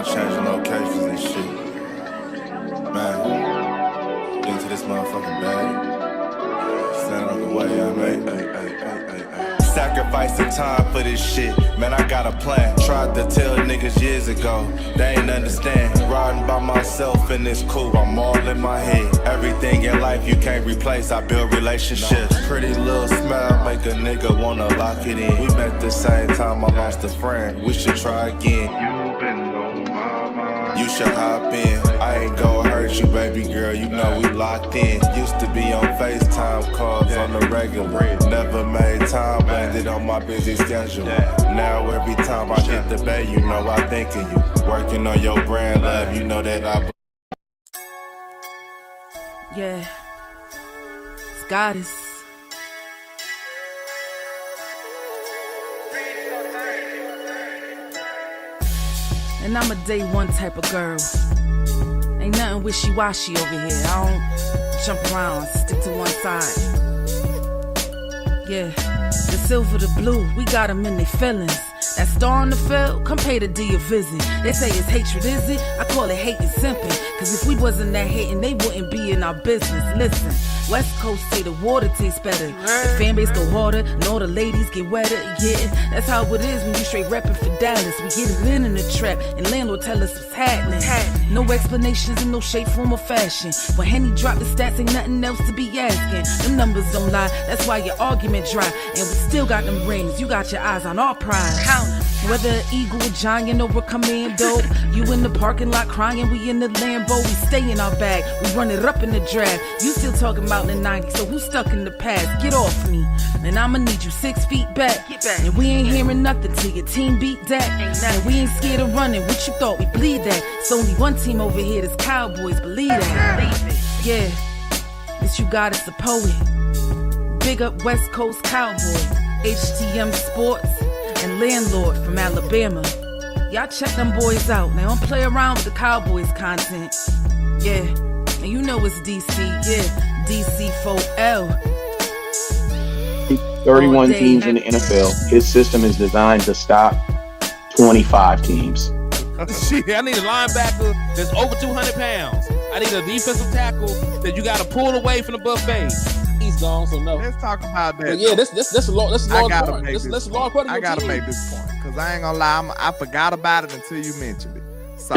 changing locations and shit. Man, get into this motherfucking bag. Stand on the way I made. Sacrificing time for this shit. Man, I got a plan. Tried to tell niggas years ago. They ain't understand. Riding by myself and it's cool. I'm all in my head. Everything in life you can't replace. I build relationships. Pretty little smile make a nigga wanna lock it in. We met the same time I lost a friend. We should try again. You've been on my mind. You should hop in. I ain't gonna hurt you, baby girl. You know we locked in. Used to be on FaceTime calls on the regular. Never made time, landed on my busy schedule. Now every time I hit the bay, you know I think of you. Working on your brand, love, you know that I. Yeah, it's goddess. And I'm a day one type of girl. Ain't nothing wishy-washy over here. I don't jump around, stick to one side. Yeah, the silver, the blue, we got them in their feelings. That star on the field, come pay the D a visit. They say it's hatred, is it? I call it hate and simping. Cause if we wasn't that hating, they wouldn't be in our business. Listen, West Coast say the water tastes better. The fan base go harder, and all the ladies get wetter. Yeah, that's how it is when you straight reppin' for Dallas. We get it in the trap, and landlord tell us what's happening. No explanations in no shape, form, or fashion. When Henny drop the stats, ain't nothing else to be asking. Them numbers don't lie, that's why your argument dry. And we still got them rings, you got your eyes on our prize. Whether an eagle, a giant, or a commando, you in the parking lot crying, we in the Lambo. We stay in our bag, we run it up in the draft. You still talking about the 90s, so who's stuck in the past? Get off me, and I'ma need you 6 feet back. And we ain't hearing nothing till your team beat that. And we ain't scared of running, what you thought we bleed that? It's only one team over here, that's Cowboys, believe that. Yeah, this you got is a poet. Big up West Coast Cowboy, HTM Sports, and Landlord from Alabama. Y'all check them boys out. Now don't play around with the Cowboys content. Yeah, and you know it's DC. Yeah, DC4L. 31 teams in the NFL. His system is designed to stop 25 teams. Shit, I need a linebacker that's over 200 pounds. I need a defensive tackle that you got to pull away from the buffet. He's gone, so no. Let's talk about that. But yeah, that's a large part. That's a large part of your I gotta team. make this point because I ain't gonna lie, I forgot about it until you mentioned it. So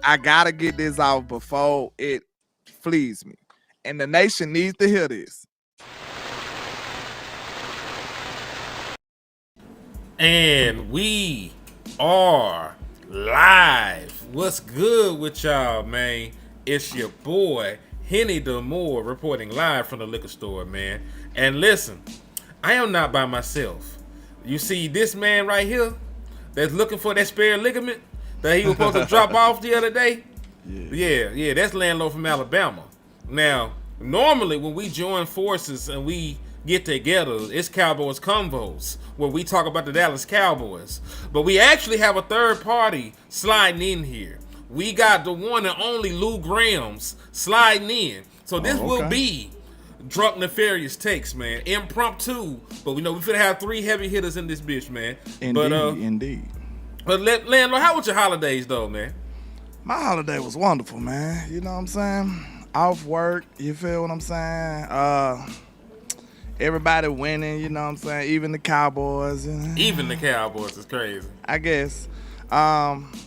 I gotta get this out before it flees me, and the nation needs to hear this. And we are live. What's good with y'all, man? It's your boy Henny DeMoore reporting live from the liquor store, man. And listen, I am not by myself. You see this man right here that's looking for that spare ligament that he was supposed to drop off the other day? Yeah, that's Landlord from Alabama. Now, normally when we join forces and we get together, it's Cowboys Convos, where we talk about the Dallas Cowboys. But we actually have a third party sliding in here. We got the one and only Lou Grams sliding in. So this will be drunk nefarious takes, man. Impromptu. But we know we finna have 3 heavy hitters in this bitch, man. Indeed. But Landlord, how was your holidays though, man? My holiday was wonderful, man. You know what I'm saying? Off work, you feel what I'm saying? Everybody winning, you know what I'm saying? Even the Cowboys. Even the Cowboys is crazy. I guess.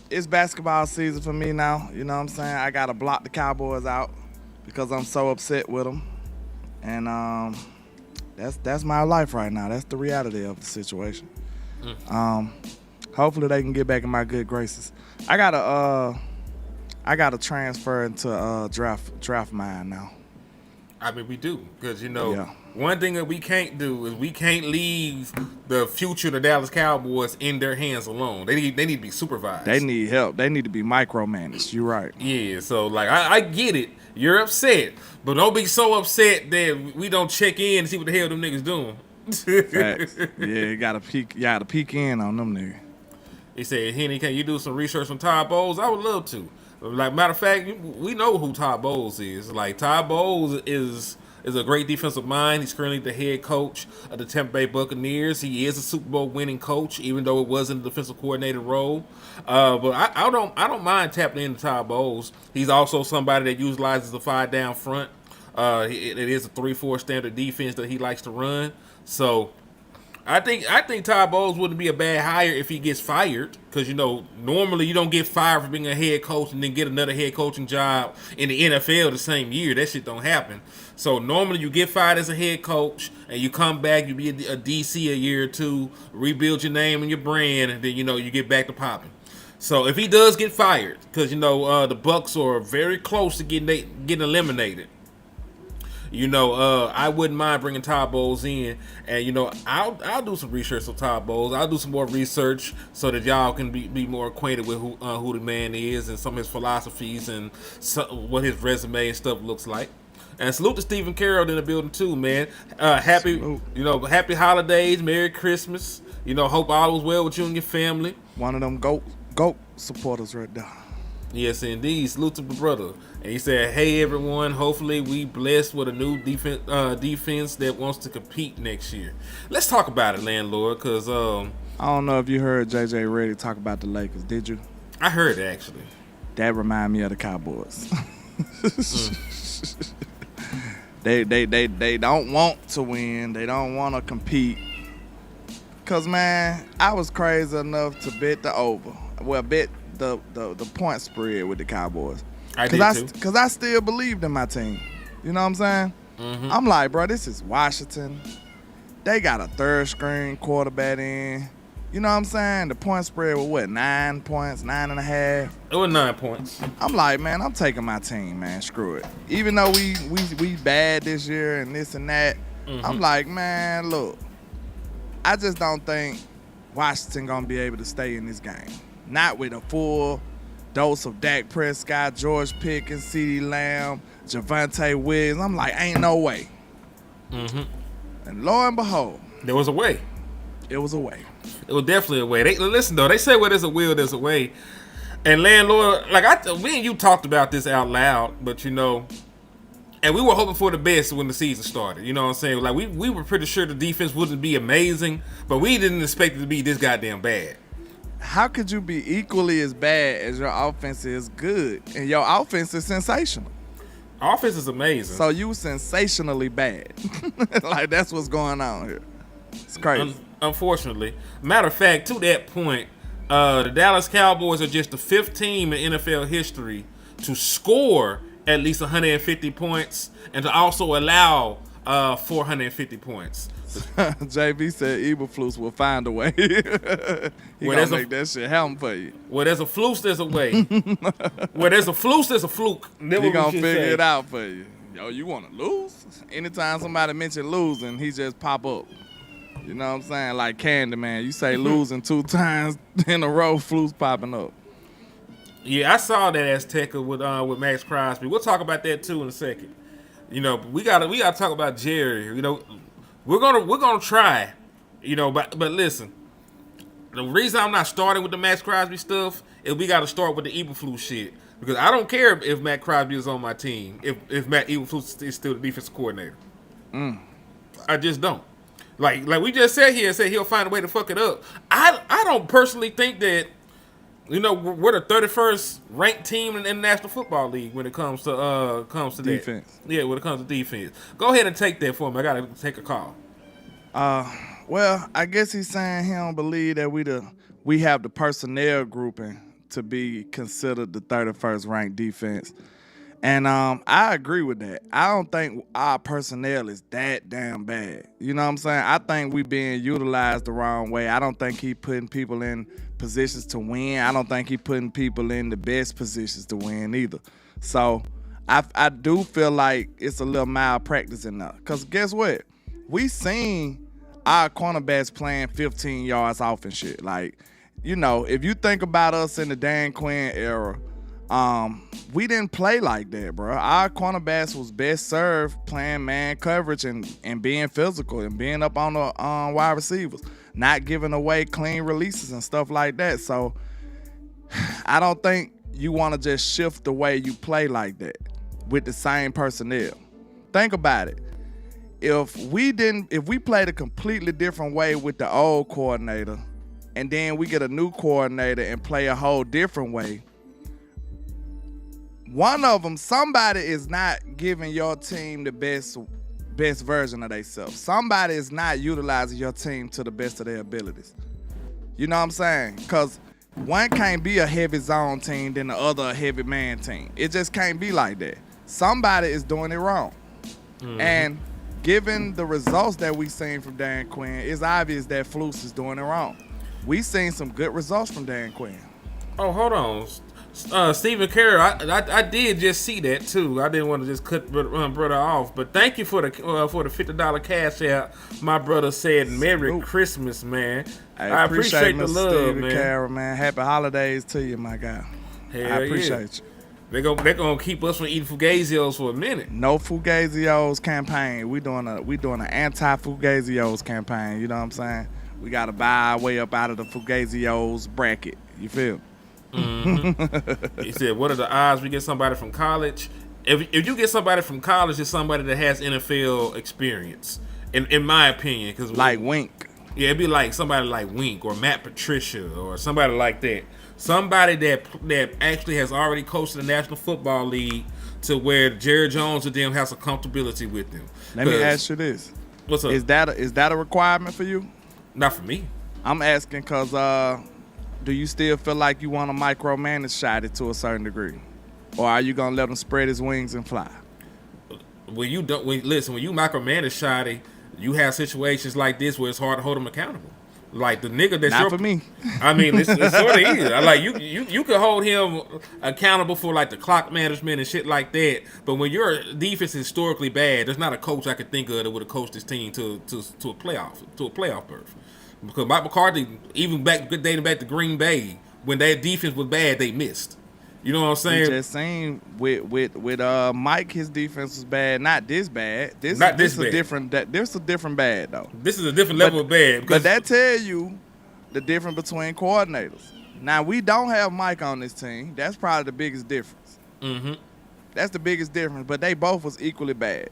It's basketball season for me now. You know what I'm saying? I got to block the Cowboys out because I'm so upset with them. And that's my life right now. That's the reality of the situation. Hopefully they can get back in my good graces. I gotta transfer into draft mine now. I mean, we do, because one thing that we can't do is we can't leave the future of the Dallas Cowboys in their hands alone. They need to be supervised. They need help. They need to be micromanaged. You're right. Yeah, so like I get it. You're upset, but don't be so upset that we don't check in and see what the hell them niggas doing. Facts. Yeah, you gotta peek in on them niggas. He said, Henny, can you do some research on Todd Bowles? I would love to. Like, matter of fact, we know who Todd Bowles is. Like, Todd Bowles is is a great defensive mind. He's currently the head coach of the Tampa Bay Buccaneers. He is a Super Bowl winning coach, even though it wasn't a defensive coordinator role. But I don't mind tapping into Todd Bowles. He's also somebody that utilizes the 5 down front. It is a 3-4 standard defense that he likes to run. So I think Todd Bowles wouldn't be a bad hire if he gets fired, because normally you don't get fired for being a head coach and then get another head coaching job in the NFL the same year. That shit don't happen. So normally you get fired as a head coach and you come back, you be a DC a year or two, rebuild your name and your brand, and then you get back to popping. So if he does get fired, because the Bucs are very close to getting eliminated, I wouldn't mind bringing Todd Bowles in, and I'll do some research on Todd Bowles. I'll do some more research so that y'all can be more acquainted with who the man is and some of his philosophies and what his resume and stuff looks like. And salute to Stephen Carroll in the building too, man. Happy holidays, Merry Christmas. Hope all is well with you and your family. One of them GOAT supporters right there. Yes, indeed. Salute to my brother. And he said, hey, everyone, hopefully we blessed with a new defense that wants to compete next year. Let's talk about it, landlord, because I don't know if you heard JJ Redick talk about the Lakers. Did you? I heard it, actually. That remind me of the Cowboys. They don't want to win. They don't want to compete. Because, man, I was crazy enough to bet the over. Well, bet the point spread with the Cowboys. I did too. Because I still believed in my team. You know what I'm saying? Mm-hmm. I'm like, bro, this is Washington. They got a third string quarterback in. You know what I'm saying? The point spread was what, 9 points, 9.5? It was 9 points. I'm like, man, I'm taking my team, man. Screw it. Even though we bad this year and this and that, I'm like, man, look, I just don't think Washington gonna be able to stay in this game. Not with a full dose of Dak Prescott, George Pickens, CeeDee Lamb, Javonte Williams. I'm like, ain't no way. And lo and behold, there was a way. It was a way. It was definitely a way. Listen though, they say where there's a will, there's a way. And landlord, me and you talked about this out loud, but and we were hoping for the best when the season started. You know what I'm saying? Like we were pretty sure the defense wouldn't be amazing, but we didn't expect it to be this goddamn bad. How could you be equally as bad as your offense is good? And your offense is sensational. Offense is amazing. So you sensationally bad. Like, that's what's going on here. It's crazy. Unfortunately. Matter of fact, to that point, the Dallas Cowboys are just the 5th team in NFL history to score at least 150 points and to also allow 450 points. JB said Eberflus will find a way. He gonna make that shit happen for you. Where there's a flus, there's a way. Where there's a flus, there's a fluke. He gonna figure it out for you. Yo, you want to lose? Anytime somebody mention losing, he just pop up. You know what I'm saying? Like Candyman. You say losing 2 times in a row, flus popping up. Yeah, I saw that Azteca with Max Crosby. We'll talk about that too in a second. We gotta talk about Jerry. We're gonna try, but listen, the reason I'm not starting with the Max Crosby stuff is we gotta start with the Eberflus shit, because I don't care if Matt Crosby is on my team if Matt Eberflus is still the defensive coordinator. I just don't. Like we just said here and said he'll find a way to fuck it up. I don't personally think that we're the 31st ranked team in the National Football League when it comes to defense. Yeah, when it comes to defense. Go ahead and take that for me. I gotta take a call. Well, I guess he's saying he don't believe that we have the personnel grouping to be considered the 31st ranked defense. And I agree with that. I don't think our personnel is that damn bad. You know what I'm saying? I think we being utilized the wrong way. I don't think he putting people in positions to win. I don't think he putting people in the best positions to win either. So I do feel like it's a little malpractice in there. Because guess what? We seen our cornerbacks playing 15 yards off and shit. Like, if you think about us in the Dan Quinn era, we didn't play like that, bro. Our cornerbacks was best served playing man coverage and being physical and being up on the wide receivers, not giving away clean releases and stuff like that. So I don't think you want to just shift the way you play like that with the same personnel. Think about it. if we played a completely different way with the old coordinator, and then we get a new coordinator and play a whole different way, one of them, somebody is not giving your team the best version of themselves. Somebody is not utilizing your team to the best of their abilities. You know what I'm saying? Because one can't be a heavy zone team than the other a heavy man team. It just can't be like that. Somebody is doing it wrong. Mm-hmm. And given the results that we've seen from Dan Quinn, it's obvious that Flus is doing it wrong. We've seen some good results from Dan Quinn. Oh, hold on. Stephen Carroll, I did just see that too. I didn't want to just cut brother off, but thank you for the $50 cash out. My brother said, "Merry Christmas, man." I appreciate the love, Stephen man. Carroll, man. Happy holidays to you, my guy. Hell I appreciate you. They're gonna keep us from eating Fugazios for a minute. No Fugazios campaign. We doing an anti-Fugazios campaign. You know what I'm saying? We gotta buy our way up out of the Fugazios bracket. You feel? Mm-hmm. He said, "What are the odds we get somebody from college? If you get somebody from college, it's somebody that has NFL experience, in my opinion, because like Wink. Yeah, it'd be like somebody like Wink or Matt Patricia or somebody like that. Somebody that actually has already coached in the National Football League to where Jerry Jones and them has some comfortability with them." Let me ask you this: What's up? Is that a requirement for you? Not for me. I'm asking because do you still feel like you want to micromanage Shotty to a certain degree, or are you gonna let him spread his wings and fly? When you micromanage Shotty, you have situations like this where it's hard to hold him accountable. Like the nigga that's not for me. I mean, it sort of is. Like you can hold him accountable for like the clock management and shit like that. But when your defense is historically bad, there's not a coach I could think of that would have coached this team to a playoff berth. Because Mike McCarthy, even dating back to Green Bay, when their defense was bad, they missed. You know what I'm saying? We just seen with Mike, his defense was bad. Not this bad. This is a different bad though. This is a different level of bad. But that tell you the difference between coordinators. Now we don't have Mike on this team. That's probably the biggest difference. Mm-hmm. That's the biggest difference. But they both was equally bad.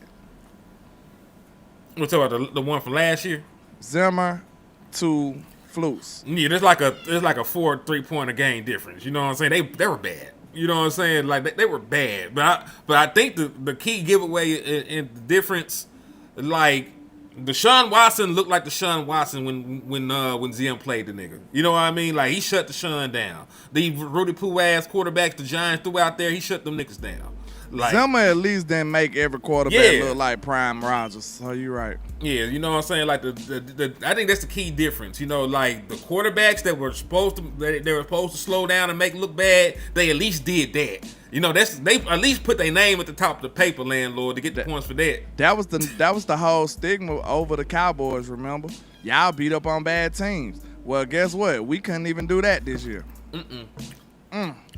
We're talking about the one from last year. Zimmer to Flus. Yeah, there's like a 4 3-pointer game difference. You know what I'm saying? They were bad. You know what I'm saying? Like they were bad. But I think the key giveaway in the difference, like Deshaun Watson looked like Deshaun Watson when Zim played the nigga. You know what I mean? Like he shut Deshaun down. The Rudy Poo ass quarterbacks the Giants threw out there, he shut them niggas down. Like, Zimmer at least didn't make every quarterback look like Prime Rodgers. So you're right. Yeah, you know what I'm saying? Like the I think that's the key difference. You know, like the quarterbacks that were supposed to slow down and make look bad, they at least did that. You know, they at least put their name at the top of the paper, landlord, to get the points for that. That was the whole stigma over the Cowboys. Remember, y'all beat up on bad teams. Well, guess what? We couldn't even do that this year.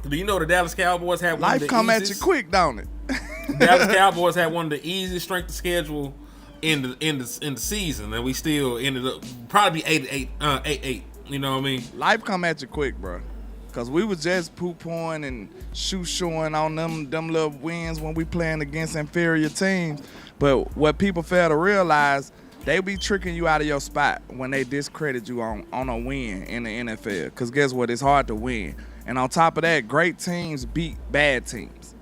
Do you know the Dallas Cowboys had one of the Life come easiest, at you quick, don't it? Dallas Cowboys had one of the easiest strength of schedule in the season, and we still ended up probably 8-8. You know what I mean? Life come at you quick, bro. Cause we was just poo-pooing and shoe-shoeing on them little wins when we playing against inferior teams. But what people fail to realize, they be tricking you out of your spot when they discredit you on a win in the NFL. Cause guess what? It's hard to win. And on top of that, great teams beat bad teams.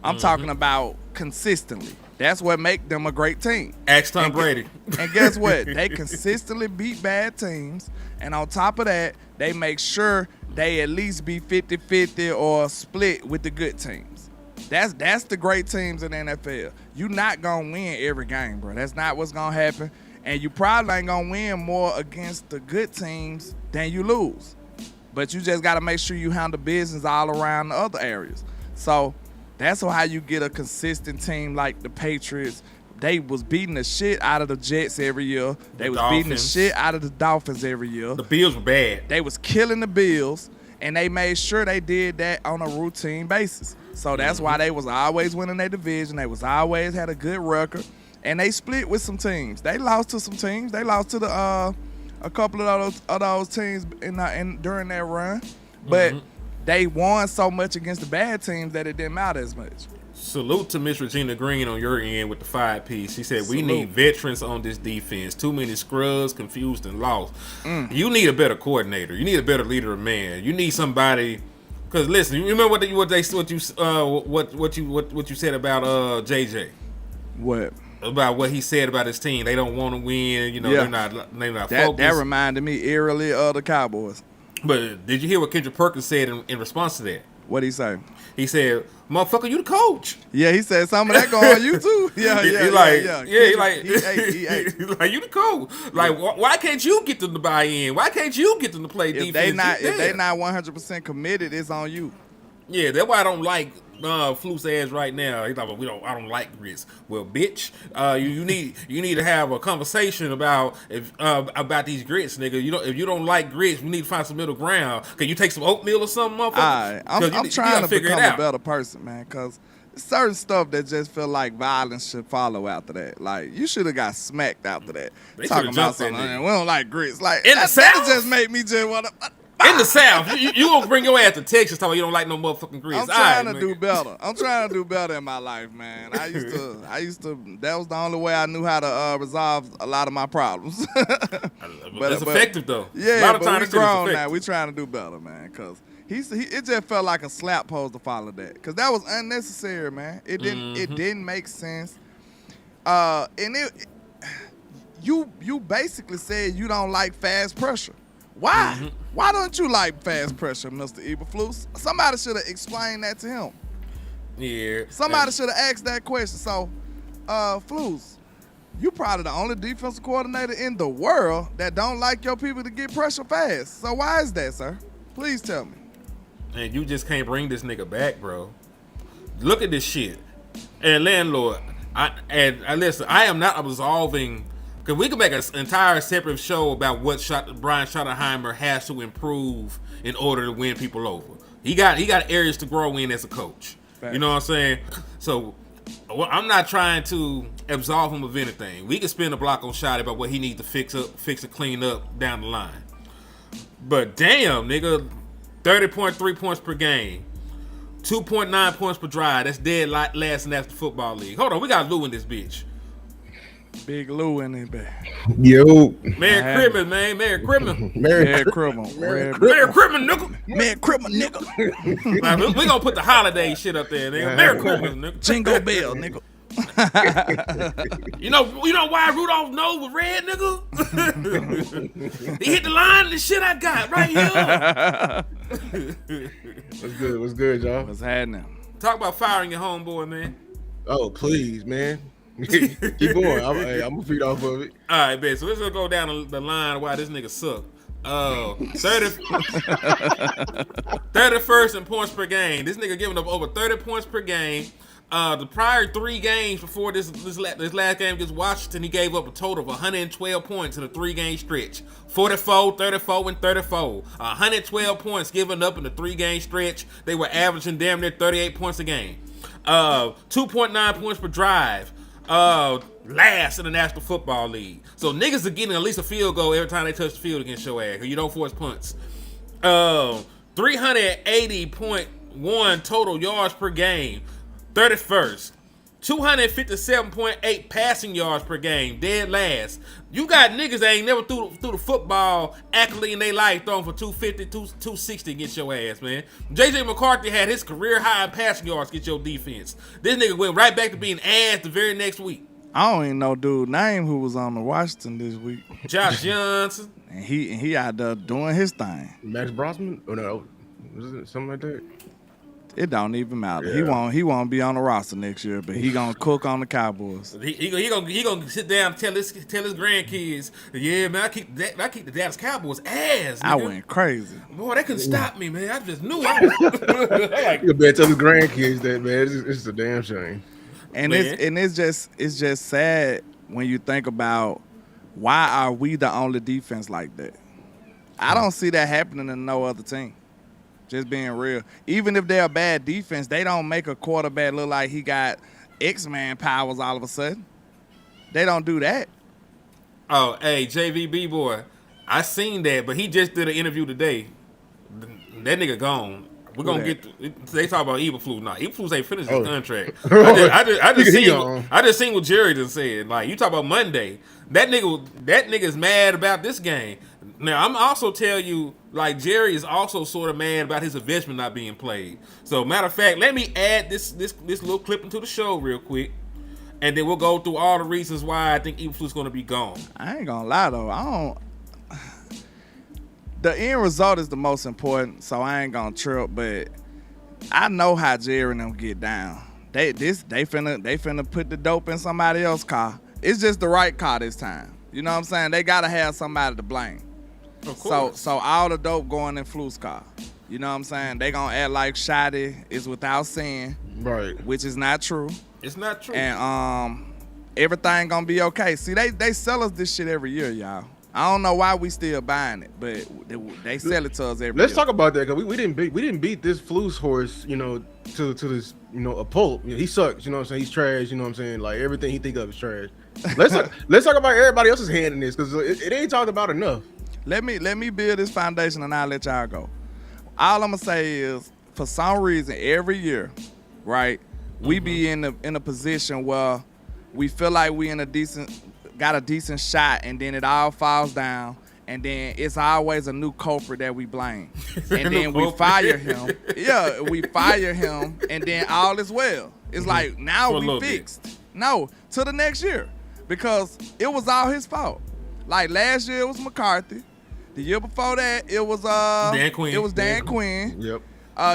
I'm talking about consistently. That's what make them a great team. Ask Tom Brady. And guess what? They consistently beat bad teams. And on top of that, they make sure they at least be 50-50 or split with the good teams. That's the great teams in the NFL. You're not going to win every game, bro. That's not what's going to happen. And you probably ain't going to win more against the good teams than you lose. But you just got to make sure you handle business all around the other areas. So that's how you get a consistent team like the Patriots. They was beating the shit out of the Jets every year. They was beating the shit out of the Dolphins every year. The Bills were bad. They was killing the Bills, and they made sure they did that on a routine basis. So that's why they was always winning their division. They was always had a good record, and they split with some teams. They lost to some teams. They lost to a couple of those teams during that run, but they won so much against the bad teams that it didn't matter as much. Salute to Miss Regina Green on your end with the 5-piece. She said, we need veterans on this defense. Too many scrubs, confused, and lost. You need a better coordinator. You need a better leader of man. You need somebody. Because listen, you remember what you said about JJ? What? About what he said about his team. They don't want to win. You know, they're not focused. That reminded me eerily of the Cowboys. But did you hear what Kendrick Perkins said in response to that? What'd he say? He said, "Motherfucker, you the coach." Yeah, he said some of that going on you too. He like, you the coach. Like, why can't you get them to buy in? Why can't you get them to play defense? If they not 100% committed, it's on you. Yeah, that's why I don't like Fluke's ass right now. He's like, I don't like grits. Well, bitch, you need to have a conversation about these grits, nigga. If you don't like grits, we need to find some middle ground. Can you take some oatmeal or something, motherfucker? I'm trying to become a better person, man, because certain stuff that just feel like violence should follow after that. Like, you should have got smacked after that. They talking about something, we don't like grits. Like, in the South, that just made me just want to. In the South, you gonna bring your ass to Texas talking about you don't like no motherfucking grits. I'm trying to do better. I'm trying to do better in my life, man. I used to. That was the only way I knew how to resolve a lot of my problems. But it's effective though. Yeah, a lot of but times we grown now. We trying to do better, man. Cause it just felt like a slap pose to follow that. Cause that was unnecessary, man. It didn't make sense. You basically said you don't like fast pressure. Why? Mm-hmm. Why don't you like fast pressure, Mr. Eberflus? Somebody should have explained that to him. Yeah. Somebody should have asked that question. So, Flus, you probably the only defensive coordinator in the world that don't like your people to get pressure fast. So why is that, sir? Please tell me. And you just can't bring this nigga back, bro. Look at this shit. And landlord, listen, I am not absolving. Because we can make an entire separate show about what Brian Schottenheimer has to improve in order to win people over. He got areas to grow in as a coach. Fact. You know what I'm saying? So I'm not trying to absolve him of anything. We can spin a block on Shot about what he needs to fix and clean up down the line. But damn, nigga, 30.3 points per game. 2.9 points per drive. That's dead last in the National Football League. Hold on, we got Lou in this bitch. Big Lou in it, baby. Yo. Merry Christmas, man. Merry Christmas. Merry Christmas. Merry Christmas, nigga. Merry Christmas, nigga. Like, we gonna put the holiday shit up there, nigga. Merry Christmas, nigga. Jingle bell, nigga. You know why Rudolph's nose was red, nigga? He hit the line of the shit I got right here. What's good, y'all? What's happening? Talk about firing your homeboy, man. Oh, please, man. Keep going. I'm gonna feed off of it. All right, man. So let's go down the line why this nigga suck. 31st in points per game. This nigga giving up over 30 points per game. The prior 3 games before this last game against Washington, he gave up a total of 112 points in a 3-game stretch. 44, 34, and 34. 112 points given up in a 3-game stretch. They were averaging damn near 38 points a game. 2.9 points per drive. Last in the National Football League. So niggas are getting at least a field goal every time they touch the field against your ass. You don't force punts. 380.1 total yards per game. 31st. 257.8 passing yards per game. Dead last. You got niggas that ain't never threw the football accurately in their life throwing for 250, 260 against your ass, man. JJ McCarthy had his career high in passing yards against your defense. This nigga went right back to being ass the very next week. I don't even know dude's name who was on the Washington this week. Josh Johnson. And he out there doing his thing. Max Brosman? Oh no, was it something like that? It don't even matter. Yeah. He won't be on the roster next year, but he gonna cook on the Cowboys. He gonna sit down and tell his grandkids, yeah, man, I keep the Dallas Cowboys ass. Nigga. I went crazy. Boy, they couldn't stop me, man. I just knew I was. You better tell his grandkids that, man. It's a damn shame. And it's just sad when you think about why are we the only defense like that? I don't see that happening in no other team. Just being real. Even if they're a bad defense, they don't make a quarterback look like he got X-Man powers all of a sudden. They don't do that. Oh, hey, JVB boy, I seen that, but he just did an interview today. That nigga gone. We're gonna get. They talk about Eberflus now. Eberflus ain't finished his contract. Nigga, I just seen what Jerry just said. Like you talk about Monday, that nigga's mad about this game. Now I'm also tell you, like Jerry is also sort of mad about his investment not being played. So matter of fact, let me add this little clip into the show real quick, and then we'll go through all the reasons why I think Eberflus is gonna be gone. I ain't gonna lie though, the end result is the most important, so I ain't gonna trip. But I know how Jerry and them get down. They finna put the dope in somebody else's car. It's just the right car this time. You know what I'm saying? They gotta have somebody to blame. Of course. So all the dope going in Flu's car. You know what I'm saying? They gonna act like Shotty is without sin, right? Which is not true. It's not true. And everything gonna be okay. See, they sell us this shit every year, y'all. I don't know why we still buying it, but they sell it to us every year. Let's talk about that because we didn't beat this Flus horse, you know, to this, you know, a pulp. You know, he sucks. You know what I'm saying? He's trash. You know what I'm saying? Like everything he think of is trash. Let's talk about everybody else's hand in this because it ain't talked about enough. Let me build this foundation and I'll let y'all go. All I'm gonna say is, for some reason, every year, right, we be in a position where we feel like we got a decent shot, and then it all falls down, and then it's always a new culprit that we blame, and then we fire him. Yeah, we fire him, and then all is well. It's like now we fixed. No, to the next year, because it was all his fault. Like last year it was McCarthy. The year before that it was Dan Quinn. It was Dan Quinn. Yep.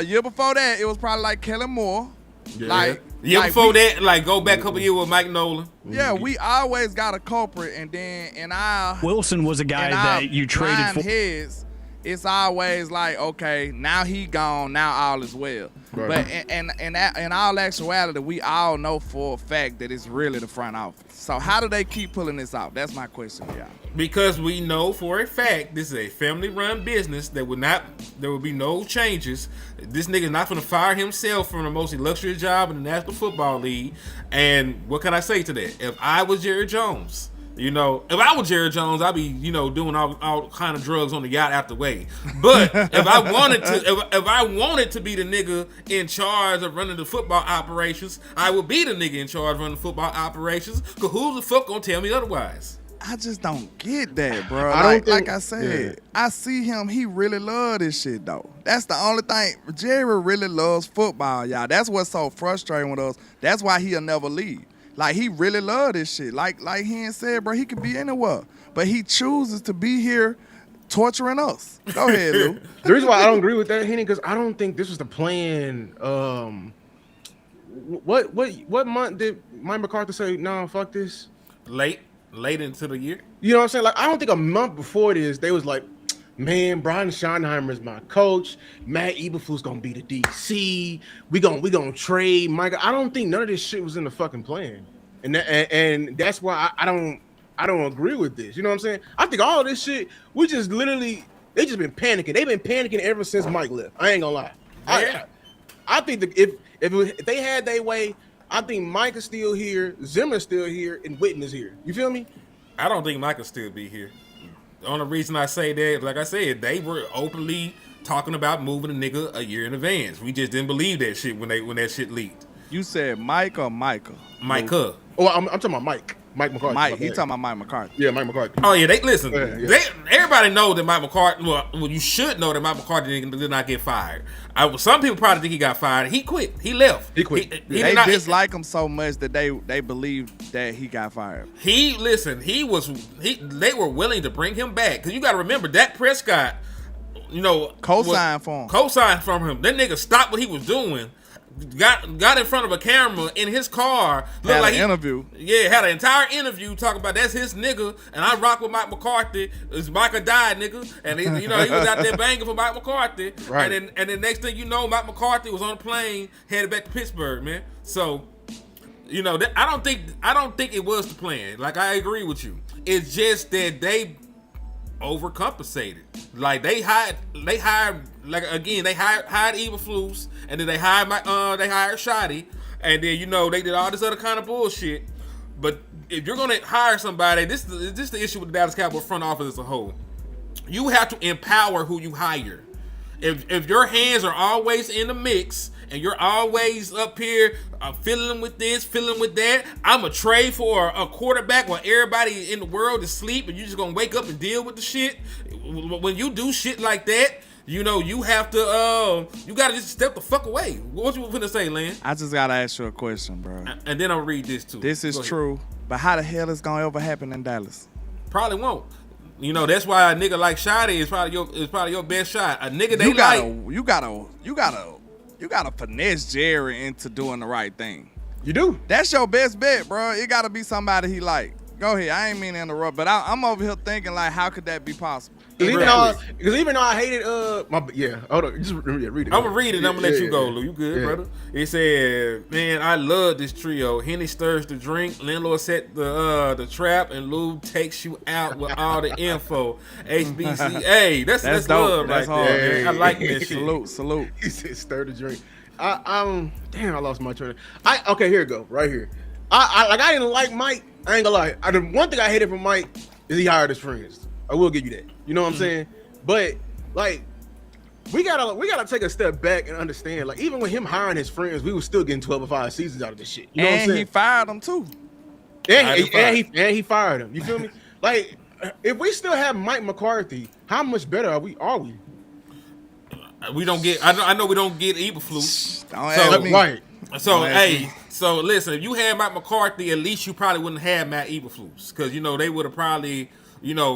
Year before that it was probably like Kellen Moore. Yeah. Before that, like go back a couple years with Mike Nolan. Yeah, we always got a culprit, and then in our Wilson was a guy that you traded for. Heads, it's always like, okay, now he gone, now all is well. Right. But in all actuality, we all know for a fact that it's really the front office. So how do they keep pulling this off? That's my question, y'all. Because we know for a fact this is a family-run business. There will be no changes. This nigga's not going to fire himself from the most illustrious job in the National Football League. And what can I say to that? If I was Jerry Jones, you know, if I was Jerry Jones, I'd be, you know, doing all kind of drugs on the yacht out the way. But if I wanted to be the nigga in charge of running the football operations, I would be the nigga in charge of running the football operations. Cause who the fuck gonna tell me otherwise? I just don't get that, bro. Like I said, I see him. He really love this shit, though. That's the only thing. Jerry really loves football, y'all. That's what's so frustrating with us. That's why he'll never leave. Like, he really love this shit. Like he ain't said, bro, he could be anywhere. But he chooses to be here torturing us. Go ahead, Lou. The reason why I don't agree with that, Henny, because I don't think this was the plan. What month did Mike McCarthy say, no, fuck this? Late into the year. You know what I'm saying? Like, I don't think a month before this, they was like, man, Brian Schottenheimer is my coach. Matt Eberflus gonna be the DC. We gonna trade Mike. I don't think none of this shit was in the fucking plan, and that's why I don't agree with this. You know what I'm saying? I think all this shit we just literally they just been panicking. They've been panicking ever since Mike left. I ain't gonna lie. Yeah. I think that if they had their way, I think Mike is still here, Zimmer's still here, and Witten is here. You feel me? I don't think Mike will still be here. The only reason I say that, like I said, they were openly talking about moving a nigga a year in advance. We just didn't believe that shit when that shit leaked. You said Mike or Micah? Micah. Oh, I'm talking about Mike. Mike McCarthy. Mike. He talking about Mike McCarthy. Yeah, Mike McCarthy. Oh yeah, they listen. Yeah. Everybody know that Mike McCarthy. Well, you should know that Mike McCarthy did not get fired. Some people probably think he got fired. He quit. He left. He quit. They dislike him so much that they believe that he got fired. They were willing to bring him back because you got to remember Dak Prescott. You know, co-signed for him. Co-signed from him. That nigga stopped what he was doing. Got in front of a camera in his car. Had like an interview. Yeah, had an entire interview talking about that's his nigga, and I rock with Mike McCarthy. It's Micah died, nigga, and he was out there banging for Mike McCarthy. Right. And then next thing you know, Mike McCarthy was on a plane headed back to Pittsburgh, man. So, I don't think it was the plan. Like I agree with you. It's just that they overcompensated. Like they hired Eberflus, and then they hired Shotty, and then they did all this other kind of bullshit. But if you're gonna hire somebody, this is the issue with the Dallas Cowboys front office as a whole. You have to empower who you hire. If your hands are always in the mix and you're always up here filling with this, filling with that, I'm a trade for a quarterback while everybody in the world is asleep and you're just gonna wake up and deal with the shit. When you do shit like that, you know, you have to, you gotta just step the fuck away. What you finna say, Lynn? I just gotta ask you a question, bro. And then I'll read this too. This is true, but how the hell is gonna ever happen in Dallas? Probably won't. You know, that's why a nigga like Shotty is probably your best shot. A nigga they you gotta finesse Jerry into doing the right thing. You do. That's your best bet, bro. It gotta be somebody he like. Go ahead. I ain't mean to interrupt, but I'm over here thinking like, how could that be possible? Because even though I hated hold on, just read it. I'm gonna read it. I'm gonna let you go, Lou. You good, brother? It said, "Man, I love this trio. Henny stirs the drink, landlord set the trap, and Lou takes you out with all the info. HBC, hey, that's dope. Love that's right hard. there. Man. I like that shit. Salute. He said, "Stir the drink." Damn, I lost my train. Okay, here it go, right here. I didn't like Mike. I ain't gonna lie. The one thing I hated from Mike is he hired his friends. I will give you that. You know what I'm saying? But like, we gotta take a step back and understand. Like, even with him hiring his friends, we were still getting 12 or 5 seasons out of this shit. You know what I'm saying? He fired them too. And he fired him. You feel me? Like, if we still have Mike McCarthy, how much better are we? We don't get. I know we don't get Eberflus. Right. So hey, so listen. If you had Mike McCarthy, at least you probably wouldn't have Matt Eberflus, because you know they would have probably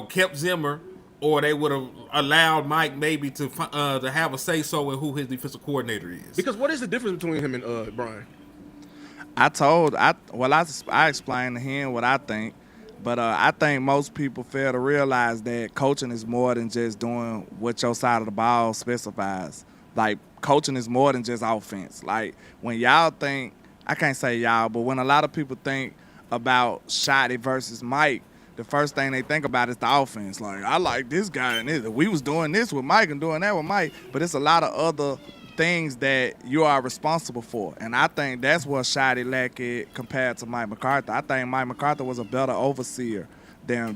kept Zimmer, or they would have allowed Mike maybe to have a say so in who his defensive coordinator is. Because what is the difference between him and Brian? I explained to him what I think, but I think most people fail to realize that coaching is more than just doing what your side of the ball specifies. Like, coaching is more than just offense. Like, when y'all think, I can't say y'all, but when a lot of people think about Shotty versus Mike, the first thing they think about is the offense. Like, I like this guy, and we was doing this with Mike and doing that with Mike, but it's a lot of other things that you are responsible for. And I think that's what Shotty lacked compared to Mike McCarthy. I think Mike McCarthy was a better overseer than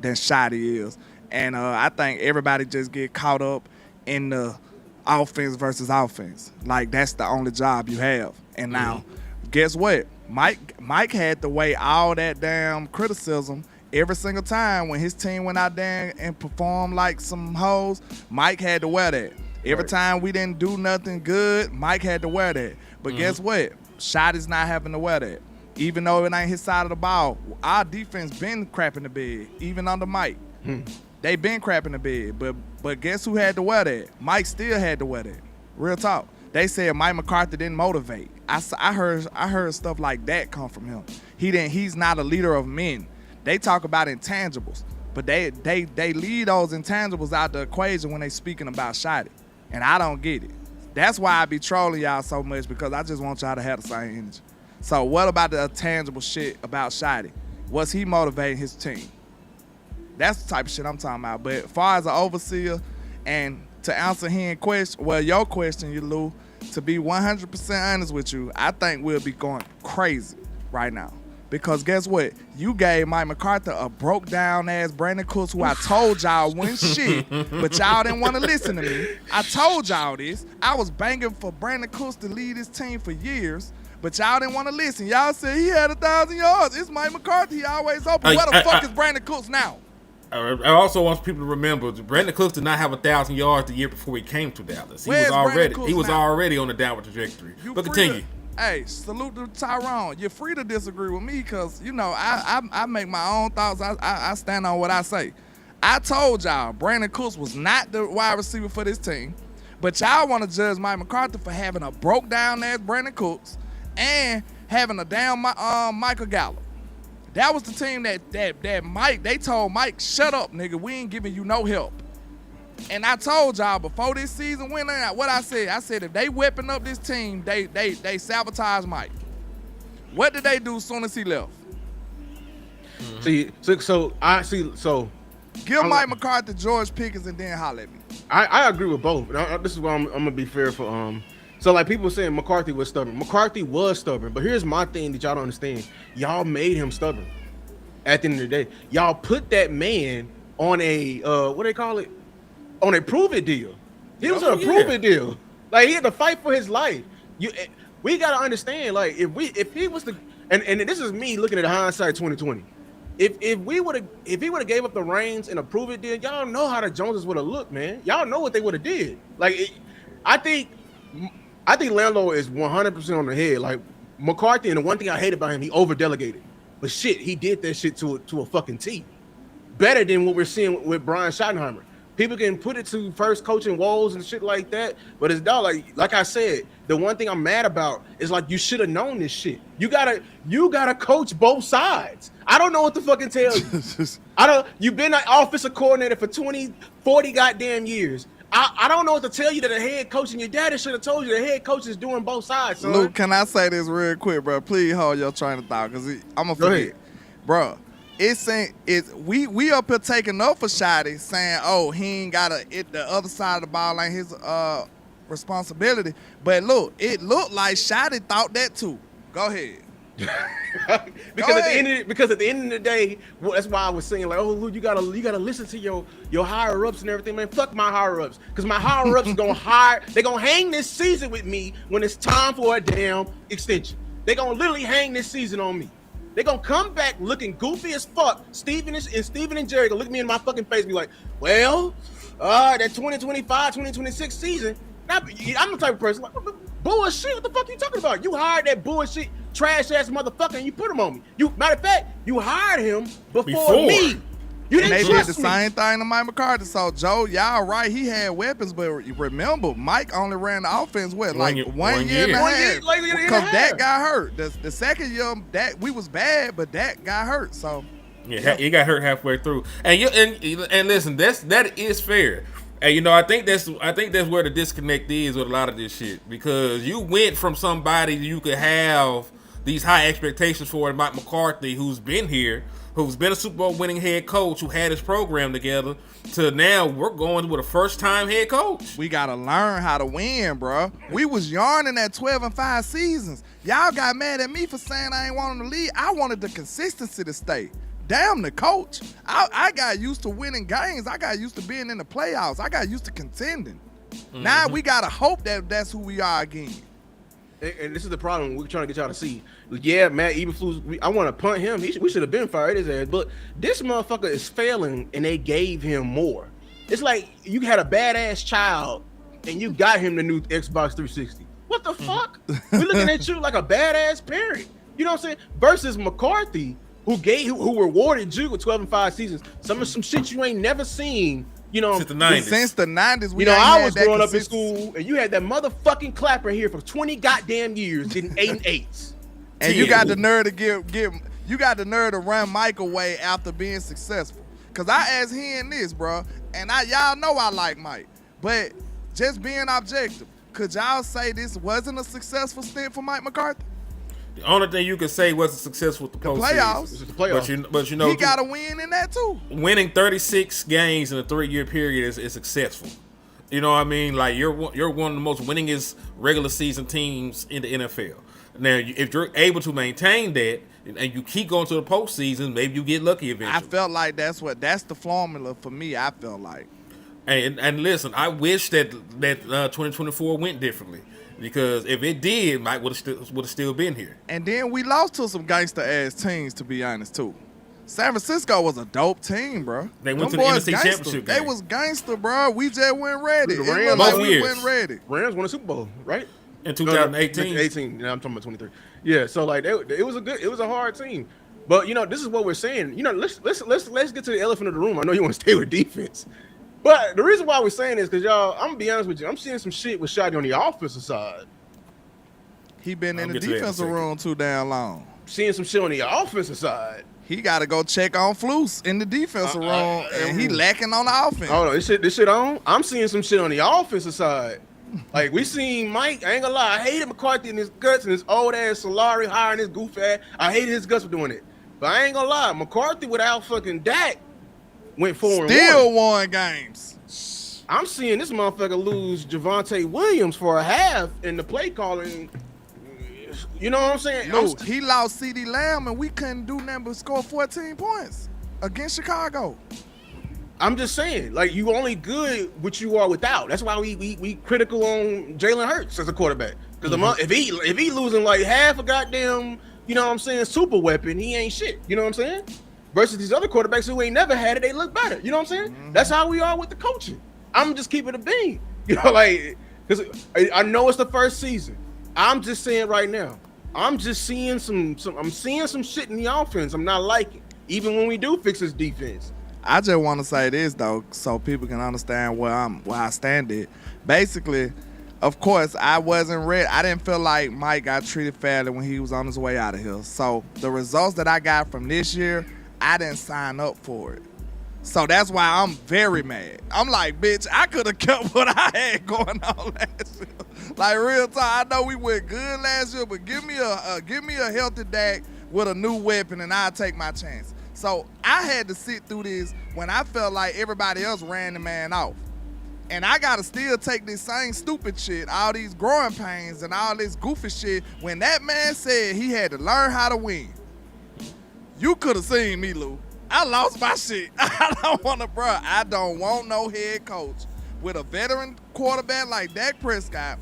Shotty is. And I think everybody just get caught up in the offense versus offense. Like, that's the only job you have. And now, guess what? Mike had to weigh all that damn criticism every single time when his team went out there and performed like some hoes. Mike had to wear that. Every time we didn't do nothing good, Mike had to wear that. But guess what? Shotty's not having to wear that. Even though it ain't his side of the ball, our defense been crapping the bed, even under Mike. They been crapping the bed. But guess who had to wear that? Mike still had to wear that. Real talk. They said Mike McCarthy didn't motivate. I heard stuff like that come from him. He's not a leader of men. They talk about intangibles, but they leave those intangibles out the equation when they speaking about Shotty. And I don't get it. That's why I be trolling y'all so much, because I just want y'all to have the same energy. So what about the tangible shit about Shotty? Was he motivating his team? That's the type of shit I'm talking about. But as far as an overseer, and to answer your question, you Lou, to be 100% honest with you, I think we'll be going crazy right now. Because guess what? You gave Mike McCarthy a broke down ass Brandon Cooks, who I told y'all wouldn't shit, but y'all didn't want to listen to me. I told y'all this. I was banging for Brandon Cooks to lead his team for years, but y'all didn't want to listen. Y'all said he had 1,000 yards. It's Mike McCarthy. He always open. Where the fuck is Brandon Cooks now? I also want people to remember Brandon Cooks did not have 1,000 yards the year before he came to Dallas. He was already on the downward trajectory. But continue. Hey, salute to Tyrone. You're free to disagree with me, because, I make my own thoughts. I stand on what I say. I told y'all Brandon Cooks was not the wide receiver for this team, but y'all want to judge Mike McCarthy for having a broke down ass Brandon Cooks and having a damn Michael Gallup. That was the team that Mike, they told Mike, shut up, nigga. We ain't giving you no help. And I told y'all before this season went out, what I said, if they whipping up this team, they sabotage Mike. What did they do as soon as he left? Give Mike McCarthy George Pickens and then holler at me. I agree with both. This is why I'm gonna be fair for So like people saying McCarthy was stubborn. McCarthy was stubborn, but here's my thing that y'all don't understand. Y'all made him stubborn. At the end of the day, y'all put that man on a what do they call it? on a prove-it deal. He was on a prove-it deal. Like, he had to fight for his life. We got to understand, like, if he was the and this is me looking at hindsight 2020. If he would have gave up the reins and a prove-it deal, y'all know how the Joneses would have looked, man. Y'all know what they would have did. Like, I think Landlord is 100% on the head. Like, McCarthy, and the one thing I hate about him, he over-delegated. But shit, he did that shit to a fucking T. Better than what we're seeing with Brian Schottenheimer. People can put it to first coaching woes and shit like that, but it's not like I said. The one thing I'm mad about is like you should have known this shit. You gotta coach both sides. I don't know what to fucking tell you. You've been an offensive coordinator for 20, 40 goddamn years. I don't know what to tell you that a head coach, and your daddy should have told you the head coach is doing both sides, son. Luke, can I say this real quick, bro? Please hold your train of thought, because I'm going to forget. Bro, we up here taking up for Shotty, saying, oh, he ain't got the other side of the ball ain't his responsibility. But look, it looked like Shotty thought that too. Go ahead. because at the end of the day, that's why I was saying, like, oh, Luke, you gotta listen to your higher ups and everything, man. Fuck my higher ups, because my higher ups they're gonna hang this season with me when it's time for a damn extension. They're gonna literally hang this season on me. They're gonna come back looking goofy as fuck. Steven and Jerry gonna look me in my fucking face and be like, well, that 2025, 2026 season, I'm the type of person like, bullshit, what the fuck you talking about? You hired that bullshit trash ass motherfucker and you put him on me. Matter of fact, you hired him before me. You didn't and they trust did the me. same thing to Mike McCarthy. So Joe, y'all right, he had weapons, but remember, Mike only ran the offense one year and a half. Because Dak got hurt. The second year, we was bad, but Dak got hurt. So yeah, he got hurt halfway through. And listen, that is fair. And I think that's where the disconnect is with a lot of this shit, because you went from somebody you could have these high expectations for, Mike McCarthy, who's been here, who's been a Super Bowl winning head coach, who had his program together, to now we're going with a first-time head coach. We got to learn how to win, bro. We was yarning at 12-5 seasons. Y'all got mad at me for saying I ain't wanting to lead. I wanted the consistency to stay. Damn the coach. I got used to winning games. I got used to being in the playoffs. I got used to contending. Mm-hmm. Now we got to hope that that's who we are again. And this is the problem we're trying to get y'all to see. Yeah, Matt Eberflus, I want to punt him. We should have been fired his ass. But this motherfucker is failing, and they gave him more. It's like you had a badass child, and you got him the new Xbox 360. What the fuck? We're looking at you like a badass parent. You know what I'm saying? Versus McCarthy, who rewarded you with 12-5 seasons. Some shit you ain't never seen. Since the 90s. Since the 90s, I was growing up in school, and you had that motherfucking clapper here for 20 goddamn years, getting 8 and 8s. And you got the nerve to you got the nerve to run Mike away after being successful. Cause I asked him this, bro, and y'all know I like Mike, but just being objective, could y'all say this wasn't a successful stint for Mike McCarthy? The only thing you can say wasn't successful with the playoffs. The playoffs. But he got to win in that too. Winning 36 games in a 3-year period is successful. You know what I mean? Like you're one of the most winningest regular season teams in the NFL. Now, if you're able to maintain that and you keep going to the postseason, maybe you get lucky eventually. I felt like that's the formula for me. I felt like. And listen, I wish that 2024 went differently. Because if it did, Mike would have still been here. And then we lost to some gangster-ass teams, to be honest, too. San Francisco was a dope team, bro. They went to the NFC Championship game. They was gangster, bro. We just weren't ready. The Rams weren't ready. Rams won a Super Bowl, right? In 2018. 18. Yeah, I'm talking about 23. Yeah, so like it was a hard team. But this is what we're saying. Let's get to the elephant in the room. I know you want to stay with defense. But the reason why we're saying this, because y'all, I'm gonna be honest with you, I'm seeing some shit with Shotty on the offensive side. He been in the defensive room too damn long. Seeing some shit on the offensive side. He got to go check on Flus in the defensive room, and he lacking on the offense. Oh no, this shit on. I'm seeing some shit on the offensive side. Like we seen Mike. I ain't gonna lie, I hated McCarthy and his guts and his old ass Solari hiring his goof ass. I hated his guts for doing it. But I ain't gonna lie, McCarthy without fucking Dak went 4-1. Still won games. I'm seeing this motherfucker lose Javonte Williams for a half in the play calling. You know what I'm saying? No, he lost CeeDee Lamb, and we couldn't do nothing but score 14 points against Chicago. I'm just saying, like, you only good what you are without. That's why we critical on Jalen Hurts as a quarterback. Because if he losing like half a goddamn, you know what I'm saying, super weapon, he ain't shit. You know what I'm saying? Versus these other quarterbacks who ain't never had it, they look better. You know what I'm saying? That's how we are with the coaching. I'm just keeping it a bean. You know, like, because I know it's the first season. I'm just saying right now, I'm just seeing I'm seeing some shit in the offense I'm not liking, even when we do fix this defense. I just want to say this though, so people can understand where I stand at. Basically, of course, I wasn't ready. I didn't feel like Mike got treated fairly when he was on his way out of here. So the results that I got from this year, I didn't sign up for it. So that's why I'm very mad. I'm like, bitch, I could have kept what I had going on last year. Like, real talk, I know we went good last year, but give me a healthy Dak with a new weapon, and I'll take my chance. So I had to sit through this when I felt like everybody else ran the man off. And I got to still take this same stupid shit, all these growing pains and all this goofy shit, when that man said he had to learn how to win. You could have seen me, Lou. I lost my shit. I don't want no head coach with a veteran quarterback like Dak Prescott,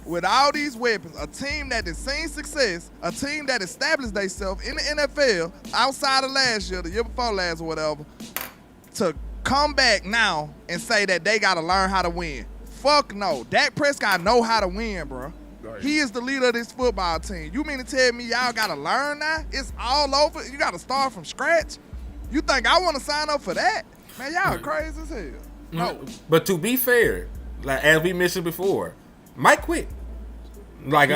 with all these weapons, a team that has seen success, a team that established themselves in the NFL outside of last year, the year before last or whatever, to come back now and say that they got to learn how to win. Fuck no. Dak Prescott know how to win, bro. Right. He is the leader of this football team. You mean to tell me y'all got to learn now? It's all over? You got to start from scratch? You think I want to sign up for that? Man, y'all crazy as hell. No. But to be fair, like as we mentioned before, Mike quit. Like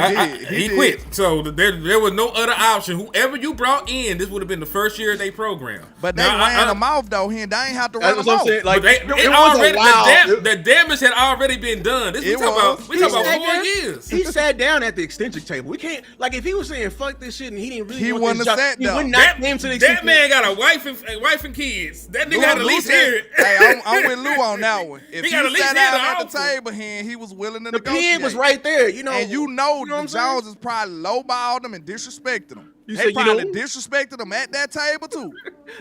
he quit. So there was no other option. Whoever you brought in, this would have been the first year of their program. But they ran him off though. They ain't have to run him off. Like, the damage had already been done. We talking about 4 years. He sat down at the extension table. We can't, like, if he was saying fuck this shit and he didn't really he want wouldn't have sat down. That man got a wife and kids. That nigga got at least hear it. Hey, I'm with Lou on that one. If he sat down at the table, he was willing to negotiate. The pen was right there, you know. And you know the Joneses probably lowballed them and disrespected them. They probably disrespected them at that table too.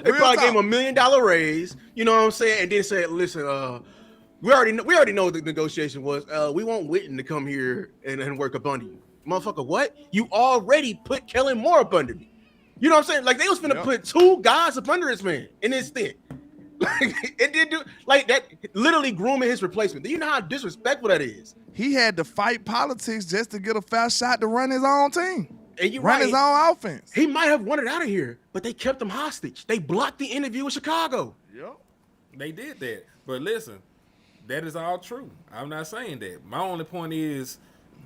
They probably gave him $1 million raise, you know what I'm saying, and then said, "Listen, we already know what the negotiation was. We want Witten to come here and work up under you, motherfucker. What? You already put Kellen Moore up under me. You know what I'm saying? Like, they was finna put 2 guys up under this man in this thing. Like, it did do like that. Literally grooming his replacement. Do you know how disrespectful that is? He had to fight politics just to get a foul shot to run his own team. And you run his own offense. He might have wanted out of here, but they kept him hostage. They blocked the interview with Chicago. Yep. They did that. But listen, that is all true. I'm not saying that. My only point is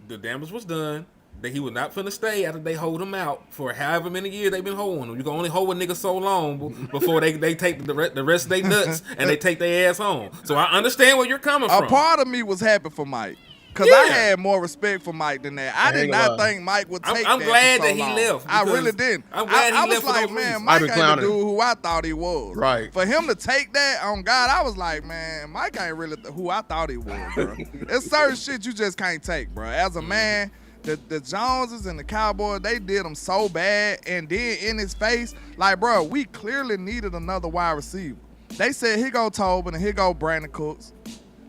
the damage was done. That he was not finna stay after they hold him out for however many years they've been holding him. You can only hold a nigga so long before they take the rest of their nuts and they take their ass home. So I understand where you're coming from. A part of me was happy for Mike. Because I had more respect for Mike than that. I did not think Mike would take I'm that glad for so that he long. left. I really didn't. I'm glad he left. I was like, man, Mike ain't the dude who I thought he was. Right. For him to take that on God, I was like, man, Mike ain't really who I thought he was, bro. There's certain shit you just can't take, bro. As a man, the Joneses and the Cowboys, they did him so bad. And then in his face, like, bro, we clearly needed another wide receiver. They said, here go Tobin and here go Brandon Cooks.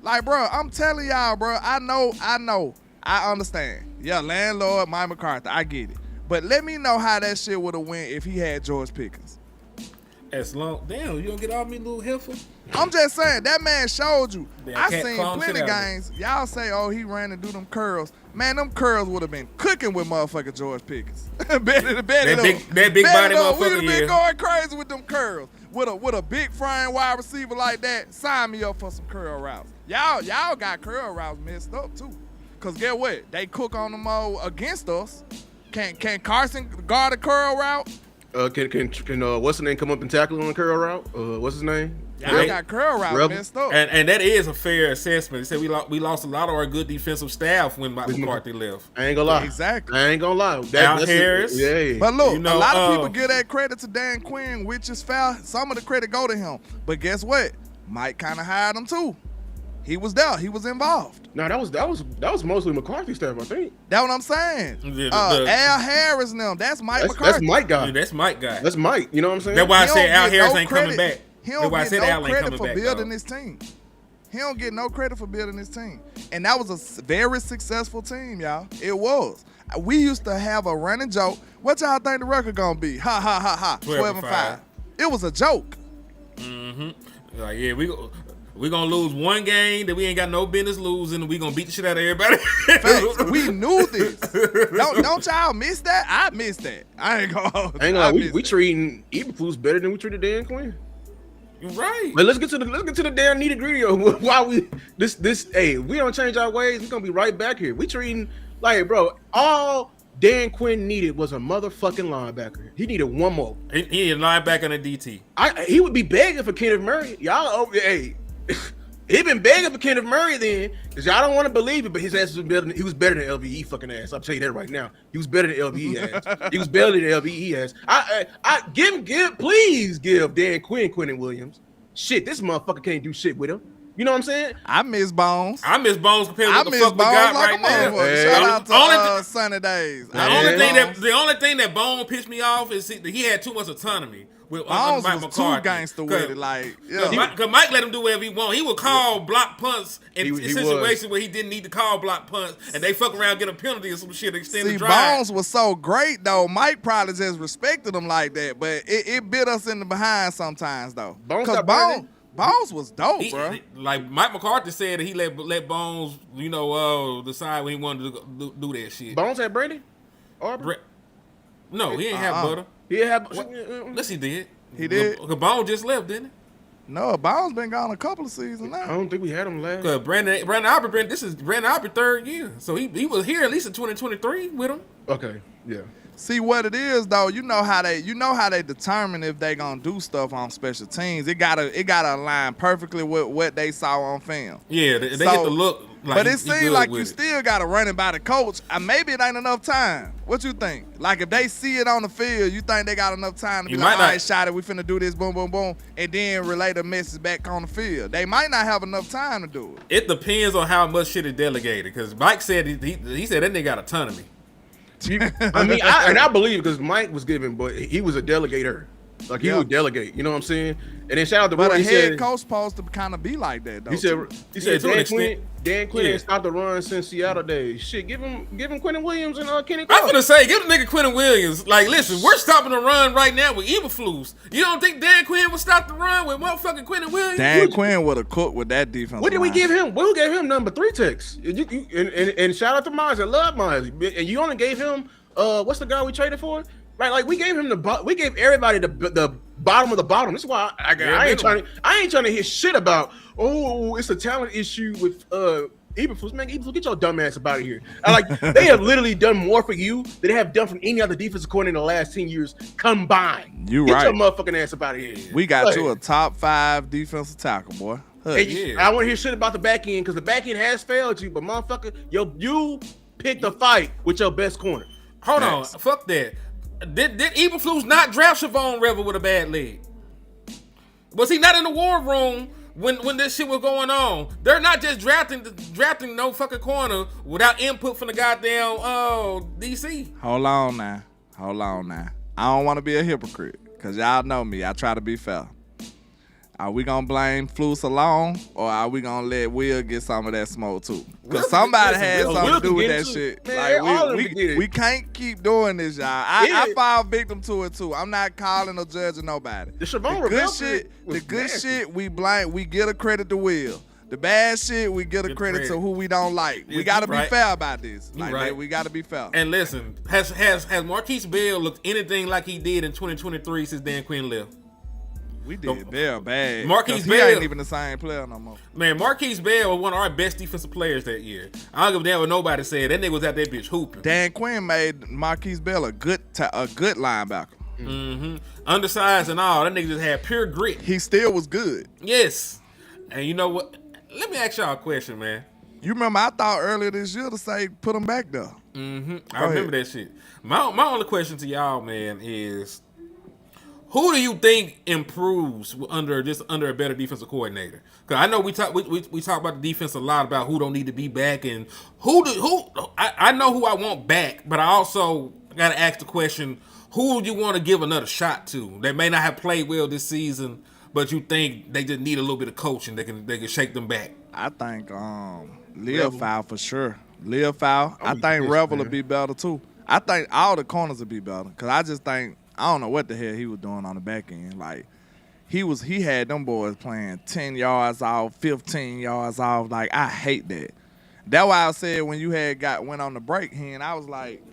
Like, bro, I'm telling y'all, bro, I know. I understand. Yeah, landlord, Mike McCarthy, I get it. But let me know how that shit would have went if he had George Pickens. Damn, you don't get off me, little heifer? I'm just saying, that man showed you. Damn, I seen plenty of games. Y'all say, oh, he ran and do them curls. Man, them curls would have been cooking with motherfucking George Pickens. That big body motherfucker, we would have been going crazy with them curls. With a big frying wide receiver like that, sign me up for some curl routes. Y'all got curl routes messed up too. Cause get what? They cook on them all against us. Can Carson guard a curl route? Can what's his name come up and tackle on a curl route? What's his name? Y'all got curl route messed up. And that is a fair assessment. They said we lost a lot of our good defensive staff when McCarthy left. I ain't gonna lie. Exactly. I ain't gonna lie. Al Harris. Yeah. But look, a lot of people give that credit to Dan Quinn, which is foul. Some of the credit go to him. But guess what? Mike kind of hired him too. He was there. He was involved. No, that was mostly McCarthy staff, I think. That's what I'm saying. Al Harris now. That's Mike McCarthy. That's Mike guy. Yeah, that's Mike guy. That's Mike. You know what I'm saying? That's why I said Al Harris ain't coming back. He don't That's why I get said no Allen ain't credit coming for back, building dog. this team. He don't get no credit for building this team. And that was a very successful team, y'all. It was. We used to have a running joke. What y'all think the record gonna be? Ha, ha, ha, ha. 12-5. It was a joke. Mm-hmm. Like, yeah, we gonna lose one game that we ain't got no business losing, and we gonna beat the shit out of everybody. Facts. We knew this. Don't y'all miss that? I missed that. I ain't gonna. We treating Eberflus better than we treated Dan Quinn. You're right. But let's get to the damn nitty gritty of why we this. Hey, we don't change our ways. We're gonna be right back here. We treating like, bro, all Dan Quinn needed was a motherfucking linebacker. He needed one more. He needed a linebacker and a DT. He would be begging for Kenneth Murray. Y'all, he been begging for Kenneth Murray then, because y'all don't want to believe it, but his ass was better. He was better than LVE fucking ass. I'll tell you that right now. He was better than LVE ass. He was better than LVE ass. Please give Dan Quinn Williams. Shit, this motherfucker can't do shit with him. You know what I'm saying? I miss Bones. Compared to what the fuck we got right now. Shout out to Sunny Days. The only thing that Bone pissed me off is he had too much autonomy. With Bones Mike was McCarthy. too gangster with it, like, because Mike let him do whatever he want. He would call block punts in situations where he didn't need to call block punts, and they fuck around, get a penalty or some shit, extend the drive. Bones was so great though. Mike probably just respected him like that, but it bit us in the behind sometimes though. Bones was dope, bro. Like Mike McCarthy said that he let Bones, decide when he wanted to do that shit. Bones had Brady? No, he ain't have Butter. He had. Yes, he did. He did. Bones just left, didn't he? No, Bones been gone a couple of seasons now. I don't think we had him last. Cause Brandon Albert, this is Brandon Albert third year, so he was here at least in 2023 with him. Okay, yeah. See what it is though. You know how they determine if they gonna do stuff on special teams. It gotta align perfectly with what they saw on film. Yeah, they get the look. Like but it seems like you still gotta run it by the coach. Maybe it ain't enough time. What you think? Like if they see it on the field, you think they got enough time to be like, all right, shot it, we finna do this, boom, boom, boom, and then relay the message back on the field. They might not have enough time to do it. It depends on how much shit is delegated. Because Mike said he said that nigga got autonomy. I believe because Mike was given, but he was a delegator. Like he would delegate, you know what I'm saying? And then shout out to Roy. But a head coach supposed to kind of be like that, though. He said Dan Quinn ain't stopped the run since Seattle days. Shit, give him Quentin Williams and Kenny Clark. I'm gonna say, give the nigga Quentin Williams. Like, listen, we're stopping the run right now with Eberflus. You don't think Dan Quinn would stop the run with motherfucking Quentin Williams? Dan Quinn would have cooked with that defense. What did we give him? We gave him number 3 ticks. And shout out to Miles. I love Miles. And you only gave him what's the guy we traded for? Right, like we gave him we gave everybody the bottom of the bottom. This is why I ain't trying to hear shit about it's a talent issue with Eberflus. Man, Eberflus, get your dumb ass about here. They have literally done more for you than they have done from any other defensive coordinator in the last 10 years combined. Get your motherfucking ass about here. We got you a top 5 defensive tackle, boy. I want to hear shit about the back end because the back end has failed you, but motherfucker, you picked a fight with your best corner. Hold on, fuck that. Did Eberflus not draft Siobhan Revel with a bad leg? Was he not in the war room when this shit was going on? They're not just drafting no fucking corner without input from the goddamn DC. Hold on now. I don't want to be a hypocrite because y'all know me. I try to be fair. Are we gonna blame Flus alone, or are we gonna let Will get some of that smoke too? Because somebody had something to do with that shit. Man, we can't keep doing this, y'all. I fall victim to it too. I'm not calling or judging nobody. The good shit, we blame. We get a credit to Will. The bad shit, we get a credit to who we don't like. We gotta be fair about this. We gotta be fair. And listen, has Marquise Bell looked anything like he did in 2023 since Dan Quinn left? We did Bell bad. Marquise Bell ain't even the same player no more. Man, Marquise Bell was one of our best defensive players that year. I don't give a damn what nobody said. That nigga was out there bitch hooping. Dan Quinn made Marquise Bell a good linebacker. Mm-hmm. Undersized and all. That nigga just had pure grit. He still was good. Yes. And you know what? Let me ask y'all a question, man. You remember I thought earlier this year to say put him back there. Mm-hmm. I remember that shit. My only question to y'all, man, is who do you think improves under a better defensive coordinator? Because I know we talk about the defense a lot about who don't need to be back and I know who I want back, but I also got to ask the question: who do you want to give another shot to that may not have played well this season, but you think they just need a little bit of coaching. They can shake them back. I think Lil foul for sure. Lil foul. I think Revel will be better too. I think all the corners will be better because I just think I don't know what the hell he was doing on the back end. Like he had them boys playing 10 yards off, 15 yards off. Like I hate that. That's why I said when you went on the break, I was like,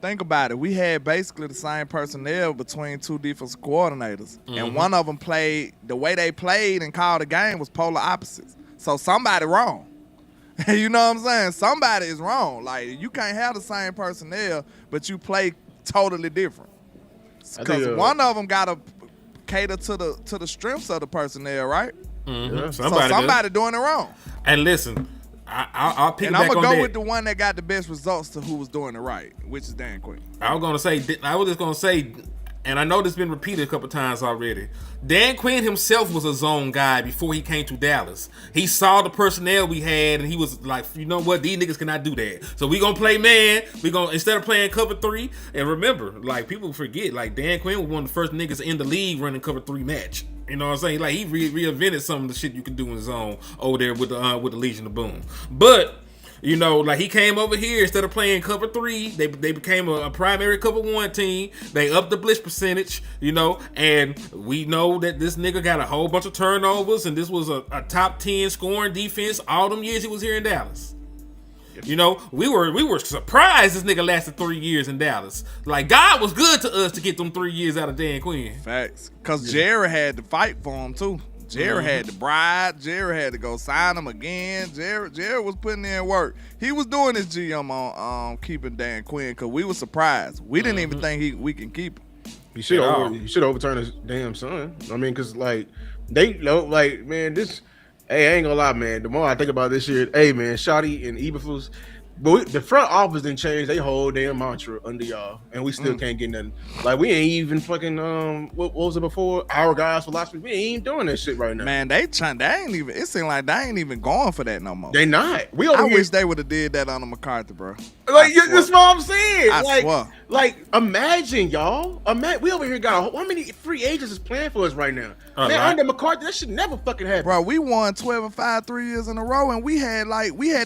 think about it. We had basically the same personnel between two defensive coordinators, and one of them played the way they played and called the game was polar opposites. So somebody wrong. You know what I'm saying? Somebody is wrong. Like you can't have the same personnel, but you play totally different. Because one of them got to cater to the strengths of the personnel, right? Yeah, somebody doing it wrong. And listen. I'll pick and back I'm gonna on go with the one that got the best results to who was doing it right, which is Dan Quinn. I was just gonna say, and I know this has been repeated a couple times already. Dan Quinn himself was a zone guy before he came to Dallas. He saw the personnel we had, and he was like, you know what, these niggas cannot do that. So we gonna play man. We gonna instead of playing cover 3. And remember, like people forget, like Dan Quinn was one of the first niggas in the league running cover 3 match. You know what I'm saying? Like he reinvented some of the shit you can do in zone over there with the Legion of Boom. But you know, like he came over here instead of playing cover 3, they became a primary cover 1 team. They upped the blitz percentage, you know, and we know that this nigga got a whole bunch of turnovers, and this was a top 10 scoring defense all them years he was here in Dallas. You know, we were surprised this nigga lasted 3 years in Dallas. Like God was good to us to get them 3 years out of Dan Quinn. Facts, cause Jerry had to fight for him too. Jerry had to bribe. Jerry had to go sign him again. Jerry was putting in work. He was doing his GM on keeping Dan Quinn because we were surprised. We didn't even think we can keep him. He should overturn his damn son. I mean, because like they know, like man, this. Hey, I ain't gonna lie, man. The more I think about this year, hey man, Shotty and Eberflus, but the front office didn't change their whole damn mantra under y'all, and we still can't get nothing. Like we ain't even fucking what was it before? Our guys' philosophy. We ain't even doing that shit right now. Man, they ain't even. It seems like they ain't even going for that no more. They not. I wish they would have did that under McCarthy, bro. Like that's what I'm saying. I swear. Like imagine y'all. We over here got how many free agents is playing for us right now? Man, under McCarthy, that should never fucking happen. Bro, we won 12-5 3 years in a row, and we had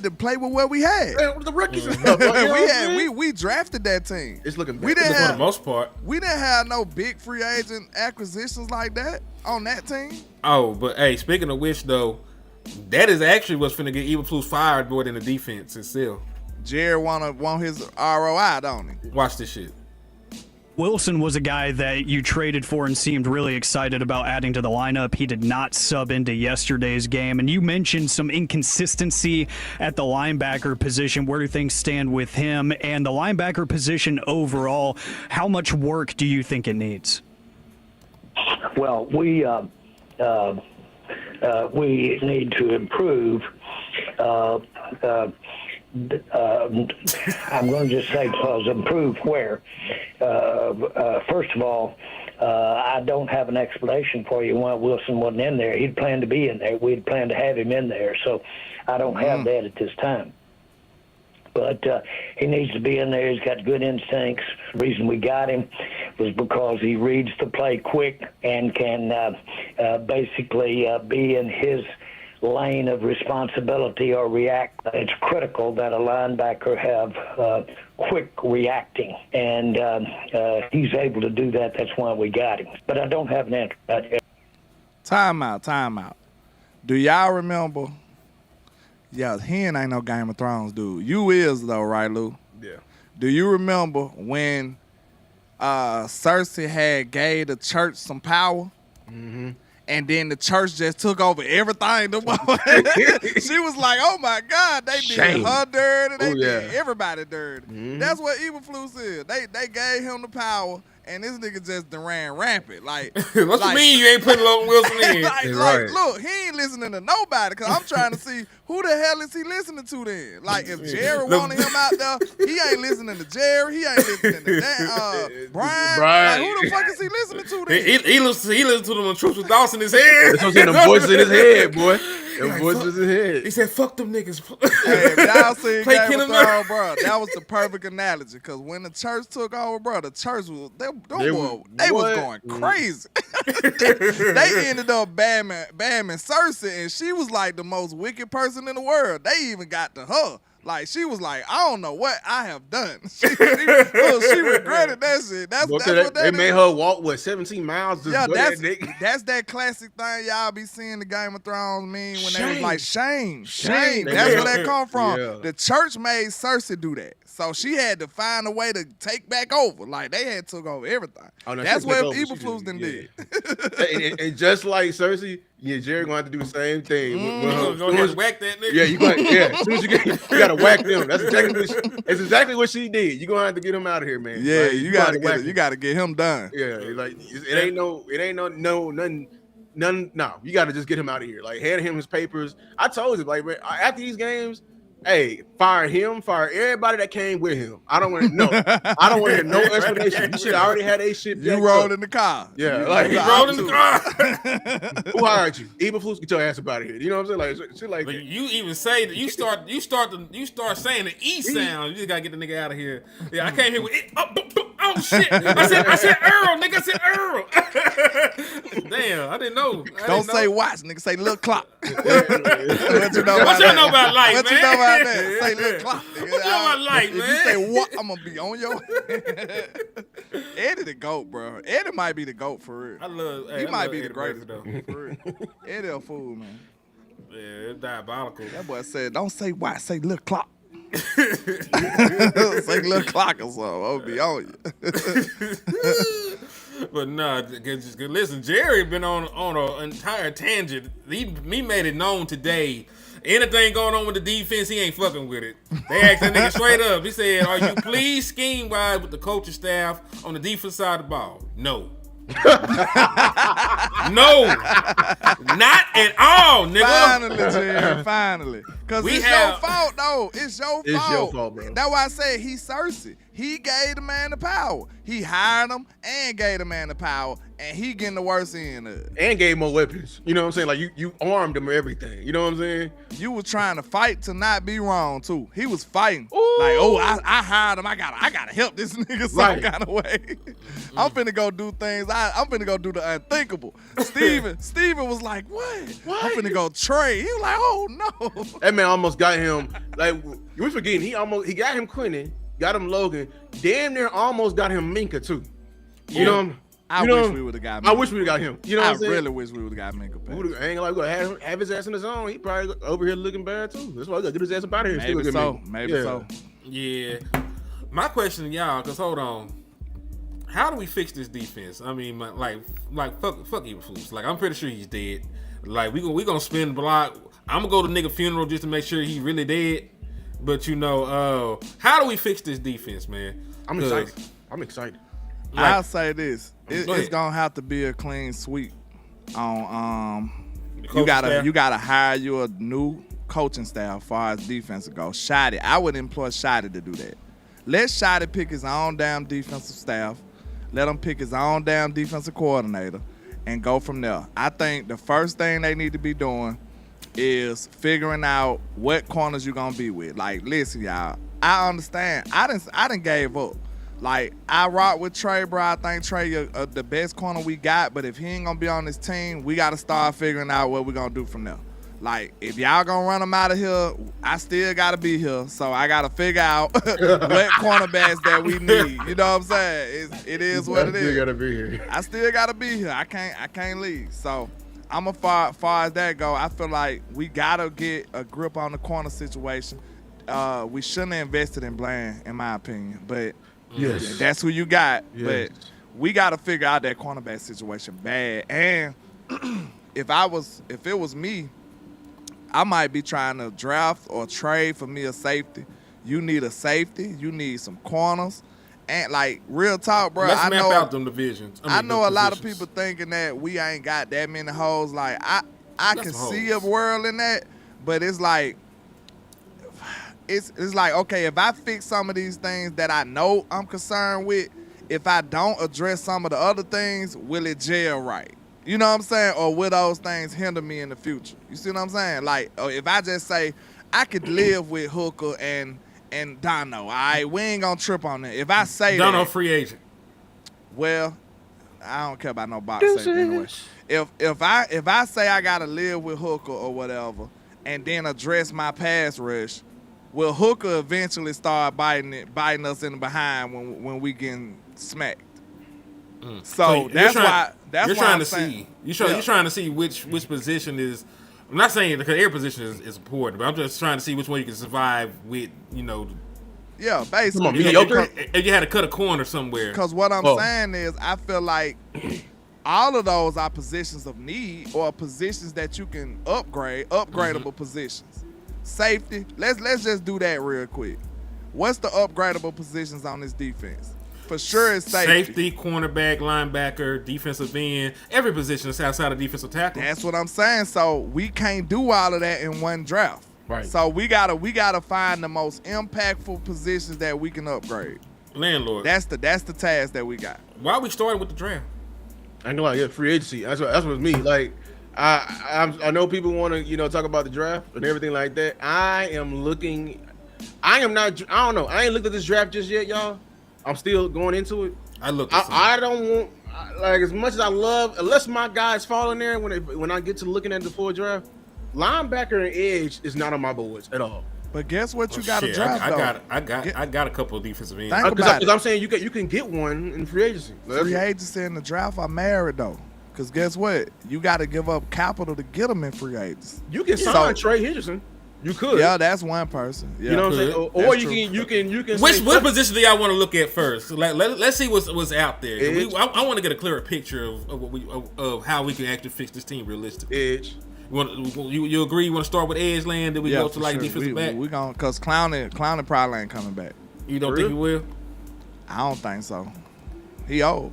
to play with what we had. Man, the rookies and stuff. Bro, we drafted that team. It's looking for the most part. We didn't have no big free agent acquisitions like that on that team. Oh, but hey, speaking of which though, that is actually what's finna get Eberflus fired more than the defense itself. Jerry want his ROI, don't he? Watch this shit. Wilson was a guy that you traded for and seemed really excited about adding to the lineup. He did not sub into yesterday's game. And you mentioned some inconsistency at the linebacker position. Where do things stand with him? And the linebacker position overall, how much work do you think it needs? Well, we need to improve. I'm going to just say improve where. First of all, I don't have an explanation for you why Wilson wasn't in there. He'd planned to be in there. We'd planned to have him in there, so I don't have that at this time. But he needs to be in there. He's got good instincts. The reason we got him was because he reads the play quick and can basically be in his lane of responsibility or react. It's critical that a linebacker have quick reacting, and he's able to do that. That's why we got him. But I don't have an answer. Time out. Do y'all remember? Yeah, he ain't no Game of Thrones dude. You is though, right, Lou? Yeah. Do you remember when Cersei had gave the church some power? Mm-hmm. And then the church just took over everything. She was like, "Oh my God, they did her dirty. They did everybody dirty." Mm-hmm. That's what Eberflus is. They gave him the power, and this nigga just ran rampant. Like, what you mean you ain't putting Wilson in? like, look, he ain't listening to nobody because I'm trying to see who the hell is he listening to then. Like, if Jerry wanted him out there, he ain't listening to Jerry. He ain't listening to Brian. Like, who the fuck is he listening to then? He listens to them Truth with Thoughts in his head. That's what I'm saying, the voices in his head, boy. Them voices was in his head. He said, "Fuck them niggas." Hey, if y'all seen Play Game of Kingdom Thrones, bro, that was the perfect analogy. Because when the church took over, bro, the church was they was going crazy. They ended up bamming Cersei, and she was like the most wicked person in the world. They even got to her. Like, she was like, I don't know what I have done. She regretted that shit. That's what they made her walk, 17 miles? Yeah, that's that classic thing y'all be seeing the Game of Thrones mean when they was like, shame. That's where that come from. Yeah. The church made Cersei do that. So she had to find a way to take back over. Like, they had took over everything. Oh, no, that's what Eberflus did. And just like Cersei, Jerry gonna have to do the same thing. You gonna whack that nigga? Yeah, as soon as you gotta whack them. That's exactly what she did. You gonna have to get him out of here, man. Yeah, like, you gotta get him done. Yeah, like it ain't nothing. No, you gotta just get him out of here. Like, hand him his papers. I told you, like, man, after these games, hey, fire him, fire everybody that came with him. I don't want to know. I don't want to hear no explanation. You should already had a shit. You rolled in the car. Yeah, like you rolled in the car. Who hired you? Eberflus, get your ass up out of here. You know what I'm saying? Like shit like but that. You even say that you start saying the E sound. You just gotta get the nigga out of here. Yeah, I came here with it. Oh shit! I said Earl, nigga. I said Earl. Damn, I didn't know. Don't say watch, nigga. Say little clock. What you know about life, man? What you know about that? Say little clock, nigga. What you know about life, man? If you say what, I'm gonna be on your Eddie the GOAT, bro. Eddie might be the GOAT for real. He might be the greatest though. For real. Eddie a fool, man. Yeah, it's diabolical. That boy said, don't say what, say little clock. Say little clock or something. I'll be on you. But nah, listen, Jerry been on an entire tangent. He made it known today. Anything going on with the defense, he ain't fucking with it. They asked that nigga straight up. He said, "Are you pleased scheme-wise with the coaching staff on the defense side of the ball?" No. No, not at all, nigga. Finally, Jerry, finally. Because your fault, though. It's your fault. It's your fault, bro. That's why I said he's Cersei. He gave the man the power. He hired him and gave the man the power, and he getting the worst end of it. And gave more weapons. You know what I'm saying? Like, you armed him with everything. You know what I'm saying? You was trying to fight to not be wrong, too. He was fighting. Ooh. Like, I hired him. I gotta help this nigga some kind of way. I'm finna go do things. I'm finna go do the unthinkable. Steven was like, what? I'm finna go trade. He was like, oh, no. That man almost got him. Like, we forgetting, he got him Quentin. Got him Logan. Damn near almost got him Minka too. You know. I wish we would have got Minka. I wish we would have got him. You know what I'm saying? I really wish we would have got Minka. I ain't gonna have his ass in the zone. He probably over here looking bad too. That's why we gotta get his ass up out of here. Maybe so. Yeah. My question to y'all, cause hold on. How do we fix this defense? I mean, like fuck Eberflus. Like, I'm pretty sure he's dead. Like, we gonna spin block. I'm gonna go to nigga funeral just to make sure he really dead. But how do we fix this defense, man? I'm excited. Like, I'll say this: it's gonna have to be a clean sweep. You gotta hire you a new coaching staff as far as defense goes. Shotty, I would employ Shotty to do that. Let Shotty pick his own damn defensive staff. Let him pick his own damn defensive coordinator, and go from there. I think the first thing they need to be doing is figuring out what corners you're gonna be with. Like, listen, y'all, I understand. I didn't gave up. Like, I rock with Trey, bro. I think Trey the best corner we got, but if he ain't gonna be on this team, we gotta start figuring out what we're gonna do from there. Like, if y'all gonna run him out of here, I still gotta be here. So I gotta figure out what cornerbacks that we need. You know what I'm saying? It is what it is. I still gotta be here. I still gotta be here. I can't leave. So far as that go, I feel like we gotta get a grip on the corner situation. We shouldn't have invested in Bland, in my opinion. But yes, that's who you got. Yes. But we gotta figure out that cornerback situation bad. And if it was me, I might be trying to draft or trade for me a safety. You need a safety. You need some corners. And, like, real talk, bro. Let's map out them divisions. I know a lot of people thinking that we ain't got that many holes. Like, I can see a world in that, but it's like, okay, if I fix some of these things that I know I'm concerned with, if I don't address some of the other things, will it gel right? You know what I'm saying? Or will those things hinder me in the future? You see what I'm saying? Like, if I just say I could live with Hooker and Dono, all right, we ain't gonna trip on that. If I say Dono that, free agent. well, I don't care about no box safety anyway. If I say I gotta live with Hooker or whatever, and then address my pass rush, will Hooker eventually start biting us in the behind when we getting smacked? So that's why I'm saying. You're trying to see which position is. I'm not saying because every position is important, but I'm just trying to see which one you can survive with. Yeah, basically. Mediocre. If you had to cut a corner somewhere. Because what I'm saying is, I feel like all of those are positions of need or positions that you can upgradable positions. Safety. Let's just do that real quick. What's the upgradable positions on this defense? For sure, it's safety, cornerback, linebacker, defensive end. Every position is outside of defensive tackle. That's what I'm saying. So we can't do all of that in one draft. Right. So we gotta find the most impactful positions that we can upgrade. Landlord. That's the task that we got. Why we started with the draft? I know, free agency. That's what's me. Like, I know people want to talk about the draft and everything like that. I am looking. I am not. I don't know. I ain't looked at this draft just yet, y'all. I'm still going into it. I don't want, like, as much as I love, unless my guys fall in there when I get to looking at the full draft, linebacker and edge is not on my boards at all. But guess what? You got to draft. I got a couple of defensive ends. Because I'm saying you can get one in free agency. Free agency and the draft are married though. Because guess what? You got to give up capital to get them in free agency. You can sign Trey Henderson. You could. Yeah, that's one person. Yeah. You know what I'm saying? Or you can. Which position do y'all want to look at first? Let's see what's out there. I want to get a clearer picture of how we can actually fix this team realistically. Edge. You agree? You want to start with edge land? Then we go to defensive back. We gonna because Clowney probably ain't coming back. You don't think he will? I don't think so. He old.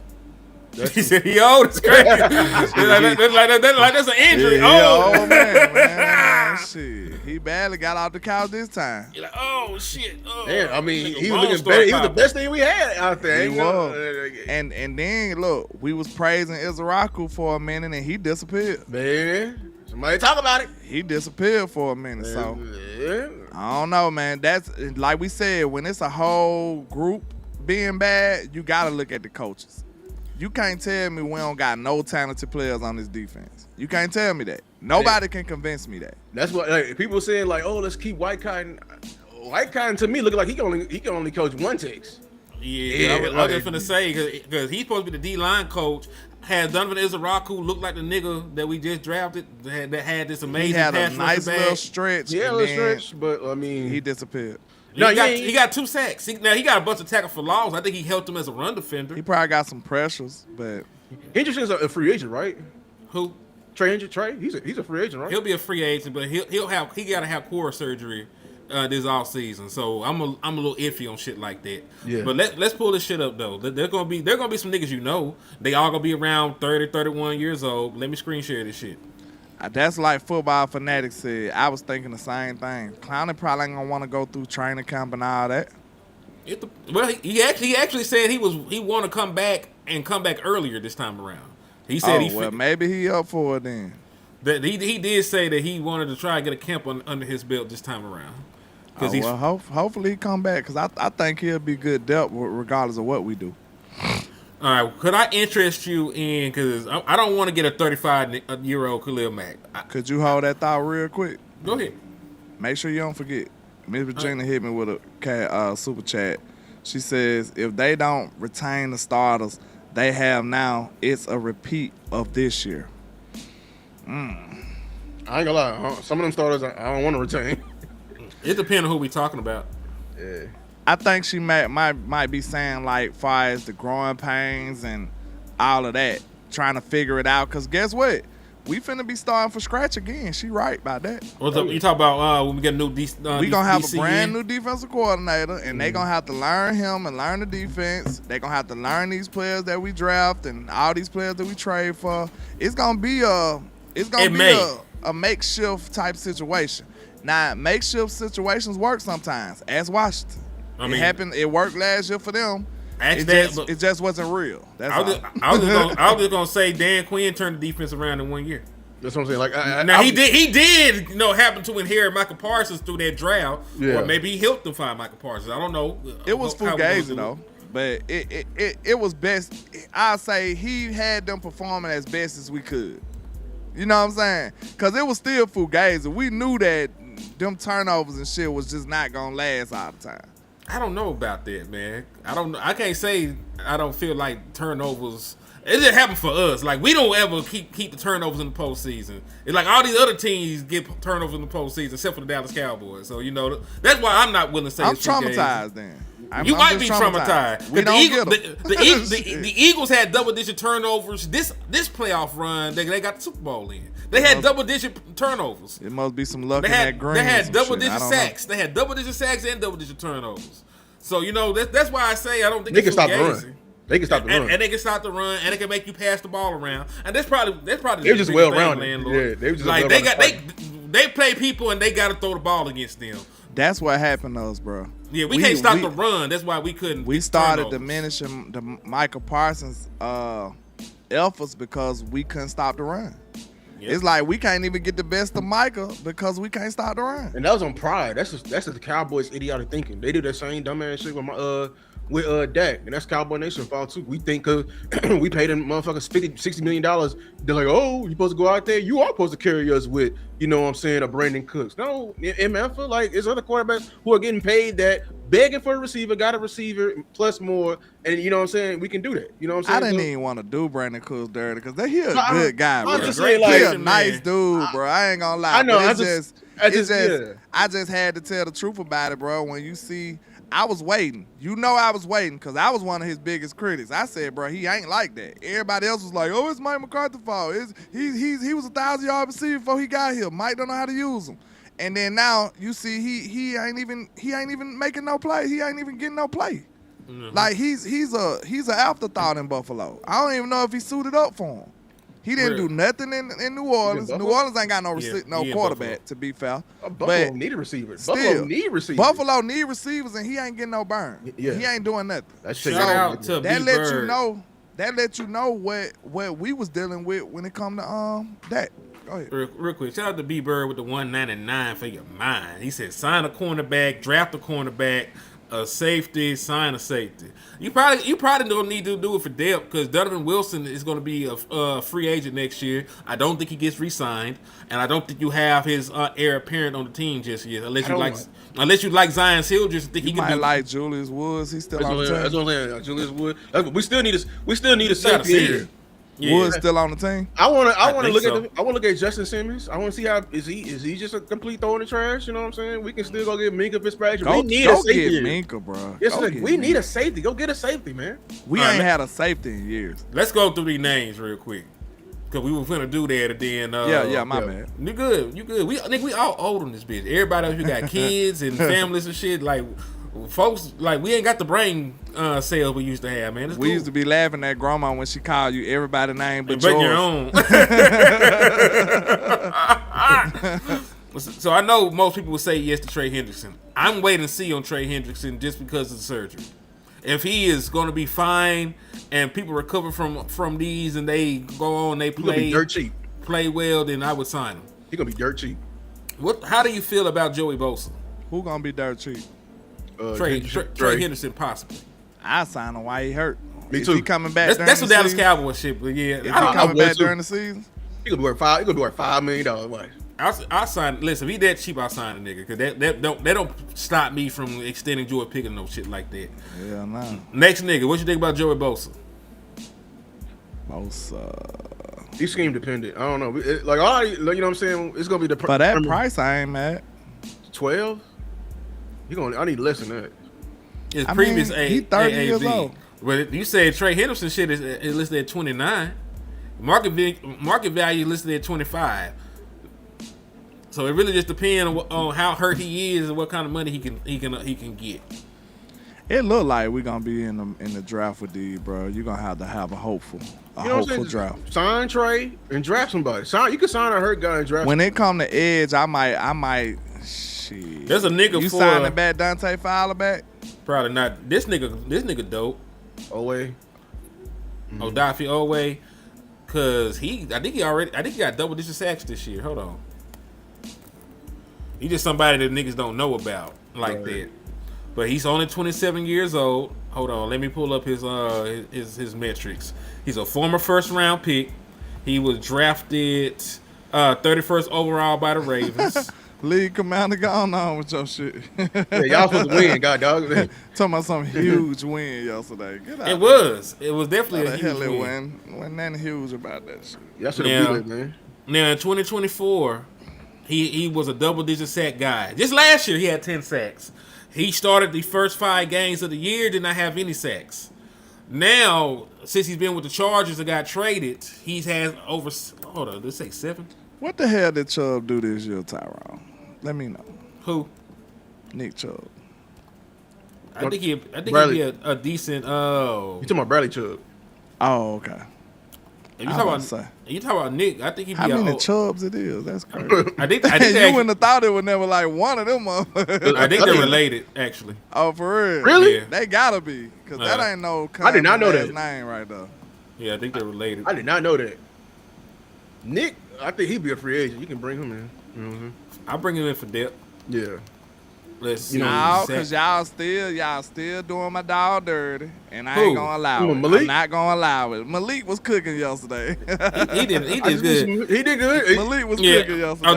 He said he old. It's crazy. Like that's an injury. Old man. Shit. He barely got off the couch this time. You're like, oh shit. Oh. Yeah, I mean, he was looking better. He was the best thing we had out there. He was. And then look, we was praising Izaraku for a minute, and he disappeared. Man, somebody talk about it. He disappeared for a minute. So I don't know, man. That's like we said, when it's a whole group being bad, you gotta look at the coaches. You can't tell me we don't got no talented players on this defense. You can't tell me that. Nobody can convince me that. That's what people saying, like, oh, let's keep White Cotton. White Cotton to me looking like he can only coach one Tex. Yeah, I was just gonna say because he's supposed to be the D-line coach. Had Donovan Izaraku look like the nigga that we just drafted that had this amazing. He had pass a nice little stretch. Yeah, a little stretch, but I mean, he disappeared. No, he got 2 sacks. He got a bunch of tackle for loss. I think he helped him as a run defender. He probably got some pressures, but Henderson's a free agent, right? Who? Trey? He's a free agent, right? He'll be a free agent, but he got to have core surgery this off season. So I'm a little iffy on shit like that. Yeah. But let's pull this shit up though. There's gonna be some niggas they all gonna be around 30, 31 years old. Let me screen share this shit. That's like Football Fanatics said. I was thinking the same thing. Clowney probably ain't gonna want to go through training camp and all that. He actually said he want to come back earlier this time around. He said maybe he up for it then. That he did say that he wanted to try to get a camp under his belt this time around. Hopefully he come back because I think he'll be good depth regardless of what we do. All right, could I interest you in, because I don't want to get a 35-year-old Khalil Mack. Could you hold that thought real quick? Go ahead. Make sure you don't forget. Miss Virginia hit me with a super chat. She says, if they don't retain the starters they have now, it's a repeat of this year. I ain't gonna lie. Some of them starters I don't want to retain. It depends on who we talking about. Yeah. I think she might be saying, like, far as the growing pains and all of that, trying to figure it out. Because guess what? We finna be starting from scratch again. She right about that. You talk about when we get a new we gonna have a brand new defensive coordinator, and they gonna have to learn him and learn the defense. They gonna have to learn these players that we draft and all these players that we trade for. It's gonna be a makeshift type situation. Now, makeshift situations work sometimes. Ask Washington. It happened. It worked last year for them. It just wasn't real. That's I was just gonna say Dan Quinn turned the defense around in 1 year. That's what I'm saying. Like, he did, happen to inherit Michael Parsons through that drought, or maybe he helped them find Michael Parsons. I don't know. It was fugazi though, but it was best. I say he had them performing as best as we could. You know what I'm saying? Because it was still fugazi. We knew that them turnovers and shit was just not gonna last all the time. I don't know about that, man. I can't say I don't feel like turnovers. It just happened for us. Like, we don't ever keep the turnovers in the postseason. It's like all these other teams get turnovers in the postseason, except for the Dallas Cowboys. So, that's why I'm not willing to say I'm it's traumatized then. You might be traumatized. We don't get them. The Eagles had double-digit turnovers. This playoff run, they got the Super Bowl in. They had double-digit turnovers. It must be some luck in that green. They had double-digit sacks. They had double-digit sacks and double-digit turnovers. So, that's why I say I don't think they can stop the run. They can stop the run, and they can stop the run, and they can make you pass the ball around. And that's probably they're just well rounded. Yeah, they just like they play people, and they got to throw the ball against them. That's what happened to us, bro. Yeah, we can't stop the run. That's why we couldn't. We started diminishing the Michael Parsons efforts because we couldn't stop the run. Yep. It's like we can't even get the best of Micah because we can't stop the run. And that was on pride. That's just the Cowboys' idiotic thinking. They do that same dumbass shit with Dak, and that's Cowboy Nation fault too. We think we paid them motherfuckers $50-60 million. They're like, oh, you supposed to go out there? You are supposed to carry us with, you know what I'm saying, a Brandon Cooks. No, MF, like, there's other quarterbacks who are getting paid that, begging for a receiver, got a receiver plus more, and you know what I'm saying, we can do that. You know what I'm saying? I didn't even want to do Brandon Cooks dirty because he a good guy, bro. I'm just saying, like, he a nice dude, bro. I ain't gonna lie. I know. I just had to tell the truth about it, bro. When you see. I was waiting. I was waiting because I was one of his biggest critics. I said, bro, he ain't like that. Everybody else was like, oh, it's Mike McCarthy fault. He was a 1,000-yard receiver before he got here. Mike don't know how to use him. And then now you see he ain't even making no play. He ain't even getting no play. Mm-hmm. Like he's an afterthought in Buffalo. I don't even know if he suited up for him. He didn't do nothing in New Orleans. New Orleans ain't got no quarterback, to be fair. Buffalo need receivers. Buffalo need receivers, and he ain't getting no burn. Yeah. He ain't doing nothing. Shout out to that let you know what we was dealing with when it come to that. Go ahead. Real quick, shout out to B Bird with the 199 for your mind. He said sign a cornerback, draft a cornerback, a safety, sign a safety. You probably don't need to do it for depth because Donovan Wilson is going to be a free agent next year. I don't think he gets re-signed, and I don't think you have his heir apparent on the team just yet. Unless you like Zion Sildress, think he can do. Like Julius Woods, he's still on the team. That's only Julius Woods. We still need a safety here. Yeah. Woods still on the team. I want to look at Justin Simmons. I want to see how is he just a complete throw in the trash? You know what I'm saying? We can still go get Minka Fitzpatrick. We need a safety. Get Minka, bro. We need a safety. Go get a safety, man. We ain't had a safety in years. Let's go through these names real quick because we were finna do that and then. My man. You good? We all old on this bitch. Everybody else, we got kids and families and shit. Like folks, like we ain't got the brain cells we used to have, man. We used to be laughing at grandma when she called you everybody's name but your own. So I know most people would say yes to Trey Hendrickson. I'm waiting to see on Trey Hendrickson just because of the surgery. If he is going to be fine and people recover from these and they go on, they play dirt cheap, play well, then I would sign him. He's gonna be dirt cheap. How do you feel about Joey Bosa? Who gonna be dirt cheap? Trey Henderson, possibly. I sign him while he hurt. Me too. He coming back? That's some Dallas Cowboys shit, but yeah. Is he coming back during the season? He gonna be worth $5 million. Why? I sign. Listen, if he that cheap, I sign a nigga because that don't stop me from extending Joey Pickens no shit like that. Yeah, no. Next nigga, what you think about Joey Bosa? He's scheme dependent. I don't know. You know what I'm saying? It's gonna be the. For that price, I ain't mad. 12. I need less than that. His previous he 30 years old. But you said Trey Henderson shit is listed at 29. Market value listed at 25. So it really just depends on how hurt he is and what kind of money he can get. It look like we're gonna be in the draft with D, bro. You're gonna have to have a hopeful draft. Sign Trey and draft somebody. You can sign a hurt guy and draft. When it come to edge, I might. Shit. There's a nigga you signing back Dante Fowler back? Probably not. This nigga dope. Owe. Odafe Owe, cause I think he got double-digit sacks this year. Hold on. He just somebody that niggas don't know about like that. But he's only 27 years old. Hold on, let me pull up his metrics. He's a former first-round pick. He was drafted 31st overall by the Ravens. League commander, going on with your shit. Yeah, y'all supposed to win, God dog. Talking about some huge win yesterday. Get out It was definitely a hell huge it win. wasn't nothing huge about that shit. Y'all should have beat it, man. Now in 2024, he was a double-digit sack guy. Just last year, he had 10 sacks. He started the first 5 games of the year, did not have any sacks. Now, since he's been with the Chargers and got traded, he's had over. Hold on, let's say 7. What the hell did Chubb do this year, Tyrone? Let me know. Who? Nick Chubb. I think he'd Bradley. be a decent. You talking about Bradley Chubb? Oh, okay. If you talk about Nick, I think he'd be How many Chubbs it is? That's crazy. I think you wouldn't have thought it would never like one of them motherfuckers. I think they're related, actually. Oh, for real? Really? Yeah. They gotta be, because that ain't no I did not know last that. name right there. Yeah, I think they're related. I did not know that. Nick, I think he'd be a free agent. You can bring him in. Mm-hmm. I'll bring him in for depth. Yeah. Let's see. No, because y'all still doing my dog dirty, and I Who? ain't gonna allow it. Malik? I'm not gonna allow it. Malik was cooking yesterday. He did good. He did good. Malik was Yeah, cooking yesterday.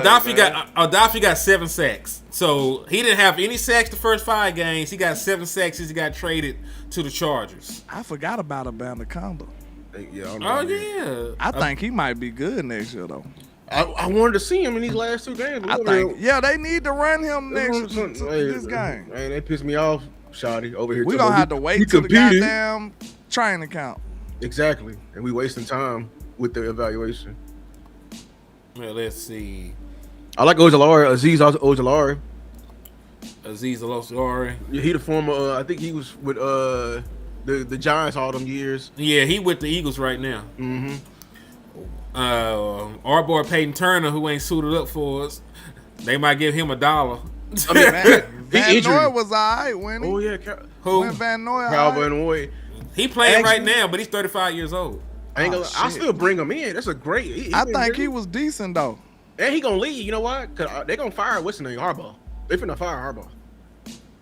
Odafe got 7 sacks. So he didn't have any sacks the first 5 games. He got 7 sacks since he got traded to the Chargers. I forgot about Abandocondo. Yeah. Oh yeah. I think he might be good next year though. I wanted to see him in these last 2 games. I think they need to run him next this game. Man, they pissed me off, Shotty, over here. We're gonna have to wait till the goddamn training camp. Exactly, and we wasting time with the evaluation. Well, let's see. I like Aziz Ojolari. Aziz Ojolari. Yeah, he the former. I think he was with the Giants all them years. Yeah, he with the Eagles right now. Mm-hmm. Our boy Peyton Turner, who ain't suited up for us, they might give him $1. I mean, Van Noy was all right, when he? Oh yeah, Who? When Van Noy Calvin Noy. He playing right now, but he's 35 years old. I'll still bring him in. That's a great. I think he was decent though. And he gonna leave. You know why? Cause they gonna fire what's his name, Harbaugh. They finna fire Harbaugh.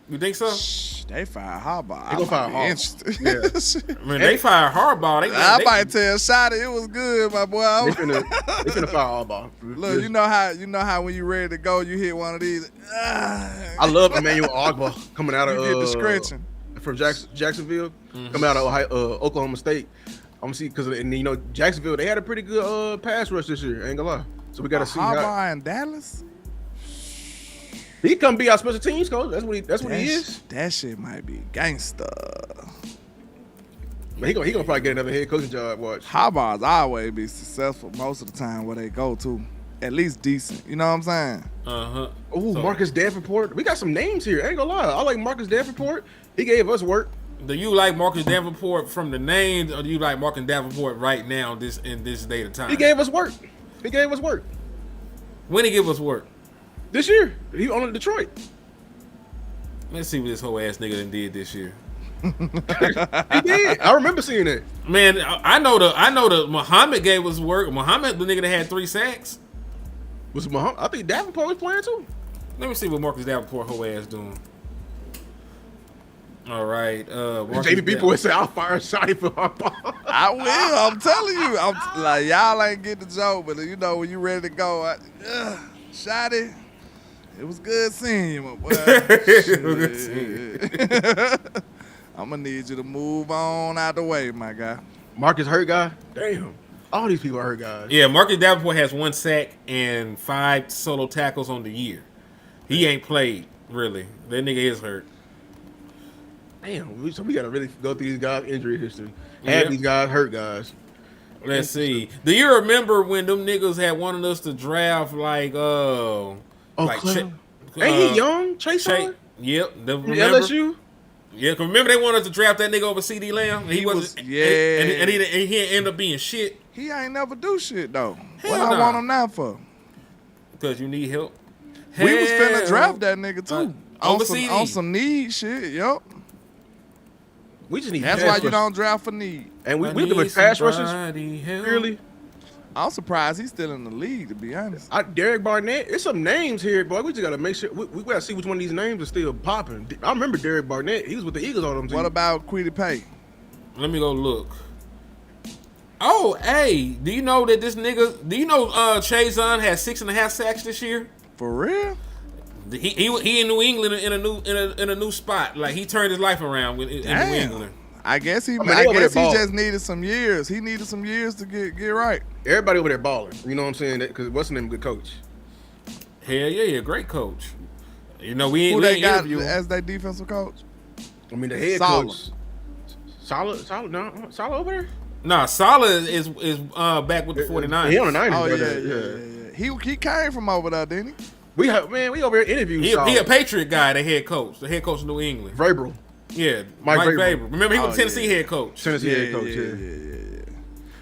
You think so? They fired Harbaugh. They gonna fire Harbaugh. Interested. I mean, they fired Harbaugh. I might tell Shotty it was good, my boy. They finna fire Harbaugh. Look, you know how when you ready to go, you hit one of these. I love Emmanuel Ogbah coming out of you get the scratching from Jacksonville, coming out of Oklahoma State. I'm gonna see because Jacksonville they had a pretty good pass rush this year. Ain't gonna lie. So we gotta see Harbaugh in Dallas. He come be our special teams coach. That's what he is. That shit might be gangster. But he gonna probably get another head coaching job. Watch. Harbaugh's always be successful most of the time where they go to. At least decent. You know what I'm saying? Uh-huh. Oh, Marcus Davenport. We got some names here. I ain't gonna lie. I like Marcus Davenport. He gave us work. Do you like Marcus Davenport from the names, or do you like Marcus Davenport right now in this day of time? He gave us work. When he give us work? This year. He on Detroit. Let's see what this whole ass nigga done did this year. He did. I remember seeing it. Man, I know the Muhammad gave us work. Muhammad, the nigga that had 3 sacks. Was Muhammad? I think Davenport was playing too. Let me see what Marcus Davenport whole ass doing. All right. JBB boy said I'll fire Shotty for Harbaugh. I will. I'm telling you. I'm like, y'all ain't get the joke, but when you ready to go, Shotty, it was good seeing you, my boy. I'm gonna need you to move on out the way, my guy. Marcus hurt guy. Damn. All these people are hurt guys. Yeah, Marcus Davenport has 1 sack and 5 solo tackles on the year. He ain't played, really. That nigga is hurt. Damn, so we gotta really go through these guys' injury history. Have these guys hurt guys. Let's see. Do you remember when them niggas had wanted us to draft like ain't he young? Chase? Yep. Remember? LSU? Yeah, cause remember they wanted us to draft that nigga over CD Lamb? He wasn't. Yeah. And he didn't end up being shit. He ain't never do shit though. Hell What nah. I want him now for? Because you need help. We was finna draft that nigga too. over CD. On some need shit, yup. We just need. That's pass why you rush. don't draft for need. And we I look need at pass rushes. somebody help. Really, I'm surprised he's still in the league, to be honest. Derek Barnett. It's some names here, boy. We just gotta make sure we gotta see which one of these names are still popping. I remember Derek Barnett. He was with the Eagles on them. What about Quiddy Pay? Let me go look. Oh, hey, do you know that this nigga? Do you know Chazon had 6.5 sacks this year? For real? He in New England in a new spot. Like he turned his life around in New England. I guess he they over there balling. just needed some years. He needed some years to get right. Everybody over there balling. You know what I'm saying? Because what's the name? Good coach. Hell yeah, great coach. You know we Who we they ain't got interview him. as their defensive coach? I mean the head Saleh. coach. Solid. No, Solid over there. Nah, Salah is back with the 49ers. He on the Niners. Oh brother. yeah. He came from over there, didn't he? We over here interviewing He a Patriot guy, the head coach of New England. Vrabel. Yeah, Mike Mike Vrabel. Vrabel. Remember he was Tennessee head coach. Tennessee head coach. Yeah.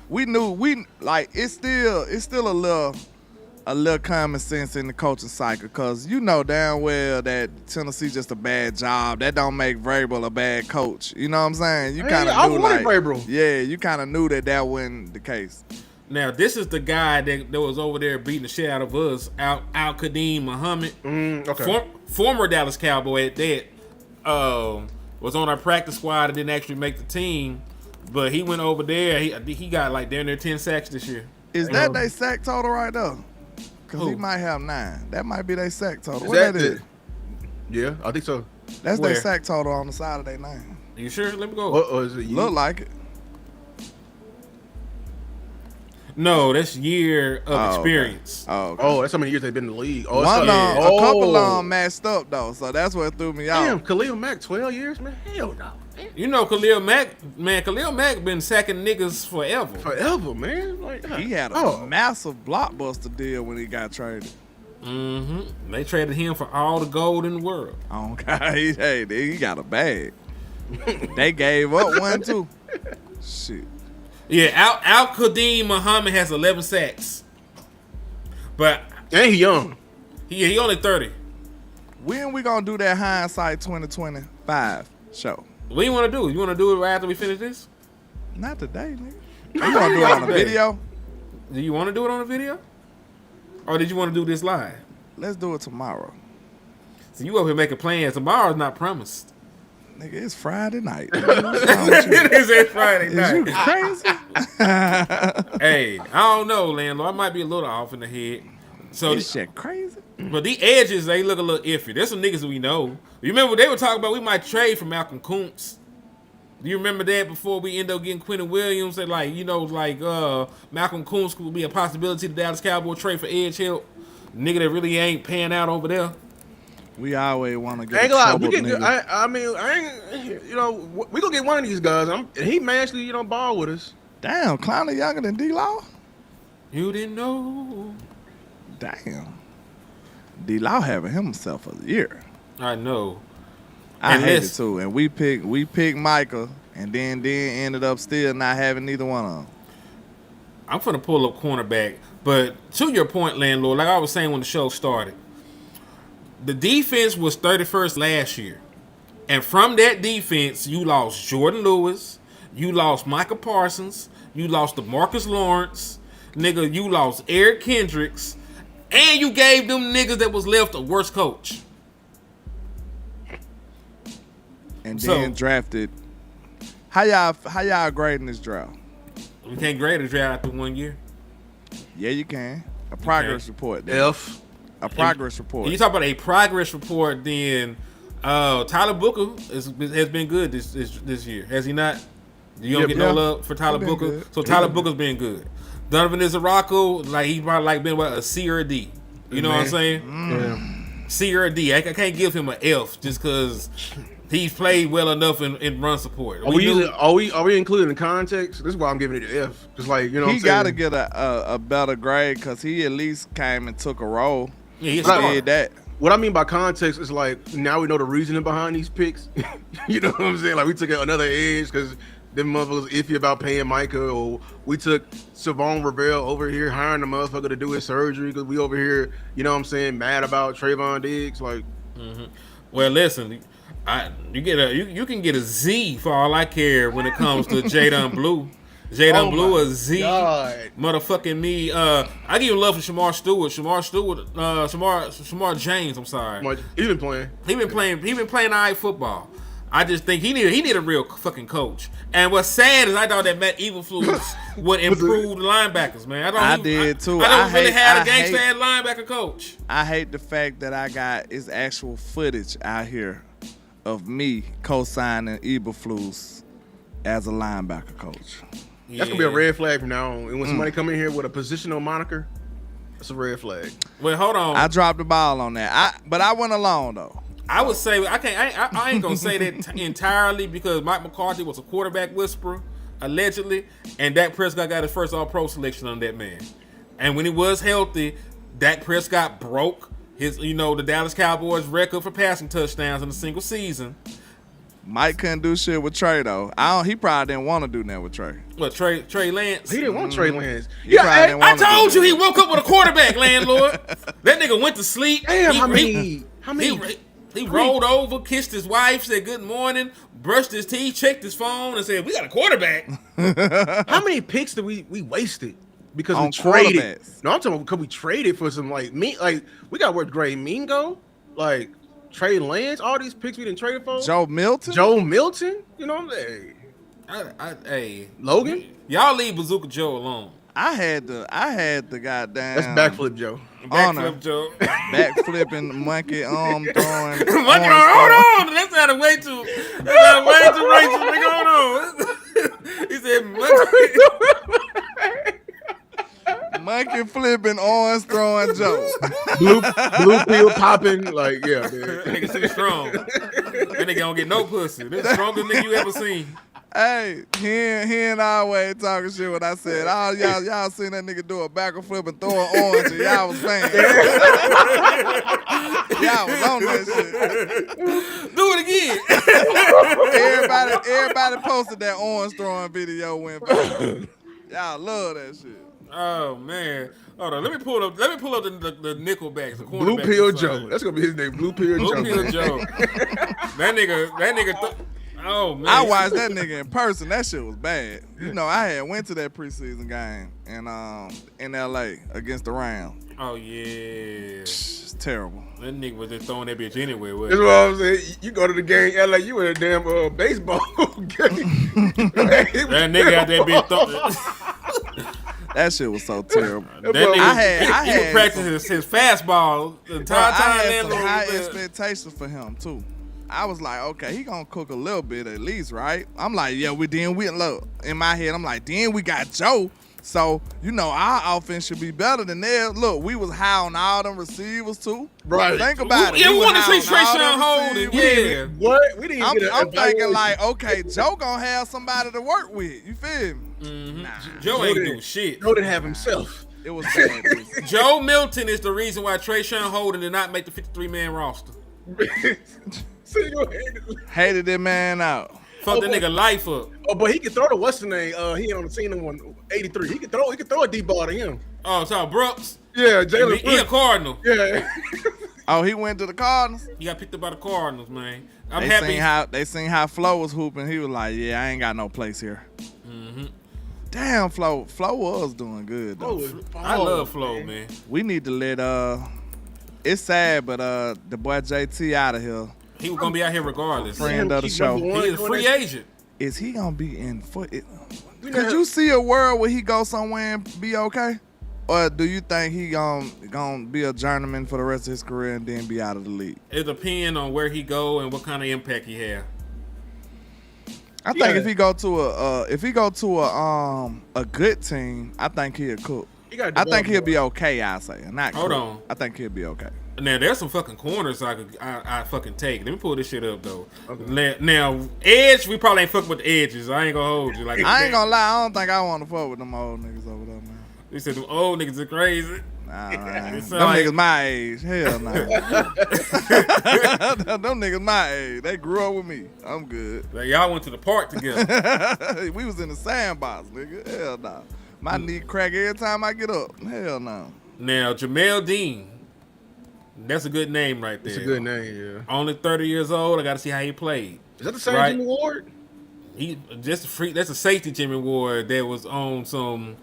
We knew it's still a little common sense in the coaching cycle, because you know damn well that Tennessee just a bad job. That don't make Vrabel a bad coach. You know what I'm saying? You kind of knew Vrabel. Yeah, you kind of knew that wasn't the case. Now this is the guy that was over there beating the shit out of us, Al Qadim Muhammad, Okay. former Dallas Cowboy at that. Was on our practice squad and didn't actually make the team, but he went over there. He got like damn near 10 sacks this year. Is that they sack total right there? Because he Who? might have 9. That might be their sack total. Is What that is? Yeah, I think so. That's Where? their sack total on the side of their name. You sure? Let me go. Or is it you? Look like it. No, that's year of okay. experience. Oh, that's how many years they've been in the league. Oh, a it's couple of them matched up though, so that's what threw me Damn, off. Khalil Mack, 12 years, man. Hell no. You know Khalil Mack been sacking niggas forever. Forever, man. Like, He had a massive blockbuster deal when he got traded. Mm-hmm. They traded him for all the gold in the world. Oh God, he got a bag. They gave up one too. Shit. Yeah, Al Qadim Muhammad has 11 sacks, but and he young. He only 30. When we gonna do that hindsight 2025 show? What do you want to do? You want to do it right after we finish this? Not today, nigga. You gonna do it on a video? Do you want to do it on a video? Or did you want to do this live? Let's do it tomorrow. So you over here making plans. Tomorrow's not promised. Nigga, it's Friday night. It is Friday night. Is you crazy? Hey, I don't know, landlord. I might be a little off in the head. So this shit crazy. But the edges, they look a little iffy. There's some niggas that we know. You remember they were talking about we might trade for Malcolm Kuntz. Do you remember that before we end up getting Quentin Williams? That Malcolm Kuntz could be a possibility the Dallas Cowboys trade for edge help. Nigga that really ain't paying out over there. We always want to get. Ain't gonna lie, we gonna get one of these guys. He may actually, ball with us. Damn, Clowney younger than D-Law? You didn't know. Damn. D-Law having himself a year. I know. I hate it too. And we picked Micah, and then ended up still not having neither one of them. I'm finna pull up cornerback, but to your point, landlord, like I was saying when the show started, the defense was 31st last year. And from that defense, you lost Jordan Lewis, you lost Micah Parsons, you lost DeMarcus Lawrence, nigga, you lost Eric Kendricks, and you gave them niggas that was left a worse coach. And then drafted. How y'all grading this draft? We can't grade a draft after 1 year. Yeah, you can. A progress report. Then. F. A progress report. You talk about a progress report, then Tyler Booker has been good this year. Has he not? You don't get no love for Tyler Booker. Good. So Tyler Booker's been good. Donovan Izarako, like he's probably been a C or a D. You know what I'm saying? Yeah. C or a D. I can't give him an F just because he's played well enough in run support. Are we including the context? This is why I'm giving it an F. Just like, he got to get a better grade because he at least came and took a role. Yeah, he did that. What I mean by context is like now we know the reasoning behind these picks. You know what I'm saying? Like we took another edge because them motherfuckers iffy about paying Micah, or we took Savon Rivera over here hiring the motherfucker to do his surgery because we over here, you know what I'm saying, mad about Trayvon Diggs. Like, Well, listen, you can get a Z for all I care when it comes to Jadon Blue. Jadon Blue a Z. God. Motherfucking me. I give you love for Shamar Stewart. Shamar James. I'm sorry. He been playing. He been playing all right football. I just think he need a real fucking coach. And what's sad is I thought that Matt Eberflus would improve the linebackers, man. I did too. I don't really have a gangsta ass linebacker coach. I hate the fact that I got his actual footage out here of me co-signing Eberflus as a linebacker coach. That's gonna be a red flag from now on. And when somebody come in here with a positional moniker, that's a red flag. Well, hold on. I dropped the ball on that. But I went along though. I would say I ain't gonna say that entirely because Mike McCarthy was a quarterback whisperer allegedly, and Dak Prescott got his first All-Pro selection on that man. And when he was healthy, Dak Prescott broke his the Dallas Cowboys record for passing touchdowns in a single season. Mike couldn't do shit with Trey though. He probably didn't want to do that with Trey. What, Trey Lance? He didn't want Trey Lance. I told you he woke up with a quarterback, landlord. That nigga went to sleep. Damn, how many? He rolled over, kissed his wife, said good morning, brushed his teeth, checked his phone, and said, "We got a quarterback." How many picks did we wasted because on we traded? Quarterbacks. No, I'm talking about because we traded for some we got where Gray Mingo, like Trey Lance, all these picks we didn't trade for. Joe Milton. You know what I'm saying? Hey, Logan. Y'all leave Bazooka Joe alone. I had the goddamn. That's backflip Joe. Backflip Joe. Backflipping monkey arm throwing. Monkey arm, hold on. That's not a way too. That's not a way too racist. Nigga, hold on. He said monkey flipping, orange throwing Joe. blue pill popping, like yeah, man. Nigga too strong. That nigga don't get no pussy. This is the strongest nigga you ever seen. Hey, he and I way talking shit when I said, "Oh, y'all seen that nigga do a backwards flip and throw an orange, and y'all was fans. Y'all was on that shit. Do it again." Everybody posted that orange throwing video went viral. Y'all love that shit. Oh man, hold on. Let me pull up the Nickelbacks. The Blue Pill Joe. That's gonna be his name. Blue Pill Joe. Blue Pill Joe. That nigga. Oh man, I watched that nigga in person. That shit was bad. I had went to that preseason game in LA against the Rams. Oh yeah, it's terrible. That nigga was just throwing that bitch anywhere. That's what I'm saying. You go to the game, LA, you in a damn baseball game. That nigga out there bitch throwing. That shit was so terrible. That nigga, he was practicing his fastball the entire time. I had some high expectations for him too. I was like, okay, he gonna cook a little bit at least, right? I'm like, yeah, we look in my head. I'm like, then we got Joe, so our offense should be better than theirs. Look, we was high on all them receivers too. Right? Think about it. Yeah, we want to see Trayshawn Holden. Yeah, what? We didn't. I'm thinking like, okay, Joe gonna have somebody to work with. You feel me? Mm-hmm. Nah, Joe ain't do shit. Joe didn't have himself. It was bad. Joe Milton is the reason why Trayshawn Holden did not make the 53-man roster. Hated that man out. Fuck that nigga life up. Oh, but he can throw the what's the name? He on the team in 83. He can throw a deep ball to him. Oh, so Brooks. Yeah, Jalen. He a Cardinal. Yeah. Oh, he went to the Cardinals. He got picked up by the Cardinals, man. I'm they happy. They seen how Flo was hooping. He was like, "Yeah, I ain't got no place here." Mm-hmm. Damn, Flo was doing good though. I love Flo, man. We need to let It's sad, but the boy JT out of here. He was gonna be out here regardless. Friend of the show. He's a free agent. Is he gonna be in foot? Could you see a world where he go somewhere and be okay? Or do you think he gonna be a journeyman for the rest of his career and then be out of the league? It depends on where he go and what kind of impact he have. I think if he go to a good team, I think he'll cook. I think he'll be okay. I say, not hold cook. on. I think he'll be okay. Now there's some fucking corners I fucking take. Let me pull this shit up though. Okay. Now edge, we probably ain't fucking with the edges. I ain't gonna hold you. Like I ain't gonna lie. I don't think I want to fuck with them old niggas over there, man. They said them old niggas are crazy. Nah. Them niggas my age. Hell no. Them niggas my age. They grew up with me. I'm good. Like y'all went to the park together. We was in the sandbox, nigga. Hell no. My knee crack every time I get up. Hell no. Now Jamel Dean. That's a good name right there. It's a good name, yeah. Only 30 years old. I got to see how he played. Is that the same Right. Jimmy Ward? He just a freak. That's a safety Jimmy Ward that was on some.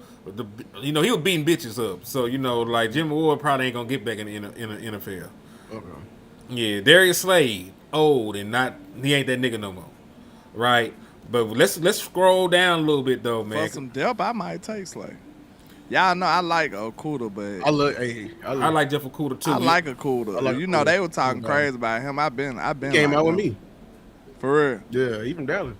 He was beating bitches up. So like Jimmy Ward probably ain't gonna get back in the NFL. Okay. Yeah, Darius Slade, old and he ain't that nigga no more, right? But let's scroll down a little bit though, man. For some depth, I might take Slay. Y'all know I like Okuda, but I like Jeff Okuda too. I like Okuda. Okuda. They were talking crazy about him. I've been. Came like out with him. me. For real. Yeah, even Dallas.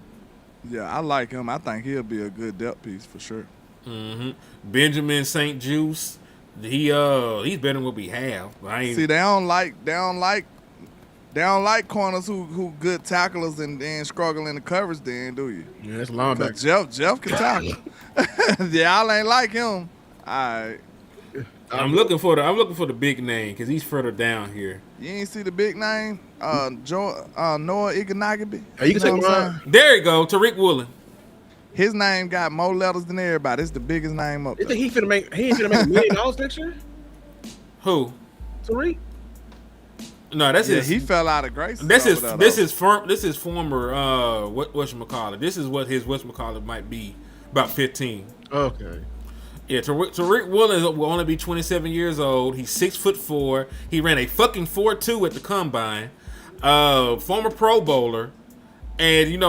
Yeah, I like him. I think he'll be a good depth piece for sure. Mm-hmm. Benjamin St. Juice, he's better than what we have. See, they don't like corners who good tacklers and then struggle in the coverage. Then do you? Yeah, that's linebacker. Jeff can tackle. Y'all ain't like him. All right. I'm looking for the big name because he's further down here. You ain't see the big name, Noah Iganagabi. Hey, you can take mine. There you go, Tariq Woolen. His name got more letters than everybody. It's the biggest name up You there. think he ain't finna make $1 million next year? Who? Tariq? No, that's his. He fell out of grace. This is former whatchamacallit. This is what his whatchamacallit might be, about 15. Okay. Yeah, Tariq Woolen will only be 27 years old. He's 6'4". He ran a fucking 4.2 at the combine. Former Pro Bowler, and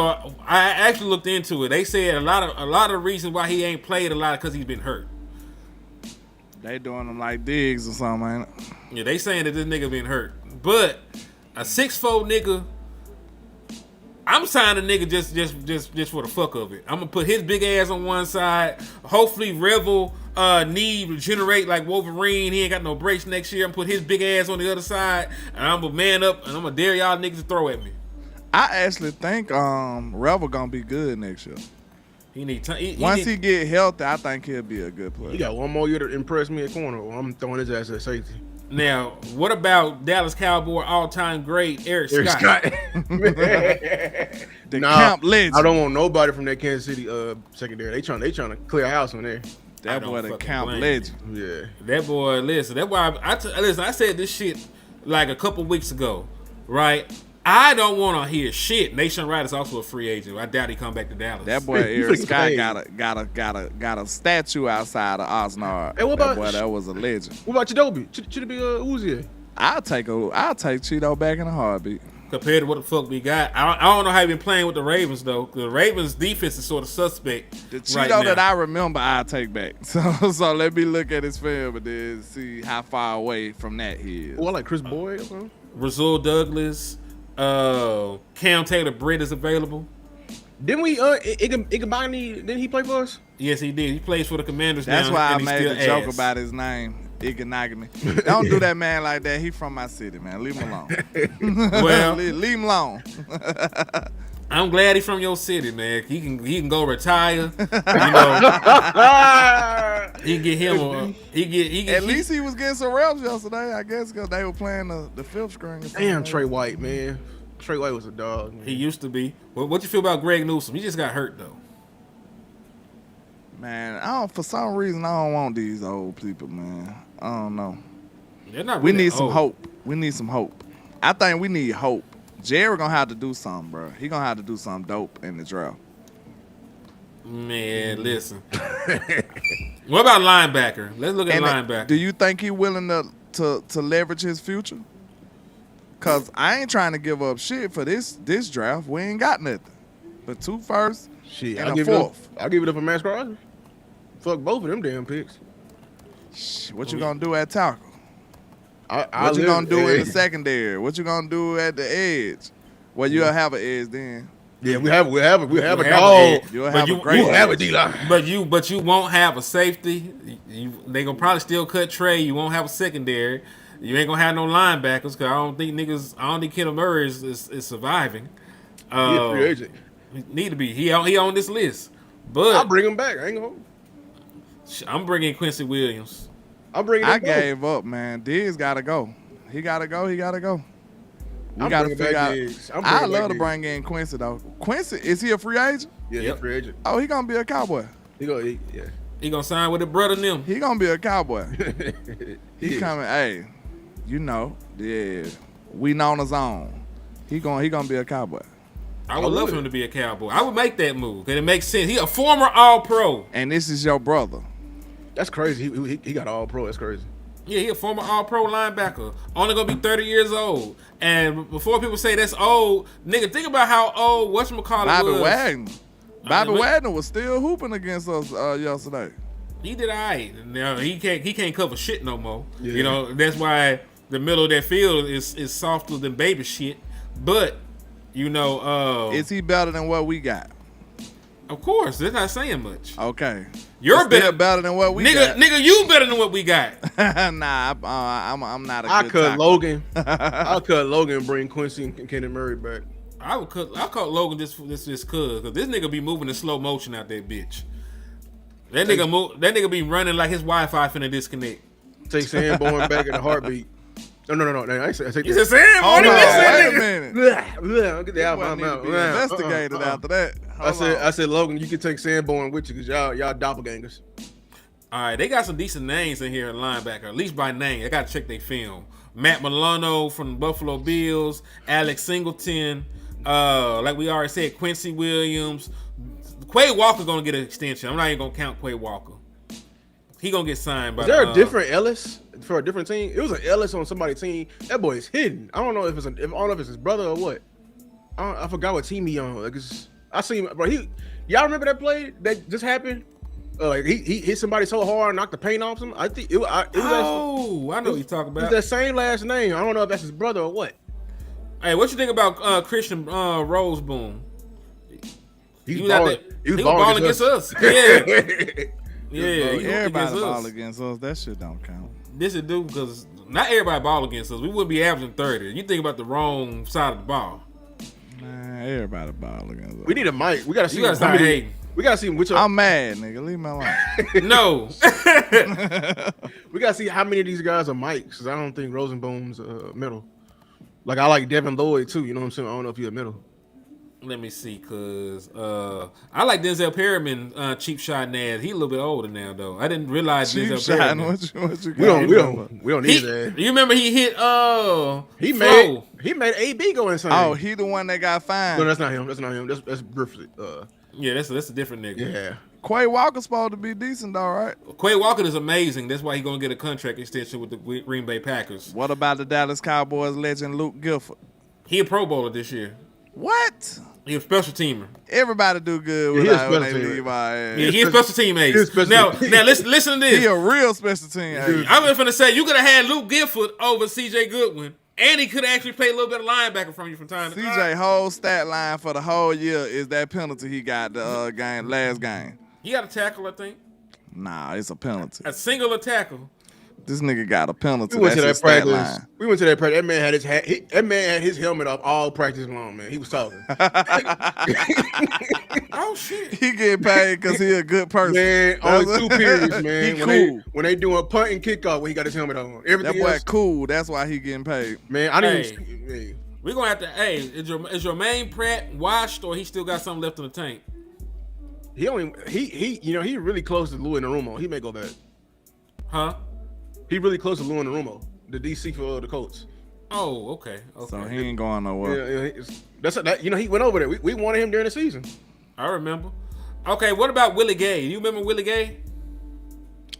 I actually looked into it. They said a lot of reasons why he ain't played a lot because he's been hurt. They doing him like Diggs or something, ain't it? Yeah, they saying that this nigga been hurt, but a 6'4" nigga. I'm signing a nigga just for the fuck of it. I'm gonna put his big ass on one side. Hopefully Revel knee regenerate like Wolverine. He ain't got no brace next year. I'm gonna put his big ass on the other side, and I'm gonna man up and I'm gonna dare y'all niggas to throw at me. I actually think Revel gonna be good next year. He need time. Once he get healthy, I think he'll be a good player. He got one more year to impress me at corner. I'm throwing his ass at safety. Now, what about Dallas Cowboy all-time great Eric Scott? The camp legend. I don't want nobody from that Kansas City secondary. They trying to clear house on there. That boy, the camp legend. Yeah. That boy, listen. That's why I said this shit like a couple weeks ago, right? I don't want to hear shit. Nation Wright is also a free agent. I doubt he come back to Dallas. That boy Eric Scott got a statue outside of Oxnard. Hey, what about that was a legend. What about Chidobe? Should it be Uzi? I'll take Cheeto back in a heartbeat. Compared to what the fuck we got, I don't know how he been playing with the Ravens though. The Ravens defense is sort of suspect. The Cheeto right now. that I remember, I'll take back. So let me look at his film and then see how far away from that he is. Well, I like Chris Boyd. Rasul Douglas. Cam Taylor-Britt is available. Didn't we Igabani, didn't he play for us? Yes, he did. He plays for the Commanders That's now. why I and made the joke about his name, Iganagami. Don't do that man like that. He from my city, man. Leave him alone. Well, leave him alone. I'm glad he's from your city, man. He can go retire. He get him. At least he was getting some reps yesterday, I guess, because they were playing the fifth string. Damn, Trey White, man. Trey White was a dog. Man. He used to be. What you feel about Greg Newsome? He just got hurt though. Man, for some reason I don't want these old people, man. I don't know. They're not. We really need old. some hope. We need some hope. I think we need hope. Jerry gonna have to do something, bro. He gonna have to do something dope in the draft. Man, listen. What about linebacker? Let's look at linebacker. Do you think he willing to leverage his future? Cause I ain't trying to give up shit for this draft. We ain't got nothing but 2 firsts Shit, and a 4th. I'll give it up for Max Crosby. Fuck both of them damn picks. What you gonna do at tackle? What you gonna do in the secondary? What you gonna do at the edge? Well, you'll have an edge then. Yeah, we have a dog. You'll have a great have a D-line. But you won't have a safety. They gonna probably still cut Trey. You won't have a secondary. You ain't gonna have no linebackers because I don't think Kendall Murray is surviving. He a free agent. Need to be. He on this list. But I'll bring him back. I ain't gonna. I'm bringing Quincy Williams. I gave up, man. Diggs gotta go. He gotta go. We gotta figure out. I love to bring in Quincy though. Quincy, is he a free agent? Yeah, he's a free agent. Oh, he gonna be a Cowboy. He gonna sign with the brother and them. He gonna be a Cowboy. He coming. Hey, you know, yeah, we known his own. He gonna be a Cowboy. I would love for him to be a Cowboy. I would make that move, and it makes sense. He a former All-Pro. And this is your brother. That's crazy. He got All-Pro. That's crazy. Yeah, he a former All-Pro linebacker. Only gonna be 30 years old. And before people say that's old, nigga, think about how old whatchamacallit Bobby was. Wagner. Bobby Wagner was still hooping against us yesterday. He did all right. Now he can't cover shit no more. Yeah. You know, that's why the middle of that field is softer than baby shit. But, you know, is he better than what we got? Of course, they're not saying much. Okay. You're better than what we got. Nigga, you better than what we got. Nah, I'm not a good I cut tackler. Logan. I'll cut Logan and bring Quincy and Kenneth Murray back. I'll cut Logan just cause this nigga be moving in slow motion out there, bitch. That nigga be running like his Wi-Fi finna disconnect. Take Sanborn back in a heartbeat. No. I take You said Sanborn? Wait a minute. I'll get the out of my mouth. Investigated after that. I said, Logan, you can take Sanborn with you because y'all doppelgangers. All right, they got some decent names in here in linebacker, at least by name. I got to check their film. Matt Milano from the Buffalo Bills, Alex Singleton, like we already said, Quincy Williams. Quay Walker going to get an extension. I'm not even going to count Quay Walker. He going to get signed by Is there a different Ellis for a different team? It was an Ellis on somebody's team. That boy is hidden. I don't know if I don't know if it's his brother or what. I forgot what team he on. Like I seen, bro. Y'all remember that play that just happened? Like he hit somebody so hard and knocked the paint off him. I think it was. I know what you're talking about. It's that same last name. I don't know if that's his brother or what. Hey, what you think about Christian Roseboom? He was balling against us. Yeah. Yeah, everybody ball against us. That shit don't count. This is do because not everybody ball against us. We wouldn't be averaging 30. You think about the wrong side of the ball. Man, everybody ball against us. We need a mic. We gotta see. We gotta see which. I'm mad, nigga. Leave me alone. No. We gotta see how many of these guys are mics. Because I don't think Rosenboom's middle. Like I like Devin Lloyd too. You know what I'm saying? I don't know if he's a middle. Let me see, cause I like Denzel Perryman, cheap shot ass. He a little bit older now, though. I didn't realize cheap Denzel Perryman. What you got? We don't need that. You remember he hit he made AB go insane. Oh, he the one that got fined. No, that's not him. That's Griffith. Yeah, that's a different nigga. Yeah. Quay Walker's supposed to be decent, though, right? Quay Walker is amazing. That's why he's gonna get a contract extension with the Green Bay Packers. What about the Dallas Cowboys legend Luke Gifford? He a Pro Bowler this year. What? He a special teamer. Everybody do good when they leave our ass. Yeah, he a special team ace. Now listen to this. He a real special team ace. I was finna say you could have had Luke Gifford over C.J. Goodwin, and he could actually play a little bit of linebacker from you from time to time. C.J. whole stat line for the whole year is that penalty he got the last game. He got a tackle, I think. Nah, it's a penalty. A singular tackle. This nigga got a penalty. We went to that practice. That man had his helmet off all practice long, man. He was talking. Oh shit. He get paid because he a good person. Man, only 2 periods, man. He cool. When they doing punt and kickoff, when he got his helmet on. Everything that boy else, cool. That's why he getting paid. Man, I didn't. Hey. We're gonna have to. Hey, is your main Pratt washed or he still got something left in the tank? He really close to Lou Narumo. He may go back. Huh? He really close to Lou Narumo, the DC for the Colts. Oh, okay. So he ain't going nowhere. Yeah, he went over there. We wanted him during the season. I remember. Okay, what about Willie Gay? You remember Willie Gay?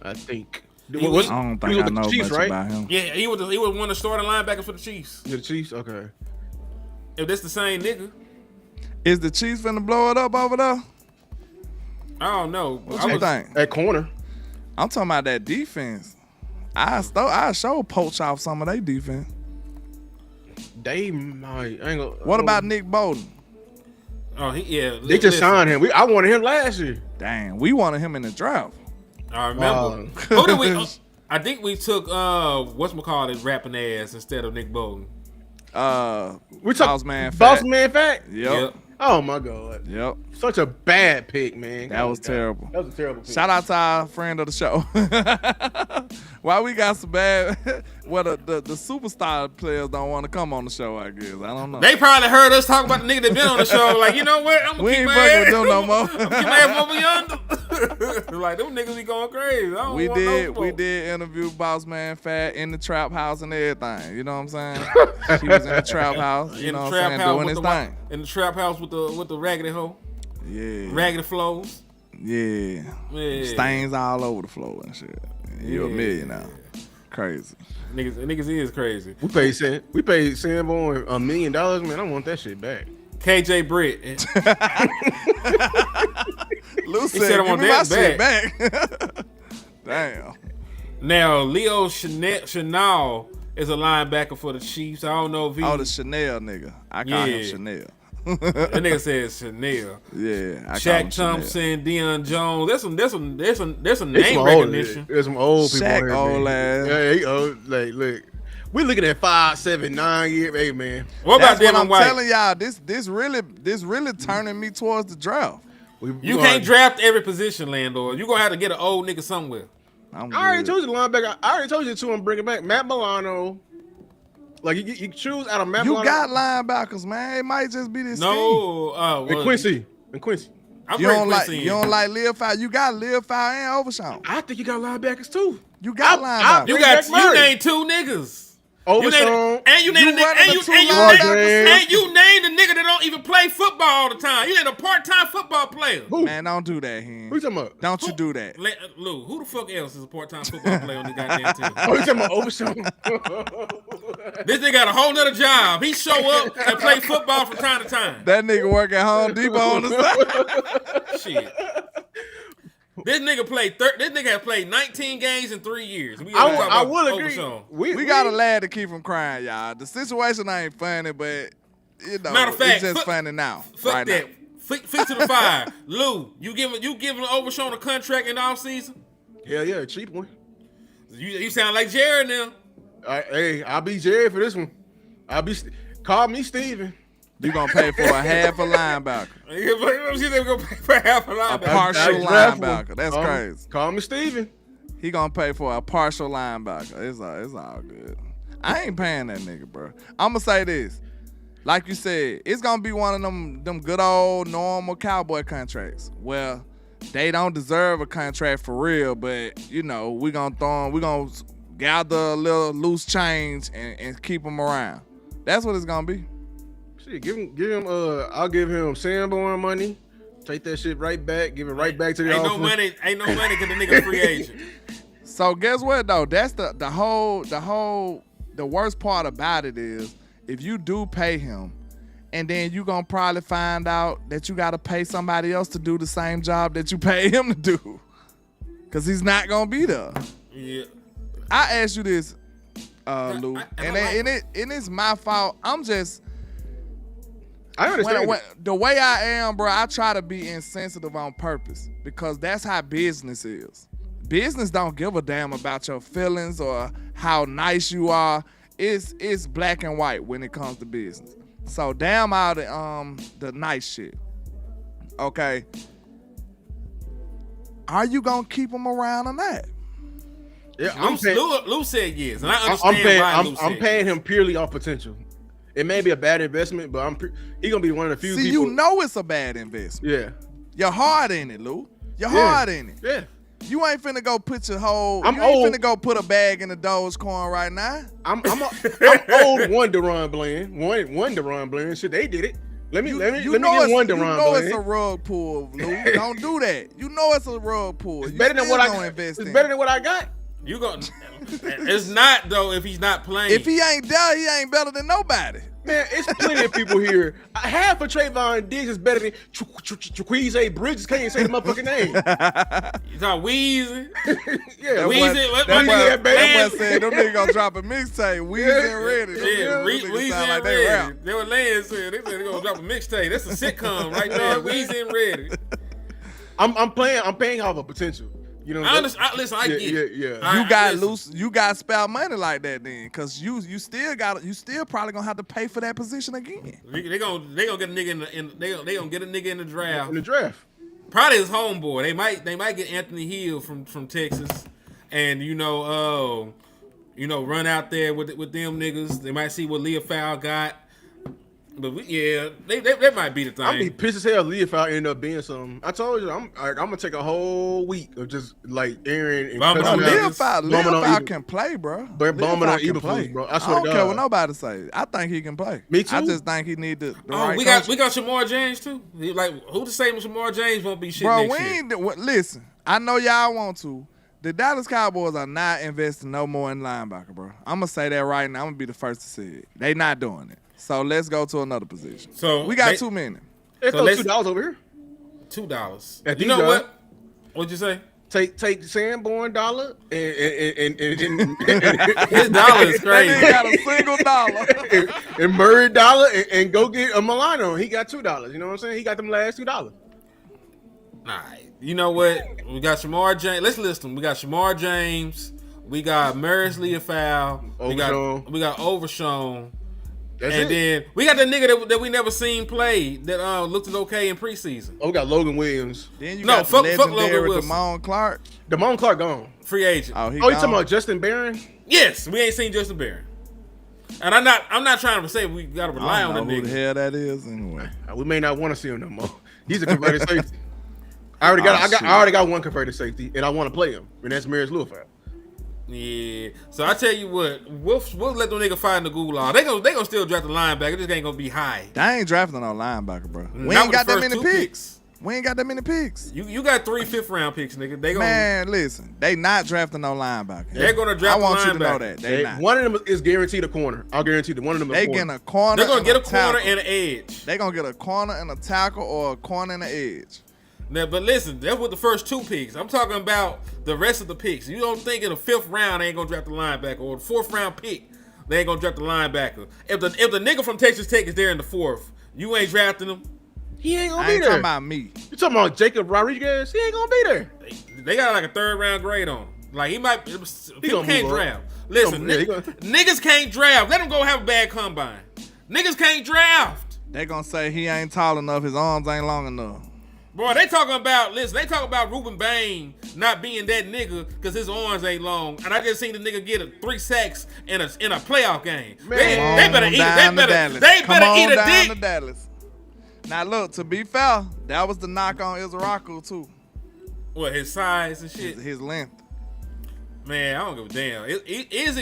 I think. I don't think I know much about him. Yeah, he was one of the starting linebackers for the Chiefs. Yeah, the Chiefs? Okay. If that's the same nigga. Is the Chiefs finna blow it up over there? I don't know. What you think? At corner. I'm talking about that defense. I show poach off some of their defense. They might. What about Nick Bolton? Oh, they just signed him. I wanted him last year. Dang, we wanted him in the draft. I remember. Who did we? I think we took whatchamacallit rapping ass instead of Nick Bolton. We took Boss Man Fat. Yep. Oh my God. Yep. Such a bad pick, man. That was terrible. That was a terrible pick. Shout out to our friend of the show. Why we got some bad? Well, the superstar players don't want to come on the show. I guess I don't know. They probably heard us talk about the nigga that been on the show. Like, you know what? I'm gonna keep my ass. We ain't fucking with them no more. I'm gonna keep my ass over yonder. Like them niggas be going crazy. I don't We want no did smoke. interview Boss Man Fat in the trap house and everything. You know what I'm saying? He was in the trap house. You In know the what I'm trap saying? house Doing with his the thing. in the trap house with the raggedy hoe, Yeah. raggedy flows. Yeah. Yeah. Stains all over the floor and shit. You a Yeah. million now. Crazy. Niggas is crazy. We paid Sanborn $1 million, man. I want that shit back. KJ Britt. Lou said said, I want give me my that shit back. Damn. Now Leo Chanel is a linebacker for the Chiefs. I don't know if he. Oh, the Chanel nigga. I call him Yeah. Chanel. That nigga says Chanel. Yeah, I call him Shaq Chanel. Thompson, Deion Jones. There's some There's name some recognition. There's some old people. Shaq on here, old man. ass. Yeah, he old. Like, look, we looking at 5, 7, 9 years. Hey, man. What That's about what Devin I'm White? telling y'all. This really turning me towards the draft. You can't draft every position, landlord. You gonna have to get an old nigga somewhere. I'm I already good. told you the linebacker. I already told you two. I'm bringing back Matt Milano. Like you choose out of Matt You Milano. got linebackers, man. It might just be this scheme. No, and well, Quincy. I'm You bringing don't like Quincy you in. don't like Lil Fowl. You got Lil Fowl and Overshawn. I think you got linebackers too. You got linebackers. You Bring got back you Murray. named two niggas. Overshawn. You named You running the two linebackers. and you named the nigga that don't even play football all the time. You named a part-time football player. Who? Man, don't do that, Hen. Who you talking about? Don't you do that. Lou, who the fuck else is a part-time football player on the goddamn team? Oh, you talking about Overshawn? This nigga got a whole nother job. He show up and play football from time to time. That nigga work at Home Depot on the side. Shit. This nigga has played 19 games in 3 years. I will agree. Overshawn. We got a lad to keep from crying, y'all. The situation ain't funny, but you know, Matter of fact, it's just funny now. Fuck right that. now. Feet to the fire. Lou, you giving Overshawn a contract in the offseason? Hell yeah, cheap one. You sound like Jared now. Hey, I'll be Jerry for this one. Call me Steven. You gonna pay for a half a linebacker, She said we're gonna pay for half a a linebacker. partial That's draft linebacker. one. That's crazy. Call me Steven. He gonna pay for a partial linebacker. It's all good. I ain't paying that nigga, bro. I'm gonna say this. Like you said, it's gonna be one of them good old normal cowboy contracts where they don't deserve a contract for real, but you know, we gonna gather a little loose change and keep them around. That's what it's gonna be. Shit, give him. I'll give him Sanborn money. Take that shit right back. Give it right back to the Ain't office. no money because the nigga free agent. So guess what though? That's the worst part about it is if you do pay him, and then you gonna probably find out that you gotta pay somebody else to do the same job that you pay him to do, cause he's not gonna be there. Yeah. I asked you this, Lou, and like it's my fault. I'm just. I understand. The way I am, bro, I try to be insensitive on purpose because that's how business is. Business don't give a damn about your feelings or how nice you are. It's black and white when it comes to business. So damn all the nice shit. Okay. Are you gonna keep them around or not? Yeah, Lou said yes, and I understand why Lou said I'm paying him purely off potential. It may be a bad investment, but he gonna be one of the few See, people. you know it's a bad investment. Yeah. Your heart in it, Lou. Your heart in it. Yeah. You ain't finna go put your whole. I'm you ain't old. finna go put a bag in the Dogecoin right now. I'm old. One Deron Bland. One Deron Bland. Shit, they did it. Let me get one Deron You know Bland. it's a rug pull, Lou. Don't do that. You know it's a rug pull. It's better than what I got. Invest It's in. better than what I got. You gonna? It's not though if he's not playing. If he ain't there, he ain't better than nobody. Man, it's plenty of people here. Half of Trayvon Diggs is better than Chiquise Bridges. Can't even say the motherfucking name. You talking Weezy? Yeah, That boy said them niggas gonna drop a mixtape. Weezy and Ready. Yeah, Weezy sound and like they rap. Ready. They were laying said they gonna drop a mixtape. That's a sitcom right there. Weezy and Ready. I'm paying off a potential. You know, I understand. Listen, I get it. Yeah. You got spare money like that then, cause you still probably gonna have to pay for that position again. They gonna get a nigga they gonna get a nigga in the draft. In the draft. Probably his homeboy. They might get Anthony Hill from Texas, and run out there with them niggas. They might see what Leah Fowl got. But they might be the thing. I'd be pissed as hell if I end up being something. I told you, I'm gonna take a whole week of just like Aaron and Leofold can play, bro. But bombing on Eberflus, bro. I swear don't care what nobody say. I think he can play. Me too. I just think he need the right we got Shamar James too. Like who to say Shamar James won't be shit next year? Listen, I know y'all want to. The Dallas Cowboys are not investing no more in linebacker, bro. I'm gonna say that right now. I'm gonna be the first to say it. They not doing it. So let's go to another position. So we got too many. Let's throw $2 over here. $2. You know what? What'd you say? Take Sanborn dollar and his dollar is crazy. He got a single dollar. and Murray dollar and go get a Milano. He got $2. You know what I'm saying? He got them last $2. Nah, you know what? We got Shamar James. Let's list them. We got Shamar James. We got Maris Leofold. We got Overshown. Then we got the nigga that we never seen play that looked okay in preseason. Oh, we got Logan Williams. Then you got fuck Logan Wilson. Damone Clark. Damone Clark gone. Free agent. You talking about Justin Barron? Yes, we ain't seen Justin Barron. And I'm not trying to say we gotta rely on the nigga. Who the hell that is anyway? We may not want to see him no more. He's a converted safety. I already got one converted safety, and I want to play him, and that's Maris Leofold. Yeah. So I tell you what, we'll let them nigga find the gulag. They gonna still draft the linebacker. This ain't gonna be high. They ain't drafting no linebacker, bro. We ain't got that many picks. We ain't got that many picks. You got 3 5th-round picks, nigga. Man, listen, they not drafting no linebacker. They're gonna draft. I want you to know that they not. One of them is guaranteed a corner. I'll guarantee that one of them is they getting a corner. They're gonna get a corner and an edge. They gonna get a corner and a tackle or a corner and an edge. Now, but listen, that's with the first 2 picks. I'm talking about the rest of the picks. You don't think in the 5th round they ain't gonna draft the linebacker, or the 4th round pick they ain't gonna draft the linebacker. If the nigga from Texas Tech is there in the 4th, you ain't drafting him. He ain't gonna I be ain't there. talking about me. You talking about Jacob Rodriguez? He ain't gonna be there. They got like a 3rd round grade on him. Like he might. People can't draft. Listen, niggas can't draft. Let him go have a bad combine. Niggas can't draft. They gonna say he ain't tall enough. His arms ain't long enough. Boy, they talking about Ruben Bain not being that nigga because his arms ain't long. And I just seen the nigga get 3 sacks in a playoff game. Man, they better eat a dick. To Dallas. Now look, to be fair, that was the knock on Izaraku too. What, his size and shit? His length. Man, I don't give a damn. Is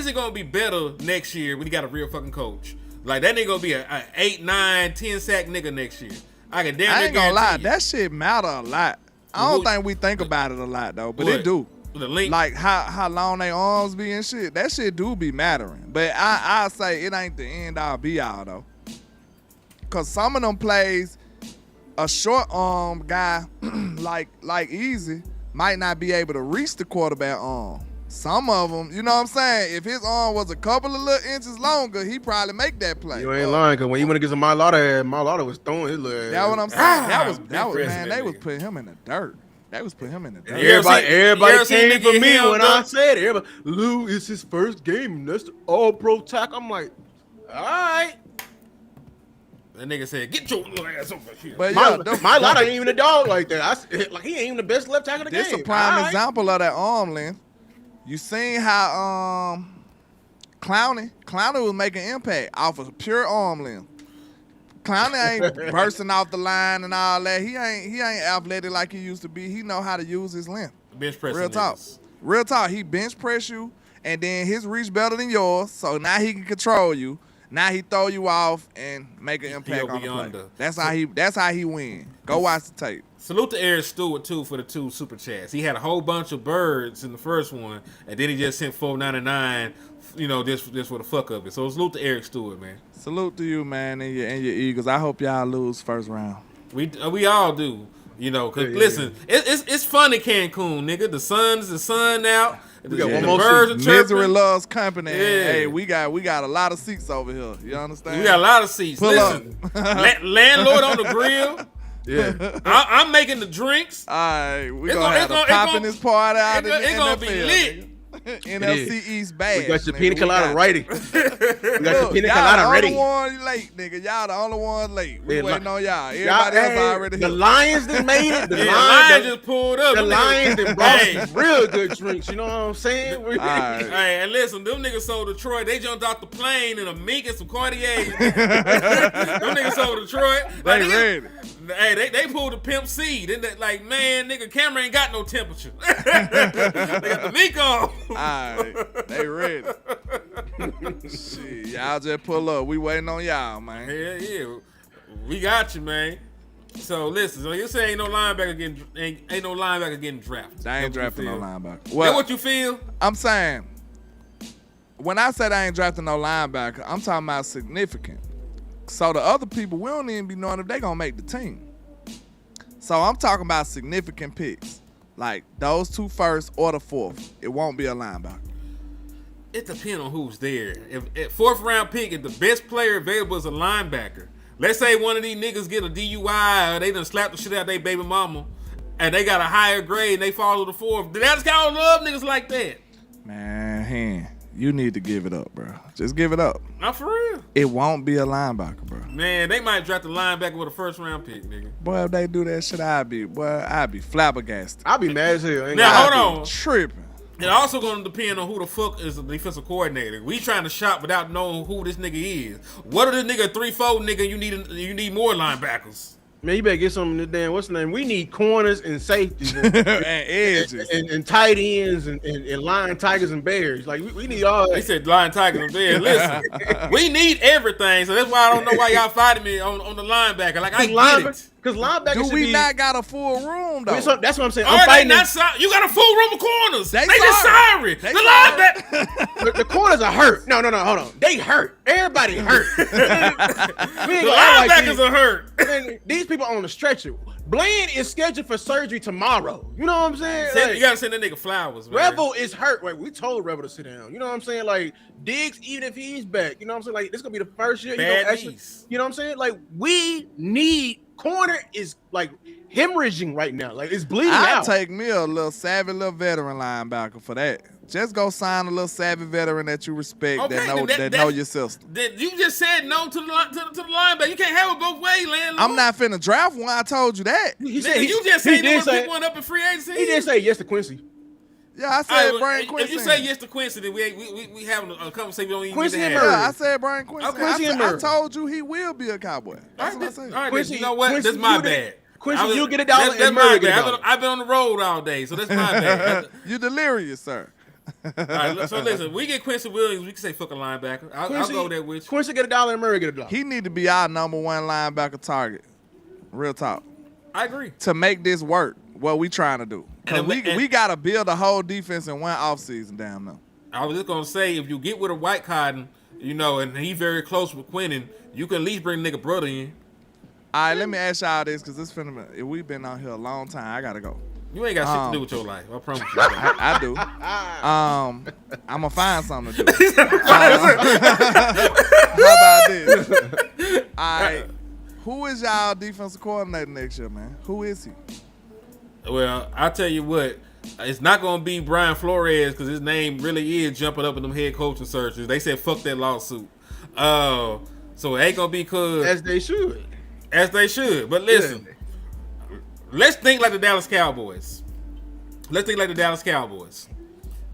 it gonna be better next year when he got a real fucking coach? Like that nigga gonna be a 8, 9, 10 sack nigga next year. I ain't gonna lie, that shit matter a lot. I don't think we think about it a lot though, but it do. The length, like how long they arms be and shit. That shit do be mattering. But I say it ain't the end all be all though. Cause some of them plays, a short arm guy like Easy might not be able to reach the quarterback arm. Some of them, you know what I'm saying? If his arm was a couple of little inches longer, he probably make that play. You ain't lying, because when you went against Mailata was throwing his little ass. That's what I'm saying. That was man, they was putting him in the dirt. They was putting him in the dirt. Everybody came for me when I said it. Everybody, Lou, it's his first game. That's the all-pro tackle. I'm like, all right. That nigga said, "Get your little ass over here." But Mailata ain't even a dog like that. He ain't even the best left tackle in the game. This a prime example of that arm length. You seen how Clowney was making impact off of pure arm length. Clowney ain't bursting off the line and all that. He ain't athletic like he used to be. He know how to use his length. Bench press. Real talk. He bench press you, and then his reach better than yours. So now he can control you. Now he throw you off and make an impact on the play. That's how he win. Go watch the tape. Salute to Eric Stewart too for the 2 super chats. He had a whole bunch of birds in the first one, and then he just sent $4.99. You know, just for the fuck of it. So salute to Eric Stewart, man. Salute to you, man, and your Eagles. I hope y'all lose first round. We all do. You know, cause listen, it's fun in Cancun, nigga. The sun's out. We got the one birds are chirping. Misery loves company. Yeah. Hey, we got a lot of seats over here. You understand? We got a lot of seats. Pull listen, landlord on the grill. Yeah, I'm making the drinks. All right, we're gonna have a popping this party out in the It's gonna NFL, be lit. NFC East bad. We got your pina colada ready. We got your pina y'all colada the ready. only one late, nigga. Y'all the only one late. We Yeah, waiting on y'all. Everybody else already The here. Lions that made it. The Lions just pulled up. The Them Lions niggas- that brought Hey. some real good drinks. You know what I'm saying? right. Hey, and listen, them niggas sold Detroit. They jumped off the plane in a mink and some Cartiers. Them niggas sold Detroit. They niggas- ready. Hey, they pulled the Pimp C. Then they, like, man, nigga, camera ain't got no temperature. They got the mink on. Alright, they ready. Shit, y'all just pull up. We waiting on y'all, man. Hell yeah, we got you, man. So listen, so you say ain't no linebacker getting drafted. They ain't That's what drafting you no feel? linebacker. That's Well, what you feel? I'm saying, when I said I ain't drafting no linebacker, I'm talking about significant. So the other people, we don't even be knowing if they gonna make the team. So I'm talking about significant picks. Like those 2 first or the 4th. It won't be a linebacker. It depends on who's there. If 4th round pick, if the best player available is a linebacker, let's say one of these niggas get a DUI or they done slapped the shit out of their baby mama and they got a higher grade and they follow the 4th, then that's kind of love niggas like that. Man, you need to give it up, bro. Just give it up. Not for real. It won't be a linebacker, bro. Man, they might draft a linebacker with a 1st round pick, nigga. Boy, if they do that shit, I'd be flabbergasted. I'll be mad as hell. Ain't Now, gonna hold lie. on. Tripping. It also going to depend on who the fuck is the defensive coordinator. We trying to shop without knowing who this nigga is. What if this nigga 3-4 nigga? You need more linebackers. Man, you better get some of the damn, what's the name? We need corners and safeties and, And edges. and tight ends and lion, tigers, and bears. Like, we need all They that. said lion, tigers, and bears. Listen, we need everything. So that's why I don't know why y'all fighting me on the linebacker. Like, I get it. Because linebackers Do should we be, not got a full room, though? that's what I'm saying. All I'm right, they fighting not sorry. You got a full room of corners. They just sorry. They The sorry. linebacker. the corners are hurt. No, hold on. They hurt. Everybody hurt. We ain't The gonna act like linebackers are hurt. Man, these people on the stretcher. Bland is scheduled for surgery tomorrow. You know what I'm saying? You Like, gotta send that nigga flowers, man. Revel is hurt. Right? We told Revel to sit down. You know what I'm saying? Like Diggs, even if he's back, you know what I'm saying? Like this gonna be the first year. Bad Actually, knees. you know what I'm saying? Like we need corner is like hemorrhaging right now. Like it's bleeding I'll out. take me a little savvy little veteran linebacker for that. Just go sign a little savvy veteran that you respect Okay, that know then that know your system. You just said no to the linebacker. You can't have it both ways, landlord. I'm not finna draft one. I told you that. He Nigga, you just said he you did want to say pick one up in free agency. he did say yes to Quincy. Yeah, I All said right, Brian if Quincy. you say yes to Quincy, then we having a conversation we don't even Quincy need to and have. Murray. Yeah, I said Brian Quincy. Okay. Quincy and I Murray. told you he will be a Cowboy. That's All what I right, said. all right, Quincy- you know what? Quincy, That's my you bad. Quincy, I was- you get a dollar that's and my Murray get a bad. dollar. I've been on the road all day, so that's my bad. You delirious, sir. All right, so listen, we get Quincy Williams. We can say fuck a linebacker. I'll go there with you. Quincy get a dollar and Murray get a dollar. He need to be our number one linebacker target. Real talk. I agree. To make this work, what we trying to do. Because And- we got to build a whole defense in one offseason down there. I was just gonna say, if you get with a White Cotton, you know, and he very close with Quentin, you can at least bring nigga brother in. All right, let me ask y'all this, because we've been out here a long time. I got to go. You ain't got shit to do with your life. I promise you. I do. I'm going to find something to do. How about this? All right. Who is y'all defensive coordinator next year, man? Who is he? Well, I'll tell you what. It's not going to be Brian Flores because his name really is jumping up in them head coaching searches. They said fuck that lawsuit. So it ain't going to be because... As they should. As they should. But listen, let's think like the Dallas Cowboys.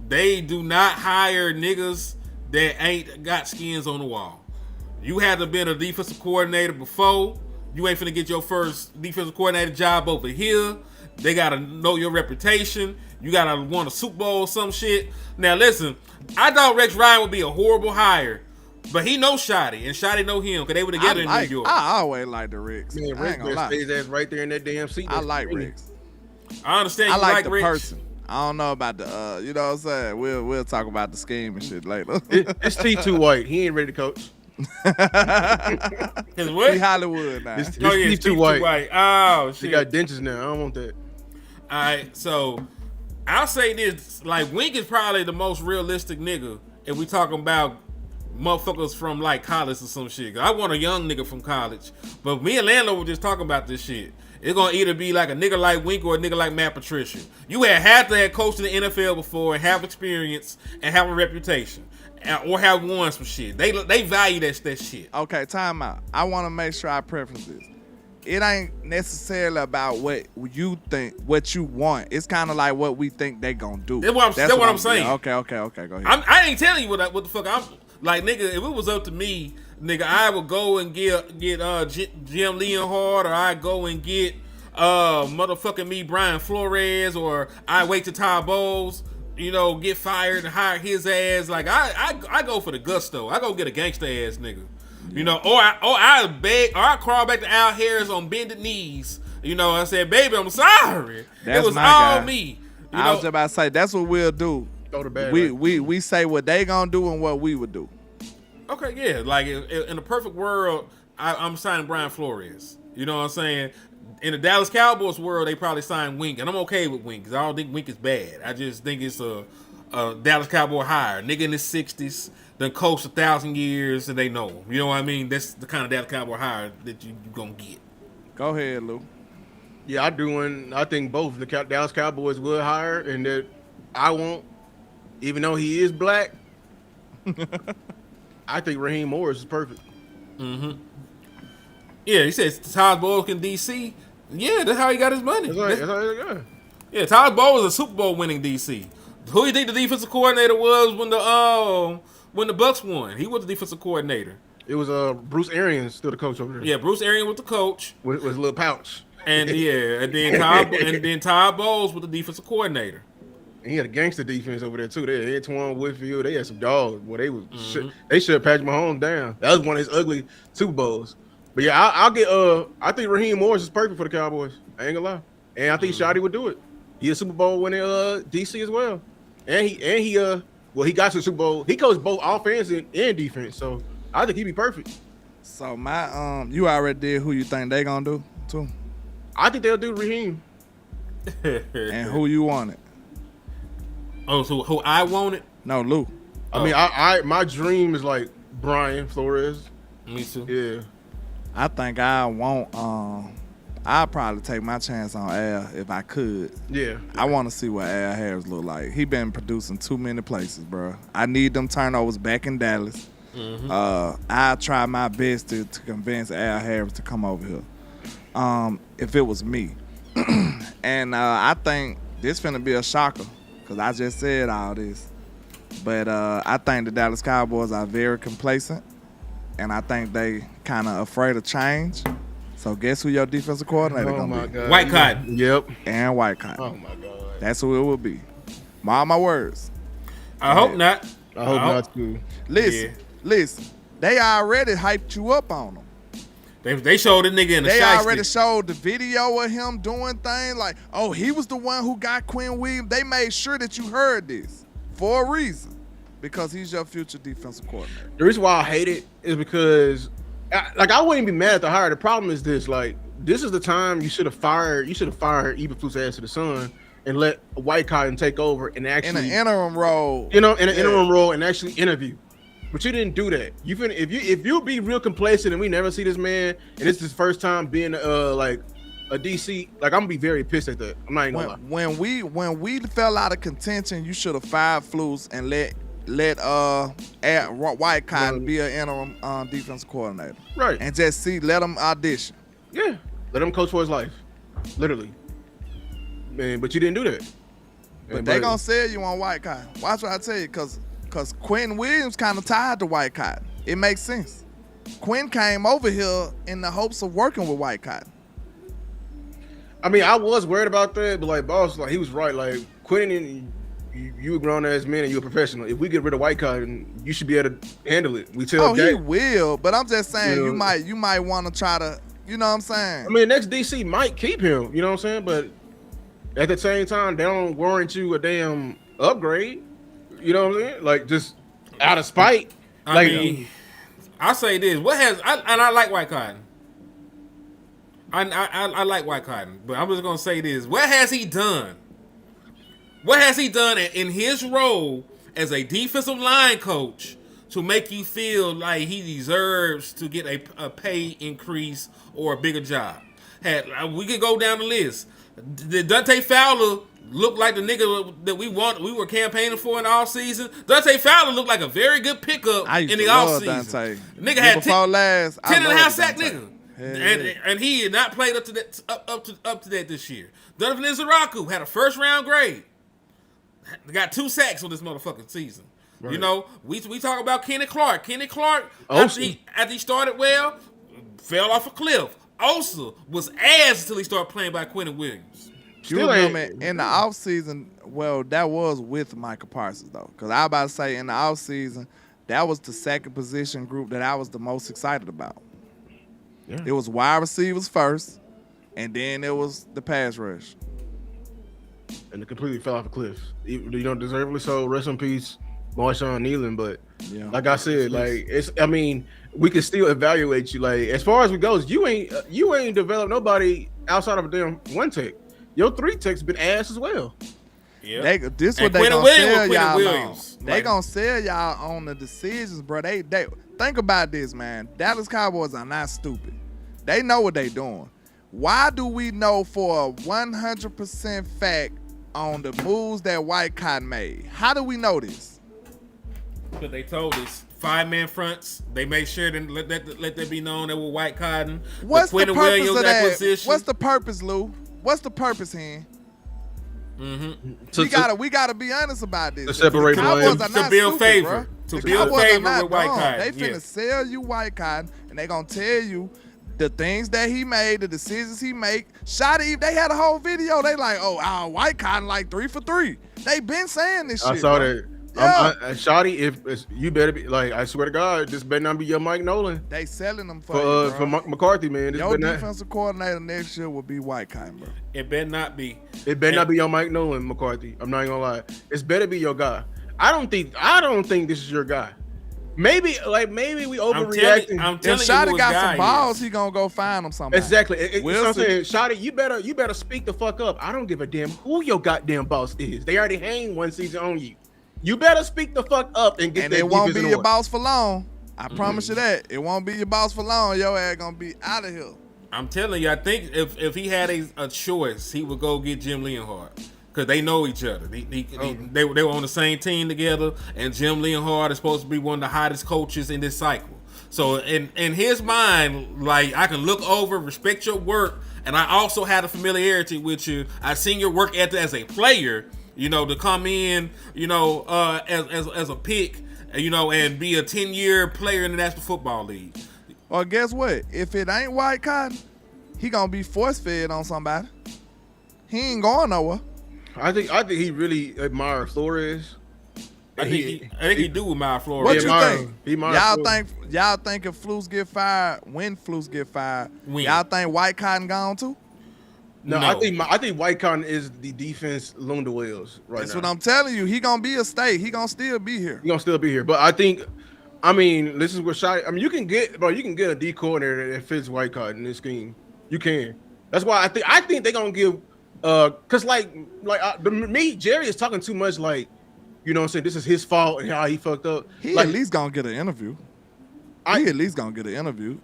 They do not hire niggas that ain't got skins on the wall. You had to been a defensive coordinator before. You ain't finna get your first defensive coordinator job over here. They gotta know your reputation. You gotta won a Super Bowl or some shit. Now listen, I thought Rex Ryan would be a horrible hire, but he knows Shotty, and Shotty know him because they were together in New York. I always like the Rex. Man, I Rick ain't gonna lie. stay his ass right there in that damn seat. I like Rex. I understand I you like the Rex. person. I don't know about the, you know what I'm saying? We'll talk about the scheme and shit later. It's T2 White. He ain't ready to coach. His what? He Hollywood now. It's Steve T2 White. Oh, He shit. got dentures now. I don't want that. All right, so I'll say this: like Wink is probably the most realistic nigga if we talking about motherfuckers from like college or some shit. I want a young nigga from college, but me and Landlord were just talking about this shit. It's gonna either be like a nigga like Wink or a nigga like Matt Patricia. You have to have coached in the NFL before and have experience and have a reputation, or have won some shit. They value that shit. Okay, time out. I want to make sure I preface this. It ain't necessarily about what you think, what you want. It's kind of like what we think they gonna do. That's what I'm saying. Okay, go ahead. I ain't telling you what the fuck I'm like, nigga. If it was up to me, nigga, I would go and get Jim Leonhard, or I go and get motherfucking me Brian Flores, or I wait till Todd Bowles, get fired and hire his ass. Like I go for the gusto. I go get a gangster ass nigga. Or I crawl back to Al Harris on bended knees. I said, baby, I'm sorry. It was all guy. me. I was just about to say that's what we'll do. Throw the bag. We say what they gonna do and what we would do. Okay, yeah. Like in a perfect world, I'm signing Brian Flores. You know what I'm saying? In the Dallas Cowboys world, they probably sign Wink, and I'm okay with Wink because I don't think Wink is bad. I just think it's a Dallas Cowboy hire. Nigga in his 60s, done coached 1,000 years, and they know him. You know what I mean? That's the kind of Dallas Cowboy hire that you gonna get. Go ahead, Lou. Yeah, I think both the Dallas Cowboys will hire, and that I won't, even though he is black. I think Raheem Morris is perfect. Mm-hmm. Yeah, he says Todd Bowles in DC. Yeah, that's how he got his money. That's how he got it. Yeah, Todd Bowles was a Super Bowl winning DC. Who do you think the defensive coordinator was when the Bucks won? He was the defensive coordinator. It was Bruce Arians, still the coach over there. Yeah, Bruce Arians was the coach with his little pouch. And then Todd Bowles was the defensive coordinator. And he had a gangster defense over there too. They had Antoine Whitfield. They had some dogs. Boy, they should have Patrick Mahomes down. That was one of his ugly Super Bowls. But yeah, I'll get. I think Raheem Morris is perfect for the Cowboys. I ain't gonna lie. And I think Shotty would do it. He a Super Bowl winning DC as well. And he got to the Super Bowl. He coached both offense and defense. So I think he'd be perfect. So you already did who you think they gonna do too. I think they'll do Raheem. And who you wanted? Oh, so who I wanted? No, Lou. I mean, my dream is like Brian Flores. Me too. Yeah. I think I want. I'll probably take my chance on Al if I could. Yeah. I want to see what Al Harris look like. He been producing too many places, bro. I need them turnovers back in Dallas. Mm-hmm. I'll try my best to convince Al Harris to come over here. If it was me. And I think this finna be a shocker because I just said all this. But I think the Dallas Cowboys are very complacent, and I think they kind of afraid of change. So guess who your defensive coordinator gonna be? God. White Cotton. Yep. And White Cotton. Oh my God. That's who it will be. Mark my words. I hope not. I hope not too. Listen. They already hyped you up on them. They showed the nigga in the They already showed the video of him doing things like, oh, he was the one who got Quinn Williams. They made sure that you heard this for a reason, because he's your future defensive coordinator. The reason why I hate it is because, I wouldn't be mad at the hire. The problem is this: this is the time you should have fired. You should have fired Eberflus ass to the sun and let White Cotton take over and actually in an interim role. Interim role and actually interview. But you didn't do that. If you be real complacent and we never see this man and it's his first time being like a DC, like I'm gonna be very pissed at that. I'm not even gonna lie. When we fell out of contention, you should have fired Flus and let White Cotton be an interim defensive coordinator. Right. And just let him audition. Yeah. Let him coach for his life. Literally. Man, but you didn't do that. But they gonna sell you on White Cotton. Watch what I tell you, because Quentin Williams kind of tied to White Cotton. It makes sense. Quinn came over here in the hopes of working with White Cotton. I mean, I was worried about that, but like boss, like he was right. Like Quentin, you a grown ass man and you're a professional. If we get rid of White Cotton, you should be able to handle it. We tell he will, but I'm just saying you might want to try to, you know what I'm saying? I mean, next DC might keep him, you know what I'm saying? But at the same time, they don't warrant you a damn upgrade. You know what I'm saying? Like just out of spite. I mean, I'll say this: I like White Cotton. I like White Cotton, but I'm just gonna say this: what has he done? What has he done in his role as a defensive line coach to make you feel like he deserves to get a pay increase or a bigger job? We could go down the list. Did Dante Fowler look like the nigga that we were campaigning for in the offseason? Dante Fowler looked like a very good pickup in the offseason. Nigga had 10.5 sack nigga. And he had not played up to that this year. Donovan Izaraku had a first round grade. Got 2 sacks on this motherfucking season. Right. You know, we talk about Kenny Clark. Kenny Clark, after he started well, fell off a cliff. Osa was ass until he started playing by Quentin Williams. You remember in the offseason, well, that was with Micah Parsons, though. Because I was about to say, in the offseason, that was the second position group that I was the most excited about. Yeah. It was wide receivers first, and then it was the pass rush. And it completely fell off a cliff. You know, deservedly so. Rest in peace, Marshawn Nealon. But like I said, like we can still evaluate you. Like as far as we goes, you ain't developed nobody outside of a damn one tech. Your 3 techs been ass as well. Yeah, this what they gonna sell y'all on. They gonna sell y'all on the decisions, bro. They think about this, man. Dallas Cowboys are not stupid. They know what they doing. Why do we know for a 100% fact on the moves that White Cotton made? How do we know this? Because they told us 5-man fronts. They made sure to let that be known that with White Cotton. What's the purpose of that? Acquisition. What's the purpose, Lou? What's the purpose, Hen? Mm-hmm. We gotta be honest about this. To separate the Cowboys are not to build stupid, favor. Bro. To build favor with White Cotton. They finna sell you White Cotton, and they gonna tell you the things that he made, the decisions he make. Shotty, they had a whole video. They like, White Cotton like 3 for 3. They been saying this shit. I saw bro. that. Yeah. Shotty, if you better be like, I swear to God, this better not be your Mike Nolan. They selling them for McCarthy, man. This your defensive coordinator next year will be White Cotton, bro. It better not be. It better not be your Mike Nolan, McCarthy. I'm not even gonna lie. It's better be your guy. I don't think this is your guy. Maybe we overreacting. I'm telling if Shotty you got some balls, he gonna go find him somebody. Exactly. I'm saying, Shotty, you better speak the fuck up. I don't give a damn who your goddamn boss is. They already hang one season on you. You better speak the fuck up and get. And it won't be your boss for long. I promise you that. It won't be your boss for long. Your ass gonna be out of here. I'm telling you, I think if he had a choice, he would go get Jim Leonhardt. Because they know each other. They were on the same team together, and Jim Leonhardt is supposed to be one of the hottest coaches in this cycle. So in his mind, like, I can look over, respect your work, and I also had a familiarity with you. I seen your work ethic as a player, you know, to come in, you know, as a pick, you know, and be a 10-year player in the National Football League. Well, guess what? If it ain't White Cotton, he gonna be force-fed on somebody. He ain't going nowhere. I think he really admires Flores. I think he do admire Flores. What you think? Y'all think if Flus get fired, when Flus get fired, when? Y'all think White Cotton gone too? No. I think White Cotton is the defense Lunda Wells right That's now. what I'm telling you. He gonna be a stay. He gonna still be here. But I think, this is what you can get a D coordinator that fits White Cotton in this scheme. You can. That's why I think they're gonna give. Cause Jerry is talking too much, like, you know what I'm saying, this is his fault and how he fucked up. He like, at least gonna get an interview.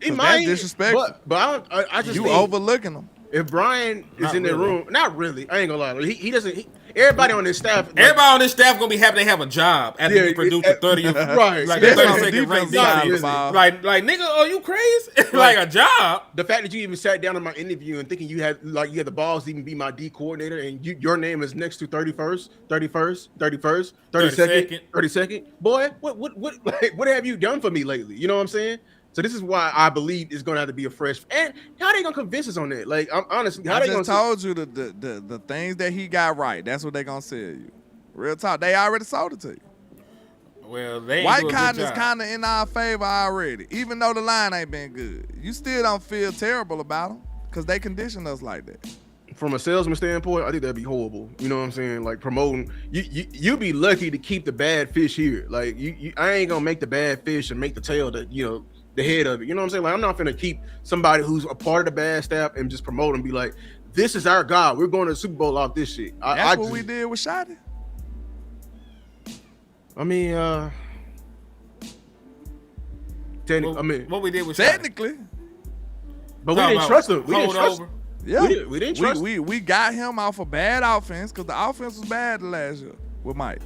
He might, that's disrespectful. But I just you overlooking him. If Brian is in the room, not really. I ain't gonna lie. He doesn't. Everybody on this staff. Everybody on this staff gonna be happy they have a job after you produce the 30th. Right. Like the 32nd ranked defense. Like nigga, are you crazy? Like a job. The fact that you even sat down in my interview and thinking you had the balls to even be my D coordinator, and your name is next to 31st, 32nd. Boy, what have you done for me lately? You know what I'm saying? So this is why I believe it's gonna have to be a fresh. And how they gonna convince us on that? Like, I'm honestly, how I they just gonna told you the things that he got right. That's what they gonna sell you. Real talk. They already sold it to you. Well, they White Cotton is kind of in our favor already, even though the line ain't been good. You still don't feel terrible about them because they conditioned us like that. From a salesman standpoint, I think that'd be horrible. You know what I'm saying? Like promoting, you be lucky to keep the bad fish here. Like I ain't gonna make the bad fish and make the tail the head of it. You know what I'm saying? Like, I'm not gonna keep somebody who's a part of the bad staff and just promote and be like, this is our guy. We're going to the Super Bowl off this shit. That's what we did with Shotty. What we did with technically, but we didn't trust him. Yeah, we didn't trust. We got him off a bad offense because the offense was bad last year with Mike.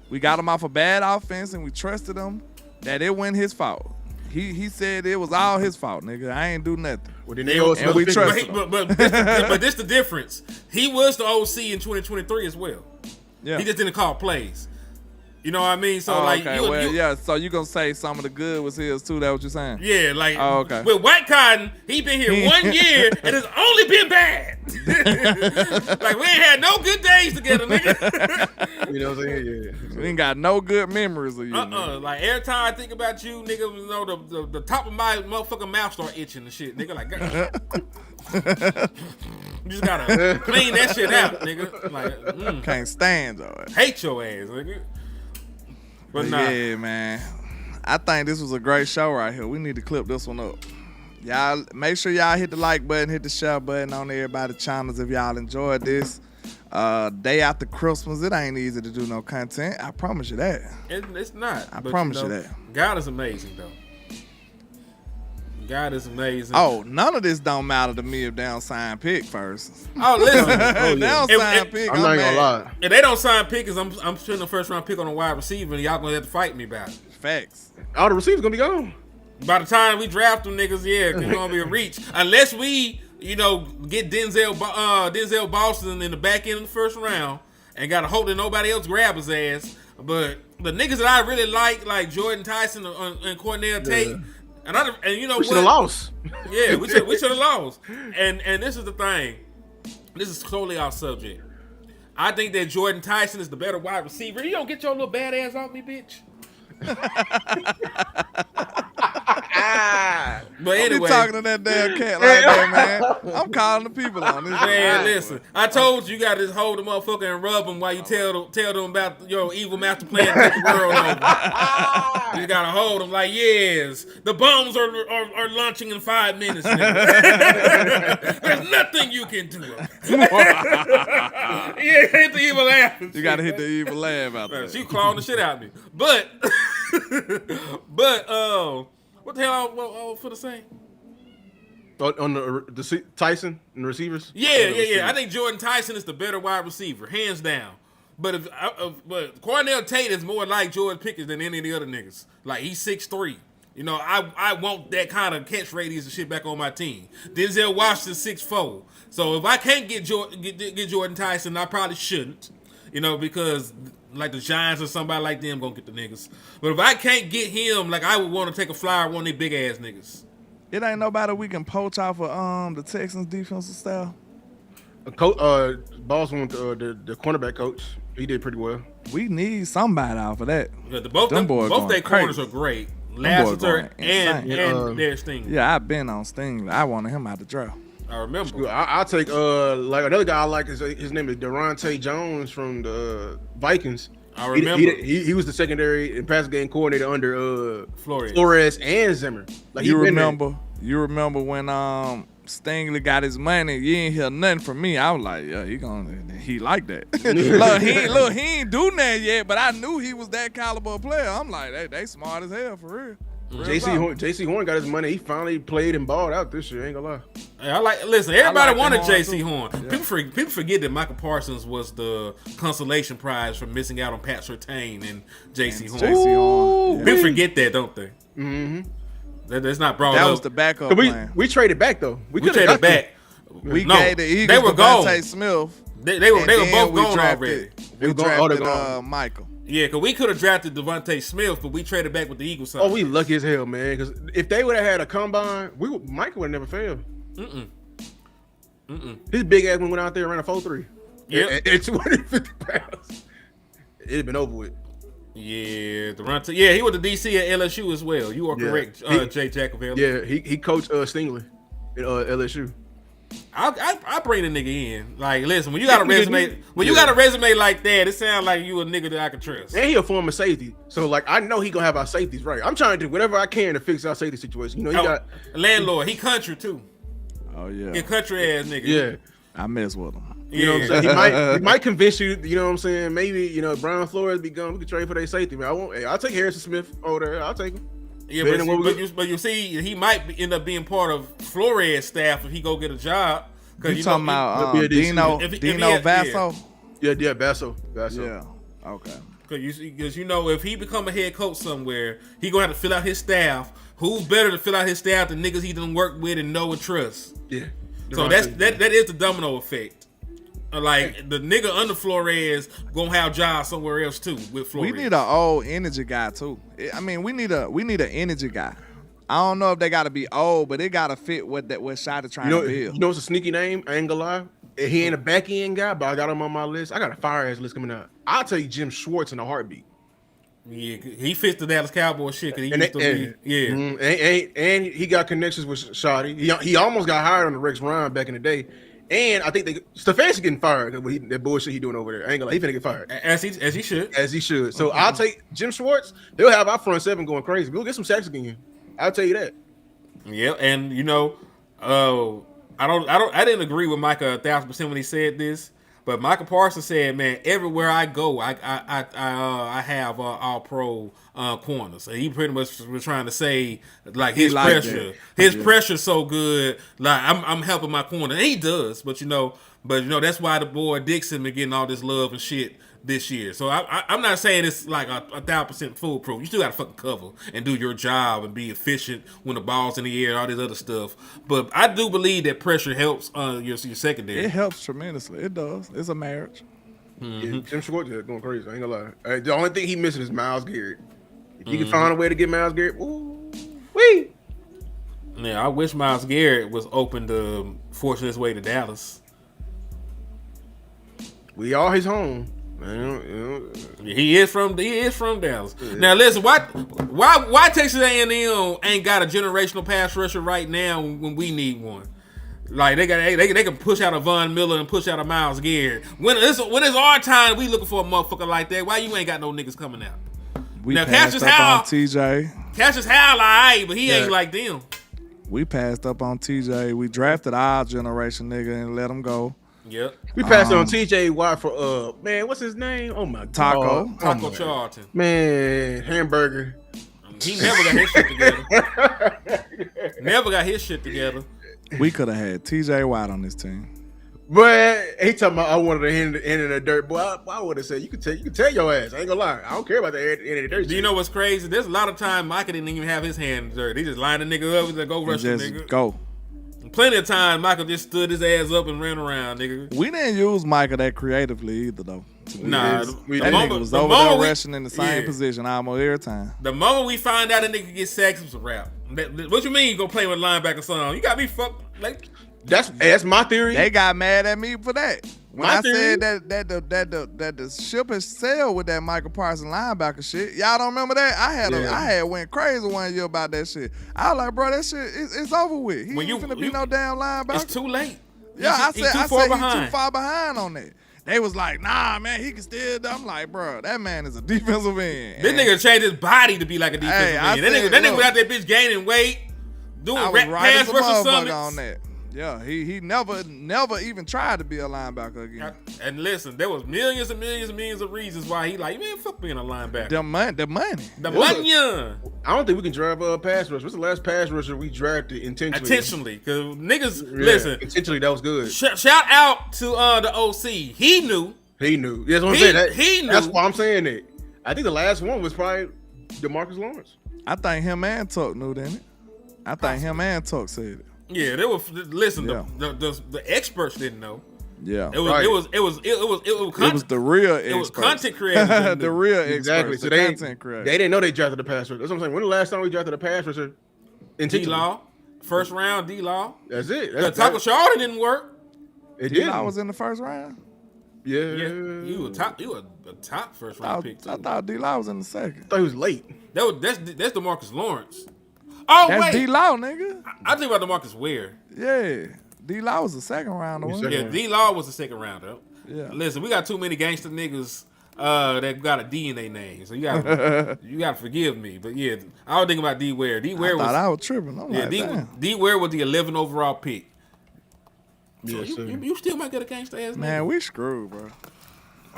We got him off a bad offense and we trusted him that it wasn't his fault. He said it was all his fault, nigga. I ain't do nothing. Well, then they and we trusted him. But this the difference. He was the OC in 2023 as well. Yeah. He just didn't call plays. You know what I mean? So so you gonna say some of the good was his too? That what you're saying? Yeah, with White Cotton, he been here 1 year and it's only been bad. Like we ain't had no good days together, nigga. You know what I'm saying? Yeah. We ain't got no good memories of you. Like every time I think about you, nigga, you know the top of my motherfucking mouth start itching and shit, nigga. Like, you just gotta clean that shit out, nigga. Like, can't stand though. Hate your ass, nigga. But nah. Yeah, man. I think this was a great show right here. We need to clip this one up. Y'all, make sure y'all hit the like button, hit the share button on everybody's channels if y'all enjoyed this. Day after Christmas, it ain't easy to do no content. I promise you that. It's not. I promise you that. God is amazing, though. God is amazing. Oh, none of this don't matter to me if they don't sign Pick first. Oh, listen. If they don't sign Pick, I'm not gonna lie. If they don't sign Pick, I'm putting the first round pick on a wide receiver, and y'all gonna have to fight me about it. Facts. All the receivers gonna be gone. By the time we draft them niggas, it's gonna be a reach. Unless we, get Denzel Boston in the back end of the first round and gotta hope that nobody else grab his ass. But the niggas that I really like Jordan Tyson and Cornell Tate. And you know we should have lost. Yeah, we should have lost. And this is the thing. This is totally off subject. I think that Jordan Tyson is the better wide receiver. You don't get your little bad ass off me, bitch. But anyway, I'm talking to that damn cat like that, man. I'm calling the people on this. Man, listen. I told you got to hold the motherfucker and rub him while you tell them about your evil master plan to take the world over. You gotta hold them like, yes, the bombs are launching in 5 minutes. There's nothing you can do. Hit the evil laugh. You gotta hit the evil laugh out there. She clawing the shit out of me. But what the hell I was for the same? On the Tyson and the receivers? Yeah. I think Jordan Tyson is the better wide receiver, hands down. But but Cornell Tate is more like George Pickens than any of the other niggas. Like, he's 6'3". I want that kind of catch radius and shit back on my team. Denzel Washington's 6'4". So if I can't get Jordan Tyson, I probably shouldn't. Because like the Giants or somebody like them gonna get the niggas. But if I can't get him, like, I would want to take a flyer on one of they big ass niggas. It ain't nobody we can poach off of the Texans defensive style. Boss went the cornerback coach. He did pretty well. We need somebody off of that. Yeah, both their corners are great. Lassiter and their Stingley. Yeah, I've been on Stingley. I wanted him out the draft. I remember. I'll take like another guy I like. His name is Durante Jones from the Vikings. I remember. He was the secondary and pass game coordinator under Flores and Zimmer. Like, you remember when Stingley got his money? You ain't hear nothing from me. I was like, yeah, he like that. look, he ain't do nothing yet, but I knew he was that caliber of player. I'm like, they smart as hell for real. JC Horn got his money. He finally played and balled out this year. Ain't gonna lie. Hey, listen, everybody wanted JC Horn. Yeah. People forget that Michael Parsons was the consolation prize for missing out on Pat Surtain and JC Horn. People forget that, don't they? Mm-hmm. That's not brought up. That was the backup plan. We traded back though. We traded back. We gave the Eagles Devontae Smith. They were both gone already. We drafted Michael. Yeah, because we could have drafted Devontae Smith, but we traded back with the Eagles. Oh, we lucky as hell, man. Because if they would have had a combine, Michael would have never failed. His big ass went out there and ran a 4.3. Yeah, at 250 pounds. It'd have been over with. Yeah, Devontae. Yeah, he was the DC at LSU as well. You are correct, Jay Jacobelli. Yeah, he coached Stingley at LSU. I bring the nigga in. Like, listen, when you got a resume, you got a resume like that, it sounds like you a nigga that I can trust. And he a former safety, so like I know he gonna have our safeties right. I'm trying to do whatever I can to fix our safety situation. He got landlord. He country too. Oh yeah, he country ass nigga. Yeah, I mess with him. You know what I'm saying? He might convince you. You know what I'm saying? Maybe Brian Flores be gone. We could trade for their safety. Man, I'll take Harrison Smith over there. I'll take him. Yeah, but you see, he might end up being part of Flores' staff if he go get a job. You talking about Dino Vasso? Yeah, Vasso. Yeah. Okay. Because if he become a head coach somewhere, he gonna have to fill out his staff. Who's better to fill out his staff than niggas he done work with and know and trust? Yeah. So that is the domino effect. Like the nigga under Flores gonna have jobs somewhere else too with Flores. We need an old energy guy too. I mean, we need an energy guy. I don't know if they gotta be old, but it gotta fit what Shotty trying to build. You know, it's a sneaky name. I ain't gonna lie. He ain't a back end guy, but I got him on my list. I got a fire ass list coming out. I'll tell you Jim Schwartz in a heartbeat. Yeah, he fits the Dallas Cowboys shit. Cause he used to be, yeah. And he got connections with Shotty. He almost got hired on the Rex Ryan back in the day. And I think Stefanski getting fired. That bullshit he doing over there. I ain't gonna lie, he finna get fired. As he should. As he should. So I'll take Jim Schwartz. They'll have our front seven going crazy. We'll get some sacks again. I'll tell you that. Yeah, and I didn't agree with Micah 1,000% when he said this, but Michael Parsons said, "Man, everywhere I go, I have all pro corners." So he pretty much was trying to say like his pressure's so good, like I'm helping my corner. And he does, but that's why the boy Dixon been getting all this love and shit this year. So I'm not saying it's like 1,000% foolproof. You still got to fucking cover and do your job and be efficient when the ball's in the air and all this other stuff. But I do believe that pressure helps your secondary. It helps tremendously. It does. It's a marriage. Mm-hmm. Yeah, Jim Schwartz is going crazy. I ain't gonna lie. The only thing he missing is Myles Garrett. If you can find a way to get Myles Garrett, wee. Yeah, I wish Myles Garrett was open to forcing his way to Dallas. We are his home. Man, he is from Dallas. Yeah. Now listen, why Texas A&M ain't got a generational pass rusher right now when we need one? Like they can push out a Von Miller and push out a Myles Garrett. When it's our time, we looking for a motherfucker like that. Why you ain't got no niggas coming out? We now passed up on TJ. Cassius Howell, alright, but he ain't like them. We passed up on TJ. We drafted our generation nigga and let him go. Yep. We passed on TJ Watt for man, what's his name? Oh my God. Taco Charlton. Man, hamburger. He never got his shit together. Never got his shit together. We could have had TJ Watt on this team. But he talking about I wanted to end in the dirt. Boy, I would have said you can tell your ass. I ain't gonna lie. I don't care about the end in the dirt. Do you know what's crazy? There's a lot of time Micah didn't even have his hand in the dirt. He just lined the nigga up and go rush the nigga. Go. Plenty of time, Michael just stood his ass up and ran around, nigga. We didn't use Micah that creatively either, though. Nah, that nigga was over there rushing in the same position almost every time. The moment we find out a nigga get sacks, it's a wrap. What you mean you go play with linebacker son? You got me fucked. Like that's my theory. They got mad at me for that. When I said that the ship has sailed with that Michael Parsons linebacker shit, y'all don't remember that? I had went crazy one year about that shit. I was like, bro, that shit it's over with. He ain't finna be no damn linebacker. It's too late. Yeah, I said he's too far behind on that. They was like, nah, man, he can still. I'm like, bro, that man is a defensive end. This nigga changed his body to be like a defensive end. That nigga without that bitch gaining weight, doing pass rush summits on that. Yeah, he never even tried to be a linebacker again. And listen, there was millions and millions and millions of reasons why he like, man, fuck being a linebacker. The money. I don't think we can drive a pass rush. What's the last pass rusher we drafted intentionally? Intentionally, because niggas, listen. Intentionally, that was good. Shout out to the OC. He knew. That's what I'm saying. He knew. That's why I'm saying that. I think the last one was probably DeMarcus Lawrence. I think him and Tuck knew, didn't it? I think him and Tuck said it. Yeah, they were. Listen, the experts didn't know. Yeah, it was the real experts. It was content creators. The real experts. Exactly. So content creators. They didn't know they drafted the pass rusher. That's what I'm saying. When the last time we drafted a pass rusher? D-Law, first round. D-Law. That's it. Taco Charlton didn't work. It did. D-Law was in the first round. Yeah. You were a top first round pick too. I thought D-Law was in the second. I thought he was late. That's DeMarcus Lawrence. Oh, that's D-Law, nigga. I think about DeMarcus Ware. Yeah. D-Law was the second rounder. Yeah, D-Law was the second rounder. Yeah. Listen, we got too many gangster niggas that got a D in their name. So you gotta forgive me. But yeah, I was thinking about D-Ware. I was tripping. I'm like, D-Ware was the 11th overall pick. Yeah, so you still might get a gangster ass nigga. Man, we screwed, bro.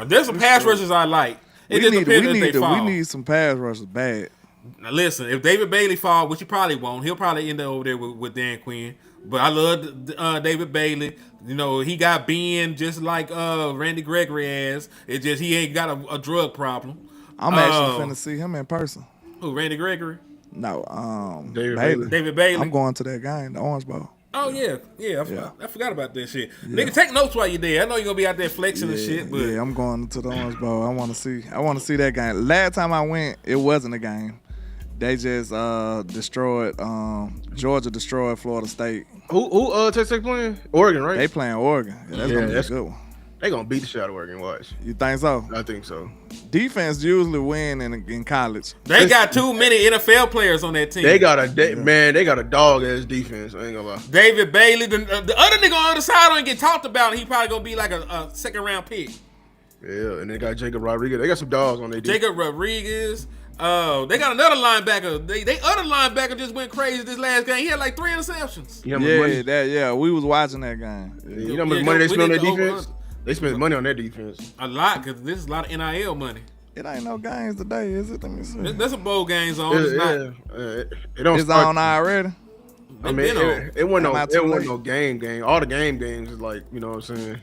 There's some pass rushers I like. It just depends if they fall. We need some pass rushers bad. Now listen, if David Bailey fall, which he probably won't, he'll probably end up over there with Dan Quinn. But I love David Bailey. You know, he got Ben just like Randy Gregory has. It's just he ain't got a drug problem. I'm actually finna see him in person. Who, Randy Gregory? No, David Bailey. I'm going to that game, the Orange Bowl. Oh yeah. I forgot about that shit. Yeah. Nigga, take notes while you're there. I know you're gonna be out there flexing and shit, but yeah, I'm going to the Orange Bowl. I want to see that game. Last time I went, it wasn't a game. They just destroyed Georgia destroyed Florida State. Who Texas playing? Oregon, right? They playing Oregon. Yeah, that's gonna be a good one. They gonna beat the shit out of Oregon. Watch. You think so? I think so. Defense usually win in college. They got too many NFL players on that team. They got a dog ass defense. I ain't gonna lie. David Bailey, the other nigga on the other side don't get talked about. He probably gonna be like a second round pick. Yeah, and they got Jacob Rodriguez. They got some dogs on their defense. Jacob Rodriguez. They got another linebacker. They other linebacker just went crazy this last game. He had like 3 interceptions. You know we was watching that game. You know how much money they spent on their defense? They spent money on their defense. A lot, because this is a lot of NIL money. It ain't no games today, is it? Let me see. There's some bowl games on. It's on already. I mean, it wasn't no game. All the games is like, you know what I'm saying?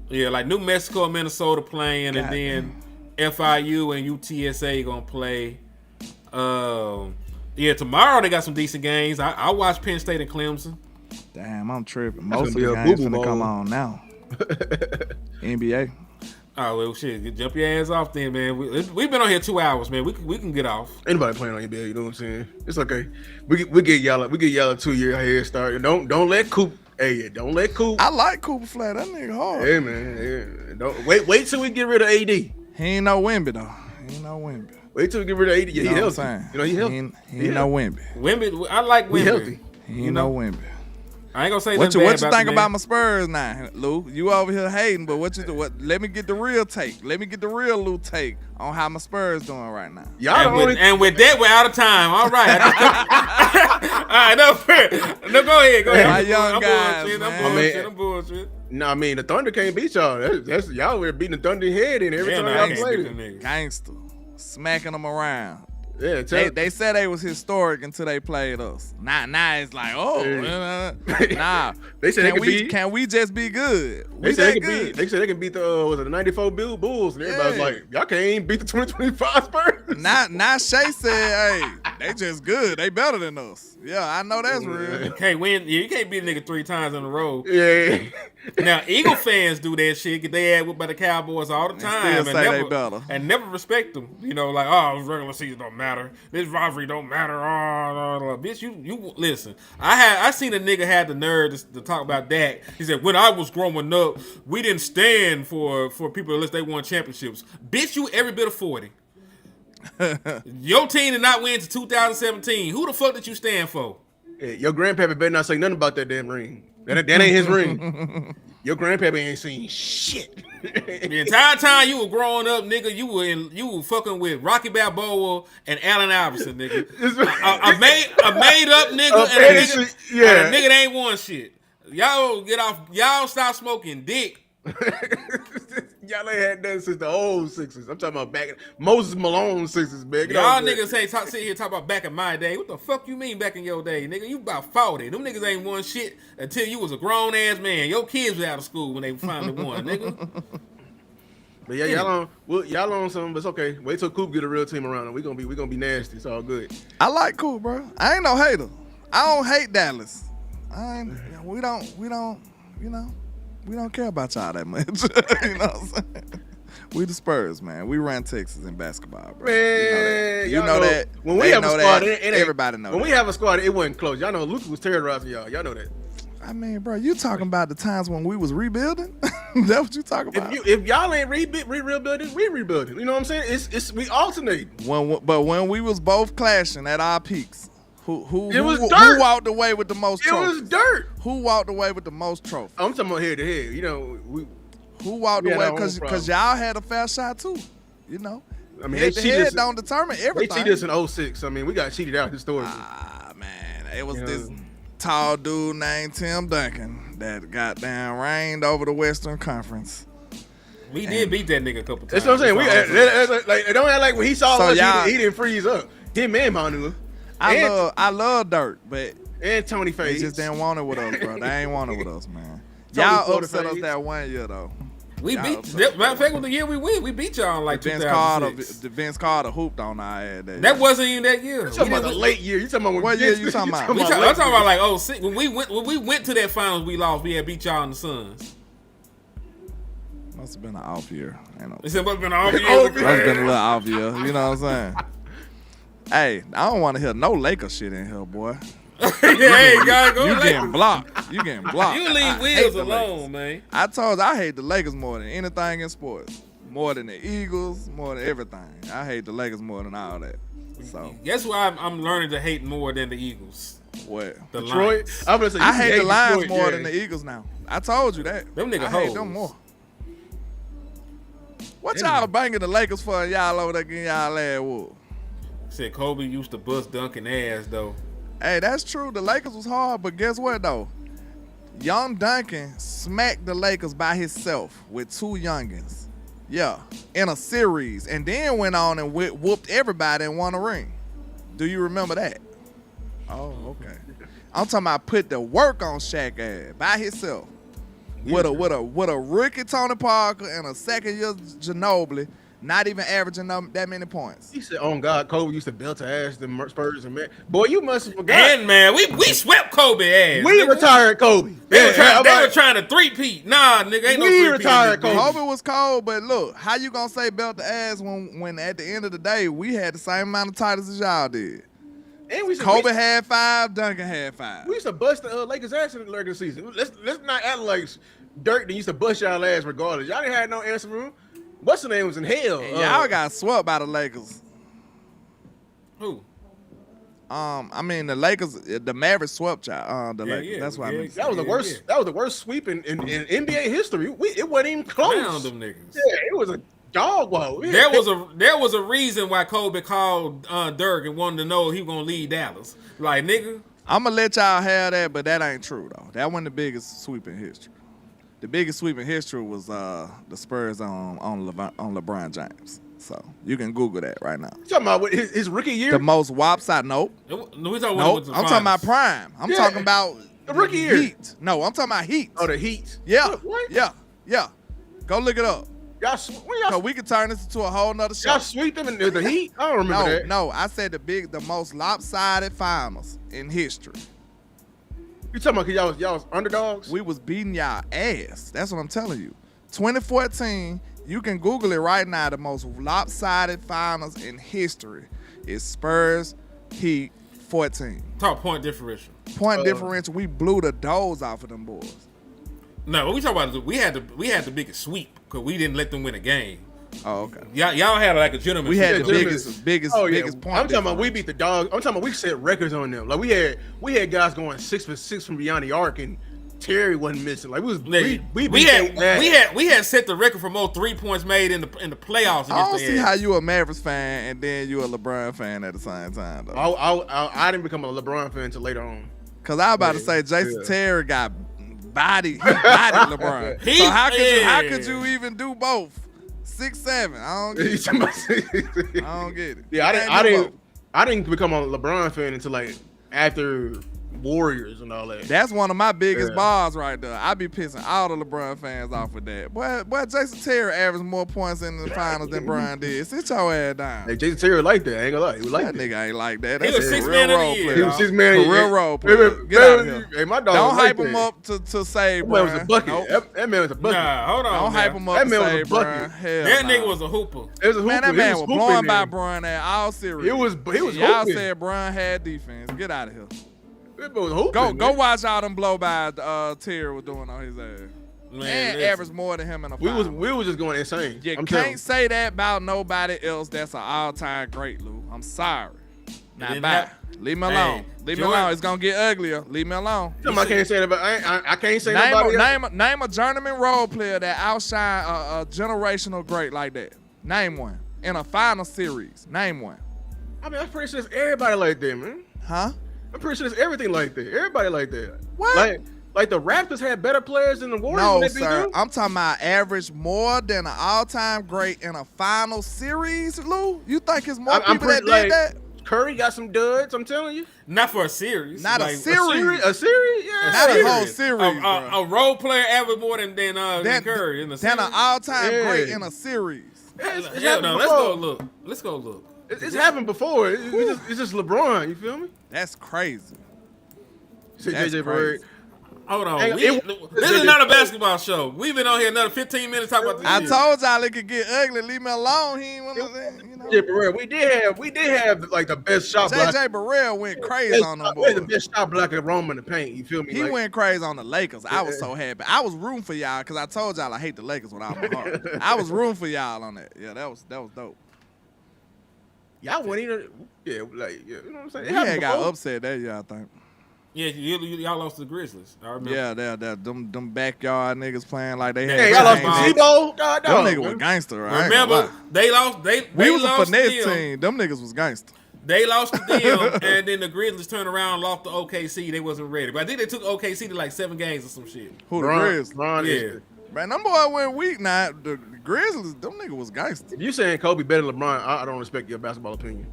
Yeah, like New Mexico and Minnesota playing, and then FIU and UTSA gonna play. Tomorrow they got some decent games. I watched Penn State and Clemson. Damn, I'm tripping. Most of the games gonna come on now. NBA. Oh well, shit! Jump your ass off then, man. We've been on here 2 hours, man. We can get off. Anybody playing on NBA, you know what I'm saying? It's okay. We get y'all a 2-year head start. And don't let Coop. Hey, don't let Coop. I like Cooper Flat. That nigga hard. Hey man, yeah. Don't wait till we get rid of AD. He ain't no Wemby though. Wait till we get rid of AD. Yeah, you know he healthy. You know he healthy. He ain't no Wemby. Wemby, I like Wemby. He healthy. He ain't no Wemby. I ain't gonna say what nothing you bad think about my Spurs now, Lou? You over here hating, but let me get the real take. Let me get the real Lou take on how my Spurs doing right now. And with that, we're out of time. All right. All right, no, go ahead. My young guys, I'm bullshit. No, I mean the Thunder can't beat y'all. That's y'all were beating the Thunder head in every time y'all played it. Gangster, smacking them around. Yeah, they said they was historic until they played us. Now it's like, nah. They said can we just be good? They said they can beat the 94 Bulls, and everybody's like, y'all can't even beat the 2025 Spurs. Now Shay said, hey, they just good. They better than us. Yeah, I know that's real. You can't beat a nigga 3 times in a row. Yeah. Now Eagle fans do that shit. Get their ass whipped by the Cowboys all the time, and never respect them. You know, like, oh, regular season don't matter. This rivalry don't matter. Bitch, you listen. I seen a nigga had the nerve to talk about that. He said, when I was growing up, we didn't stand for people unless they won championships. Bitch, you every bit of 40. Your team did not win to 2017. Who the fuck did you stand for? Hey, your grandpappy better not say nothing about that damn ring. That ain't his ring. Your grandpappy ain't seen shit. The entire time you were growing up, nigga, you were fucking with Rocky Balboa and Allen Iverson, nigga. a made up nigga and a nigga that ain't won shit. Y'all get off. Y'all stop smoking dick. Y'all ain't had that since the old Sixers. I'm talking about back in Moses Malone Sixers, man. Y'all niggas sit here talk about back in my day. What the fuck you mean back in your day, nigga? You about 40. Them niggas ain't won shit until you was a grown ass man. Your kids was out of school when they finally won, nigga. But yeah, y'all on something, but it's okay. Wait till Coop get a real team around him. We gonna be nasty. It's all good. I like Coop, bro. I ain't no hater. I don't hate Dallas. We don't care about y'all that much. You know what I'm saying? We the Spurs, man. We run Texas in basketball, bro. Man, you know that. When we have a squad, everybody knows. When we have a squad, it wasn't close. Y'all know Luka was terrorizing y'all. Y'all know that. I mean, bro, you talking about the times when we was rebuilding? That's what you talking about? If y'all ain't rebuilding, we rebuilding. You know what I'm saying? It's we alternate. But when we was both clashing at our peaks, who walked away with the most trophies? It was dirt. Who walked away with the most trophies? I'm talking about head to head. You know, who walked away because y'all had a fair shot too. You know, I mean, head to head don't determine everything. They cheated us in 06. I mean, we got cheated out historically. Man, it was this tall dude named Tim Duncan that goddamn reigned over the Western Conference. We did beat that nigga a couple times. That's what I'm saying. Like, don't act like when he saw us, he didn't freeze up. Him and Manu. I love Dirk, but And Tony They Face. just didn't want it with us, bro. They ain't want it with us, man. Tony Y'all Florida upset us Face. that 1 year though. We Y'all beat. upset us. Matter of fact, with the year we win, we beat y'all in like Vince Carter, 2006. Vince Carter hooped on our ass. That wasn't even that year. You talking about the late year? You talking about when What year you talking about? I'm talking about like 06. When we went to that finals, we lost. We had beat y'all in the Suns. Must have been an off year. It must have been an off year. Must have been a little off year. You know what I'm saying? Hey, I don't want to hear no Lakers shit in here, boy. Hey, gotta go. You Lakers. getting blocked. You getting blocked. You I leave hate Wheels the alone, Lakers. man. I told you I hate the Lakers more than anything in sports. More than the Eagles, more than everything. I hate the Lakers more than all that. So Guess why I'm learning to hate more than the Eagles? what? The Detroit. Lions. I'm gonna say I hate the Lions Detroit, more yeah. than the Eagles now. I told you that. Them nigga I hate hoes. them more. What y'all banging the Lakers for? Y'all over there getting y'all ass whooped. Said Kobe used to bust Duncan ass though. Hey, that's true. The Lakers was hard, but guess what though? Young Duncan smacked the Lakers by himself with two youngins. Yeah, in a series, and then went on and whooped everybody and won a ring. Do you remember that? Oh, okay. I'm talking about put the work on Shaq ass by himself. With a rookie Tony Parker and a second year Ginobili, not even averaging that many points. He said, "Oh God, Kobe used to belt to ass the Spurs and man. Boy, you must have forgot. And man, we swept Kobe ass. We nigga. retired Kobe. They were Yeah, trying to three-peat. Nah, nigga, ain't no We three-peat. retired Kobe. Kobe was cold, but look, how you gonna say belt the ass when at the end of the day we had the same amount of titles as y'all did? And we Kobe had 5, Duncan had 5. We used to bust the Lakers ass in the regular season. Let's not act like Dirk that used to bust y'all ass regardless. Y'all didn't have no answer room. What's the name was in hell. And y'all got swept by the Lakers. Who? I mean the Lakers, the Mavericks swept y'all. The Lakers. yeah, That's what I yeah, mean. That was the worst. Yeah. That was the worst sweep in NBA history. It wasn't even close. Round them niggas. Yeah, it was a dog walk. There was a reason why Kobe called Dirk and wanted to know if he was gonna leave Dallas. Like, nigga. I'm gonna let y'all have that, but that ain't true though. That wasn't the biggest sweep in history. The biggest sweep in history was the Spurs on LeBron James. So you can Google that right now. You talking about what, his rookie year? The most whopside. Nope. We talking Nope. I'm talking about prime. I'm talking about the rookie year. Heat. No, I'm talking about Heat. Oh, the Heat. Yeah. What? Yeah. Go look it up. Y'all, when y'all, So we can turn this into a whole nother show. y'all sweep them in the Heat? I don't remember that. No. I said the most lopsided finals in history. You talking about because y'all was underdogs? We was beating y'all ass. That's what I'm telling you. 2014, you can Google it right now. The most lopsided finals in history is Spurs Heat 14. Talk point differential. Point differential, we blew the doors off of them boys. No, what we talking about is we had the biggest sweep because we didn't let them win a game. Oh, okay. Y'all had like a gentleman. We had the gentlemen. biggest Oh, yeah. point. I'm talking about we beat the dogs. I'm talking about we set records on them. Like we had guys going 6 for 6 from beyond the arc, and Terry wasn't missing. Like we had set the record for most 3 points made in the playoffs. I don't against see the how A's. you a Mavericks fan and then you a LeBron fan at the same time though. I didn't become a LeBron fan until later on. Cause I was about to say Jason Terry got bodied LeBron. So how could you even do both? 6'7". I don't get it. I don't get it. Yeah, I didn't become a LeBron fan until like after Warriors and all that. That's one of my biggest bars right there. I be pissing all the LeBron fans off with that. Boy, Jason Terry averaged more points in the finals than Brian did. Sit your ass down. Hey, Jason Terry like that. I ain't gonna lie. He was like That that. nigga ain't like that. He That's was a sixth real man of the role year. player. He was 6 man. A real role player. Get out of here. Hey, my dog. Don't was hype like him that. up to save That man was Brian. a bucket. Nope. That man was a bucket. Nah, hold on. Don't hype him up That to man was a save bucket. Brian. Hell That nah. nigga was a hooper. It was a hooper. Man, that He man was hooping blowing by then. Brian at all series. He was Y'all hooping. said Brian had defense. Get out of here. That man was hooping. Go man. watch all them blow by Terry was doing on his ass. Man, And listen. averaged more than him in a We final. was just going insane. You I'm telling can't say that about nobody else that's an all-time great, Lou. I'm sorry. Now, then bye. that- Leave me Hey, alone. Leave me Jordan- alone. It's going to get uglier. Leave me alone. I can't say that about. I can't say nobody else. Name a journeyman role player that outshine a generational great like that. Name one. In a final series. Name one. I mean, I'm pretty sure it's everybody like that, man. Huh? I'm pretty sure it's everything like that. Everybody like that. What? Like the Raptors had better players than the Warriors. No, when they beat sir. them. I'm talking about average more than an all-time great in a final series, Lou? You think it's more I'm people that pretty, did that? Curry got some duds. I'm telling you. Not for a series. Not like, a series. A series? Yeah. Not a whole series, bro. A role player averaged more than Curry in the series. Than an all-time great in a series. It's No, let's go look. It's happened before. It's just LeBron. You feel me? That's crazy. Say That's JJ crazy. Bird. Hold on. Hey, This is not a basketball show. We've been on here another 15 minutes talking about this I shit. told y'all it could get ugly. Leave me alone. He ain't want to, you know. JJ Barrell. We did have like the best shot blocker. JJ Barrell went crazy on them We had the boys. best shot blocker Rome in the paint. You feel me? He Like, went crazy on the Lakers. I was so happy. I was rooting for y'all because I told y'all I hate the Lakers with all my heart. I was rooting for y'all on that. Yeah, that was dope. y'all went in. Yeah, like you know what I'm saying. It We happened had got before. upset that year, I think. Yeah, y'all lost to the Grizzlies. I remember. Yeah, them backyard niggas playing like they had. Hey, y'all lost to chains. Tebow. Them niggas was gangster. Right? Remember, they lost. We was a lost finesse to them. team. Them niggas was gangster. They lost to them, and then the Grizzlies turned around and lost to OKC. They wasn't ready. But I think they took OKC to like 7 games or some shit. Who the Grizz? Yeah. Man, them boy went weak now. The Grizzlies, them niggas was gangster. If you saying Kobe better than LeBron, I don't respect your basketball opinion.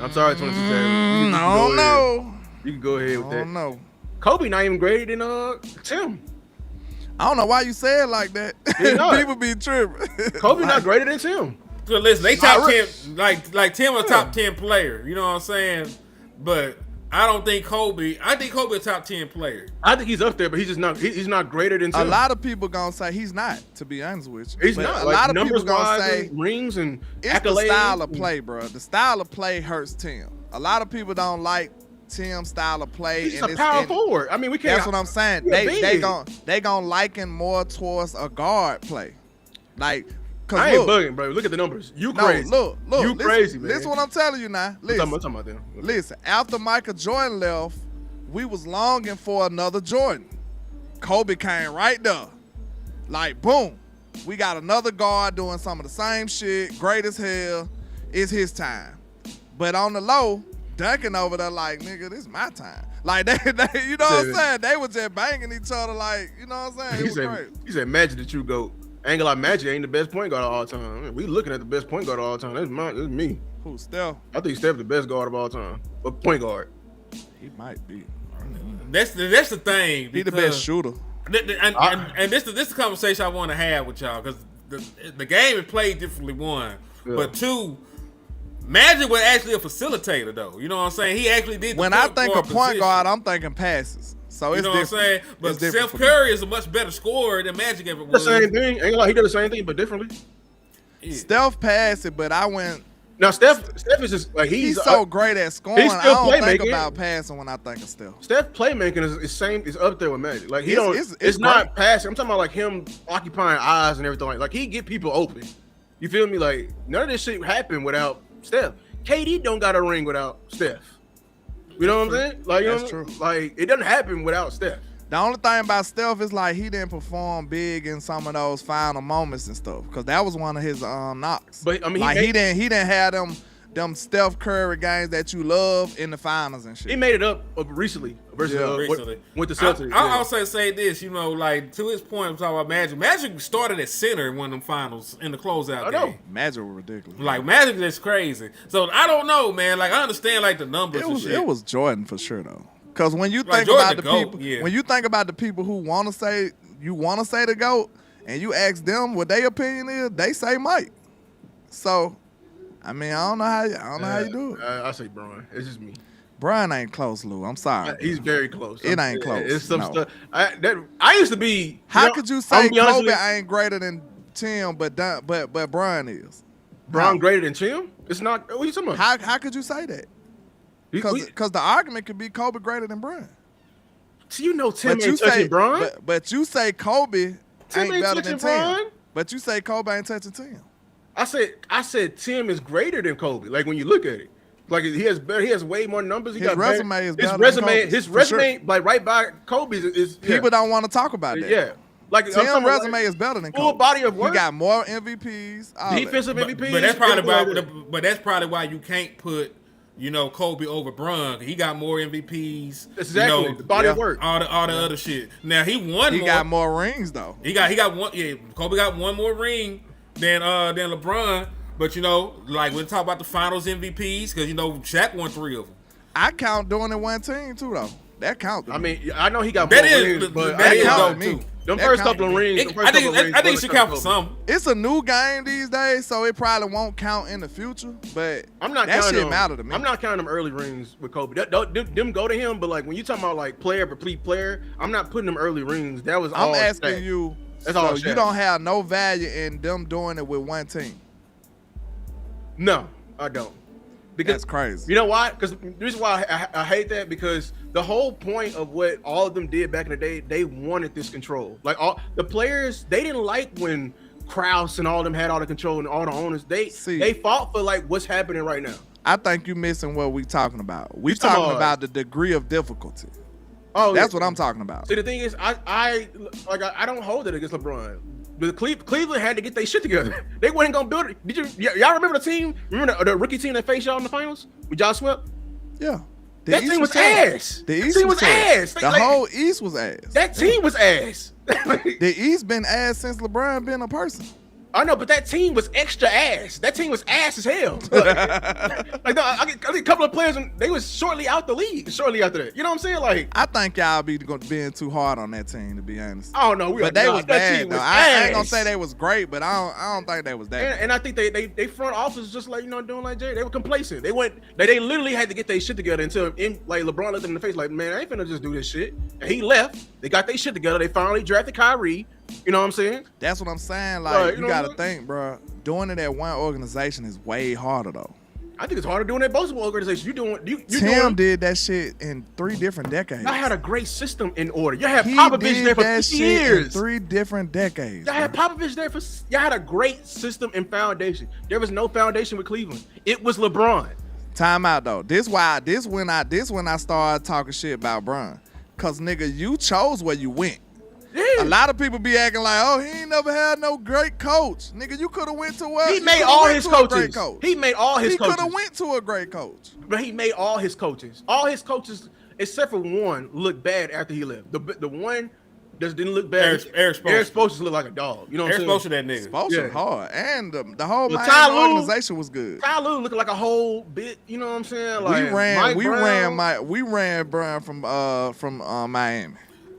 I'm sorry, 22 Savage. I don't know. You can go ahead with I that. don't know. Kobe not even greater than Tim. I don't know why you say it like that. He not. People be tripping. Kobe not greater than Tim. So listen, they Not top really. 10, like Tim a top 10 player. You know what I'm saying? But I don't think Kobe. I think Kobe a top 10 player. I think he's up there, but he's just not. He's not greater than Tim. A lot of people gonna say he's not. To be honest with you, He's But not. A Like, lot of people numbers gonna wise say and rings and it's accolades. the style of play, bro. The style of play hurts Tim. A lot of people don't like Tim's style of play. He's and a power forward. I mean, we can't. That's what I'm saying. They gon' liken more towards a guard play, like. Cause I ain't look, bugging, bro. Look at the numbers. You no, crazy. look. You listen, crazy, man. Listen what I'm telling you now. I'm Listen, talking about them. listen. After Michael Jordan left, we was longing for another Jordan. Kobe came right there. Like, boom. We got another guard doing some of the same shit. Great as hell. It's his time. But on the low, Duncan over there like, nigga, this is my time. Like, they you know what I'm saying? They was just banging each other like, you know what I'm saying? It was crazy. He said, Magic the true GOAT. Ain't gonna lie, Magic ain't the best point guard of all time. I mean, we looking at the best point guard of all time. That's me. Who, Steph? I think Steph the best guard of all time. But point guard. He might be. That's the thing. He the best shooter. And this is the conversation I want to have with y'all because the game is played differently. One, but two, Magic was actually a facilitator though. You know what I'm saying? He actually did. When I think of point guard, I'm thinking passes. So it's you know different. what I'm saying? But Steph Curry is a much better scorer than Magic ever The was. same thing. Ain't gonna lie, he did the same thing, but differently. Yeah. Steph passed it, but I went. Now Steph is just like He's so great at scoring. he's I still don't think playmaking. about passing when I think of Steph. Steph playmaking is up there with Magic. Like he It's it's not passing. I'm talking about like him occupying eyes and everything. Like he get people open. You feel me? Like none of this shit happened without Steph. KD don't got a ring without Steph. You know what I'm saying? Like That's true. Like it doesn't happen without Steph. The only thing about Steph is like he didn't perform big in some of those final moments and stuff because that was one of his knocks. But I mean, like he didn't have them Steph Curry games that you love in the finals and shit. He made it up recently versus Recently. with the Celtics. I'll also say this, you know, like to his point, I'm talking about Magic. Magic started at center in one of them finals in the closeout game. Magic was ridiculous. Like Magic is crazy. So I don't know, man. Like I understand like the numbers. It was Jordan for sure though. Because when you think Jordan about the GOAT, people, yeah. when you think about the people who want to say the GOAT, and you ask them what their opinion is, they say Mike. So, I mean, I don't know how you do it. I say Brian. It's just me. Brian ain't close, Lou. I'm sorry. He's very close. It ain't close. It's some No. stuff. I used to be. How could you say be honest Kobe with you, ain't greater than Tim, but Brian is? Brian greater than Tim? It's not. What are you talking about? How could you say that? We- Because the argument could be Kobe greater than Brian. So you know Tim But ain't touching say Brian? but you say Kobe Tim ain't ain't better than touching Brian? Tim. But you say Kobe ain't touching Tim. I said Tim is greater than Kobe. Like when you look at it, like he has way more numbers. His resume is better than his Kobe's, for resume, sure. like right by Kobe's is yeah. People don't want to talk about that. Yeah, like Tim's I'm talking about, resume is better than full Kobe. body of work. He got more MVPs. all that. defensive MVP. But that's probably why you can't put, you know, Kobe over Bron. He got more MVPs. Exactly. You know, The body of work. All the other shit. Now he won. He more. got more rings though. He got one. Yeah, Kobe got one more ring than LeBron. But, like we talk about the finals MVPs, because, Shaq won 3 of them. I count doing it one team, too, though. That counts. I mean, I know he got That more is- rings, but that I is count dope, me. too. Them That first count couple of me. rings. I think it should count for some. It's a new game these days, so it probably won't count in the future. But I'm not that counting shit them. matter to me. I'm not counting them early rings with Kobe. Them go to him, but like when you talking about like player complete player, I'm not putting them early rings. That was all I'm asking Shaq. you. That's So all you Shaq. don't have no value in them doing it with one team. No, I don't. Because That's crazy. You know why? Because the reason why I hate that, because the whole point of what all of them did back in the day, they wanted this control. Like all the players, they didn't like when Krause and all of them had all the control and all the owners. They fought for like what's happening right now. I think you're missing what we talking about. We You talking talking about- about the degree of difficulty. Oh, That's what I'm talking about. See, the thing is, I don't hold it against LeBron. But Cleveland had to get their shit together. They wasn't gonna build it. Y'all remember the team? Remember the rookie team that faced y'all in the finals? With y'all swept? Yeah. That team was ass. The That East team was ass. The whole East was ass. That team was ass. The East been ass since LeBron been a person. I know, but that team was extra ass. That team was ass as hell. I get a couple of players, and they was shortly out the league. Shortly after that, you know what I'm saying? Like, I think y'all be being too hard on that team, to be honest. I don't know. But they was that bad team though. was I ain't gonna ass. say they was great, but I don't think they was that. And I think they front office just like doing like Jay. They were complacent. They literally had to get their shit together until like LeBron looked them in the face like, man, I ain't finna just do this shit. And he left. They got their shit together. They finally drafted Kyrie. You know what I'm saying? That's what I'm saying. Right, Like, you you know gotta what? think, bro. Doing it at one organization is way harder though. I think it's harder doing that multiple organizations. You Tim did that shit in 3 different decades. Y'all had a great system in order. Y'all had He Popovich did there for that 50 shit years. in 3 different decades. Y'all had bro. Popovich there y'all had a great system and foundation. There was no foundation with Cleveland. It was LeBron. Time out though. This when I started talking shit about Bron. Cause nigga, you chose where you went. Yeah. A lot of people be acting like, oh, he ain't never had no great coach. Nigga, you could have went to what? He You made coulda all went his to a great coaches. coach. He made all his He could coaches. have went to a great coach. But he made all his coaches. All his coaches, except for one, looked bad after he left. The one just didn't look bad. Eric Spoelstra. Eric Spoelstra looked like a dog. You know what Eric I'm Spoelstra, saying? that nigga. Spoelstra Yeah. hard, and the whole Well, Miami Ty Lue- organization was good. Ty Lue looking like a whole bit. You know what I'm saying? Like We ran Bron from Miami.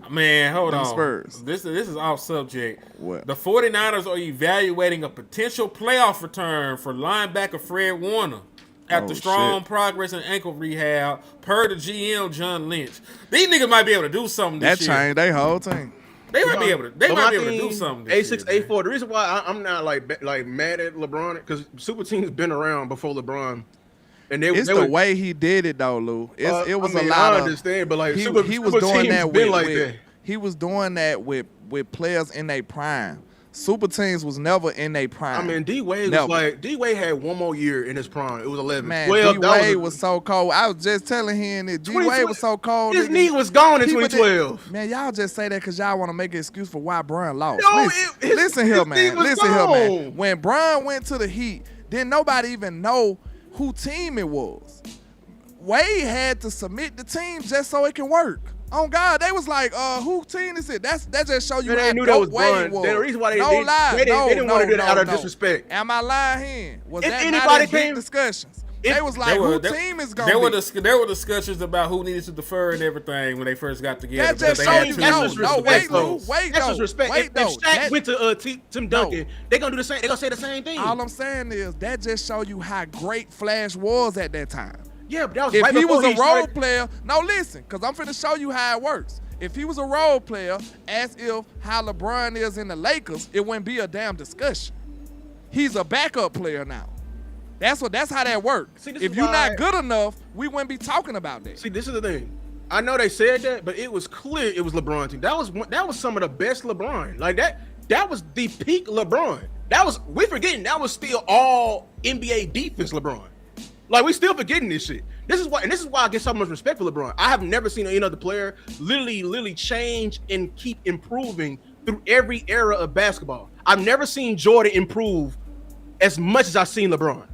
Man, hold Them on. Spurs. This is off subject. What? The 49ers are evaluating a potential playoff return for linebacker Fred Warner after Oh, strong shit. progress in ankle rehab, per the GM John Lynch. These niggas might be able to do something this That year. changed their whole team. They might be able to. They But might my be able to thing, do something. This A6, year, A4. The reason why I'm not like mad at LeBron, because super teams been around before LeBron, and It's the way he did it though, Lou. It was a lot I of. understand, but like He super was super doing teams that been with. like with- that. He was doing that with players in their prime. Super teams was never in their prime. I mean, D Wade Never. was like D-Wade had one more year in his prime. It was 11. Man, 12, that D-Wade a- was so cold. I was just telling him that D-Wade was so cold. His nigga. knee was gone in People 2012. Man, y'all just say that because y'all want to make an excuse for why Bron lost. No, Listen here, his knee man. was Listen here, man. gone. When Bron went to the Heat, didn't nobody even know who team it was. Wade had to submit the team just so it can work. On God, they was like, who team is it? That just show you Man, how they knew that was dope Wade Bron. was. The reason why they no didn't- lie. they didn't want to do it out of no. disrespect. Am I lying here? Was If that anybody not in came- big discussions? if- They was like, who There- team is there going were to be? there were discussions about who needed to defer and everything when they first got together. That just because they show had you two- That's no, disrespect, wait, though. Lou, wait, That's though. disrespect. Wait, If though. Shaq That- went to Tim Duncan, they gonna do the same. They gonna say the same thing. All I'm saying is that just show you how great Flash was at that time. Yeah, but that was If right he before was a role started- player, no, listen, because I'm finna show you how it works. If he was a role player, as if how LeBron is in the Lakers, it wouldn't be a damn discussion. He's a backup player now. That's how that works. See, this If is you're why- not good enough, we wouldn't be talking about that. See, this is the thing. I know they said that, but it was clear it was LeBron team. That was some of the best LeBron. Like that was the peak LeBron. We forgetting that was still all NBA defense LeBron. Like we still forgetting this shit. This is why I get so much respect for LeBron. I have never seen any other player literally change and keep improving through every era of basketball. I've never seen Jordan improve as much as I've seen LeBron.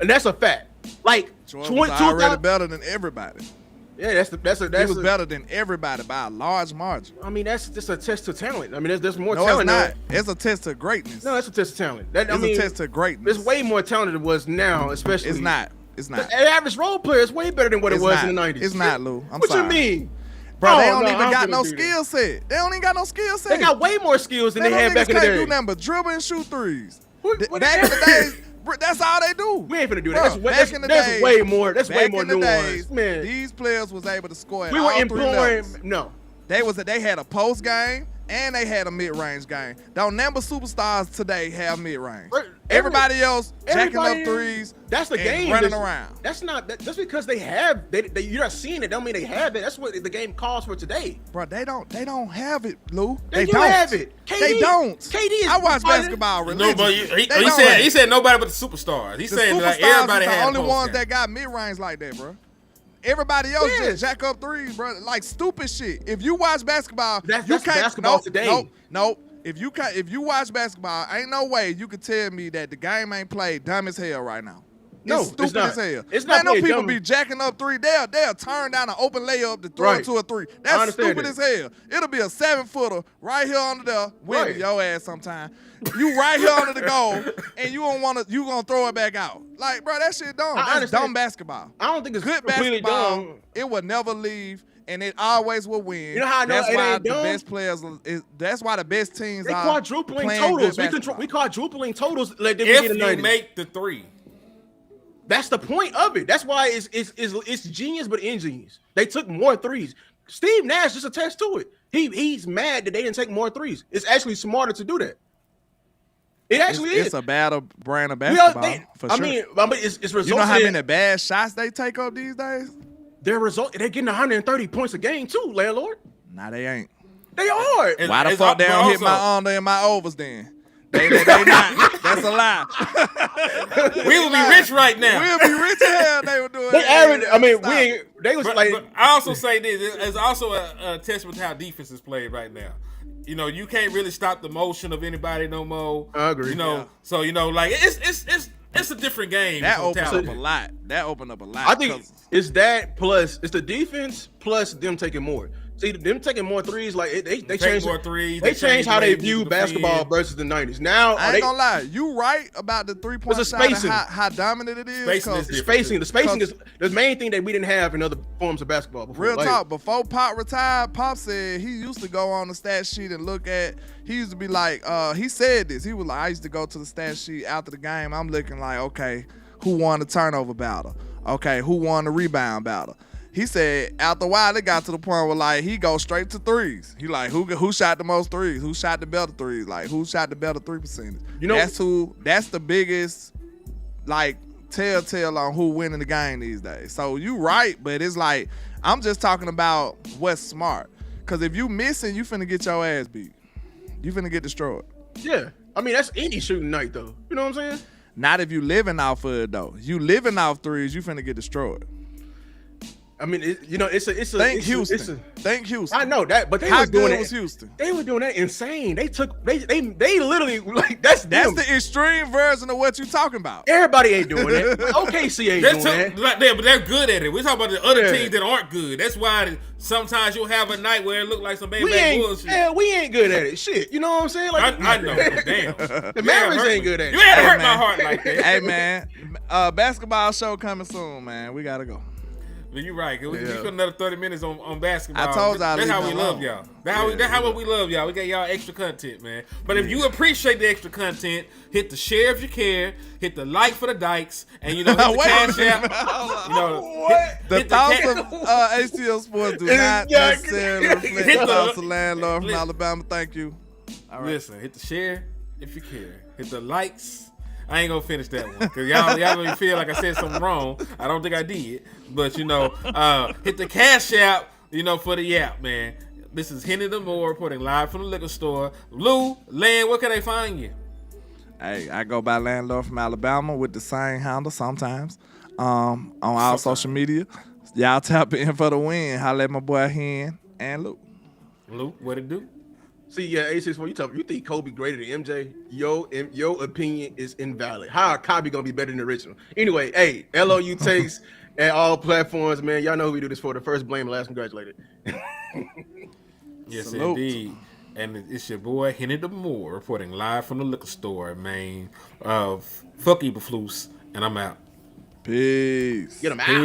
And that's a fact. Like Jordan was already better than everybody. Yeah, He was better than everybody by a large margin. I mean, that's just a test to talent. I mean, there's more No, talent. it's not. It's a test to greatness. No, that's a test to talent. It's a test to greatness. There's way more talent than it was now, especially. It's not. It's not. The average role player is way better than what it was in the 90s. It's not, Lou. I'm what sorry. What you mean? Bro, they I don't even got finna no do that. skill set. They don't even got no skill set. They got way more skills than they had back in the They day. do nothing but dribble and shoot threes. What Back in the days, that's all they do. We ain't finna do that. Bro, That's way more. That's way more nuanced, man. These players was able to score at We were all three levels. No. They had a post game and they had a mid-range game. Don't number superstars today have mid-range. Everybody else jacking up threes. That's the and game. Running around. That's not. That's because they have. You're not seeing it. Don't mean they have it. That's what the game calls for today. Bro, they don't have it, Lou. They don't have it. They don't. KD is. I watch basketball religiously. No, but he said nobody but the superstars. He's saying like everybody is had the only ones game. that got mid-range like that, bro. Everybody else just jack up threes, bro. Like stupid shit. If you watch basketball, that's you can't. Basketball today. Nope. If you watch basketball, ain't no way you could tell me that the game ain't played dumb as hell right now. No, it's stupid as hell. It's not. No people be jacking up three. They'll turn down an open layup to throw it to a three. That's stupid as hell. It'll be a 7-footer right here under there, winning your ass sometime. You right here under the goal, and you gonna throw it back out. Like, bro, that shit dumb. That's dumb basketball. I don't think it's good completely basketball. Dumb. It will never leave. And it always will win. You know how I know that's it why ain't the dumb? best players. That's why the best teams they are quadrupling playing totals. good We quadrupling totals like they if did in the 90s. you make the three. That's the point of it. That's why it's genius, but ingenious. They took more threes. Steve Nash just attests to it. He's mad that they didn't take more threes. It's actually smarter to do that. It actually is. It's a better brand of basketball. For sure. I mean, it's resulting. You know how many bad shots they take up these days? They're getting 130 points a game too, landlord. Nah, they ain't. They are. Why the fuck they don't hit my under and my overs then? They not. That's a lie. We will be rich right now. We'll be rich as hell. They were doing. They average. I mean, they was like. But I also say this. It's also a testament to how defense is played right now. You know, you can't really stop the motion of anybody no more. I agree. You know, so like it's a different game. That opened up a lot. I think it's that plus it's the defense plus them taking more. See, them taking more threes, like they changed more threes. They changed how they view basketball versus the 90s. Now I ain't gonna lie, you right about the 3-point shot and how dominant it is. The spacing is the main thing that we didn't have in other forms of basketball before. Real talk, before Pop retired, Pop said he used to go on the stat sheet and look at. He used to be like, he said this. He was like, I used to go to the stat sheet after the game. I'm looking like, okay, who won the turnover battle? Okay, who won the rebound battle? He said after a while it got to the point where like he goes straight to threes. He like who shot the most threes? Who shot the better threes? Like who shot the better 3%? You know, that's the biggest like telltale on who winning the game these days. So you right, but it's like I'm just talking about what's smart. Cause if you missing, you finna get your ass beat. You finna get destroyed. Yeah, I mean that's any shooting night though. You know what I'm saying? Not if you living off of it though. You living off threes, you finna get destroyed. I mean, it's a. Thank Houston. I know that, but how good was Houston? They were doing that insane. They literally like that's the extreme version of what you talking about. Everybody ain't doing that. OKC ain't doing that. But they're good at it. We're talking about the other teams that aren't good. That's why sometimes you'll have a night where it look like some bad bullshit. Yeah, we ain't good at it. Shit, you know what I'm saying? Like I know. Damn, the Mavericks ain't good at it. You ain't hurt my heart like that. Hey man, basketball show coming soon, man. We gotta go. But you're right. We put another 30 minutes on basketball. I told y'all that's how we love y'all. That's how we love y'all. We got y'all extra content, man. But if you appreciate the extra content, hit the share if you care, hit the like for the dykes, and hit the cash app. The thoughts of HTL Sports do not necessarily reflect the thoughts of landlord from Alabama. Thank you. All right. Listen, hit the share if you care. Hit the likes. I ain't gonna finish that one because y'all gonna feel like I said something wrong. I don't think I did, but hit the cash app, for the app, man. This is Henny the Moore reporting live from the liquor store. Lou, Land, where can they find you? Hey, I go by Landlord from Alabama with the same handle sometimes on all social media. Y'all tap in for the win. Holla at my boy Hen and Luke. Luke, what it do? See, yeah, A64, you think Kobe greater than MJ? Your opinion is invalid. How Kobe gonna be better than the original? Anyway, hey, LOU takes at all platforms, man. Y'all know who we do this for. The first blame, last congratulated. Yes, Salute. indeed. And it's your boy Henny the Moore reporting live from the liquor store, man. Fuck Eberflus, and I'm out. Peace. Get him out. Peace.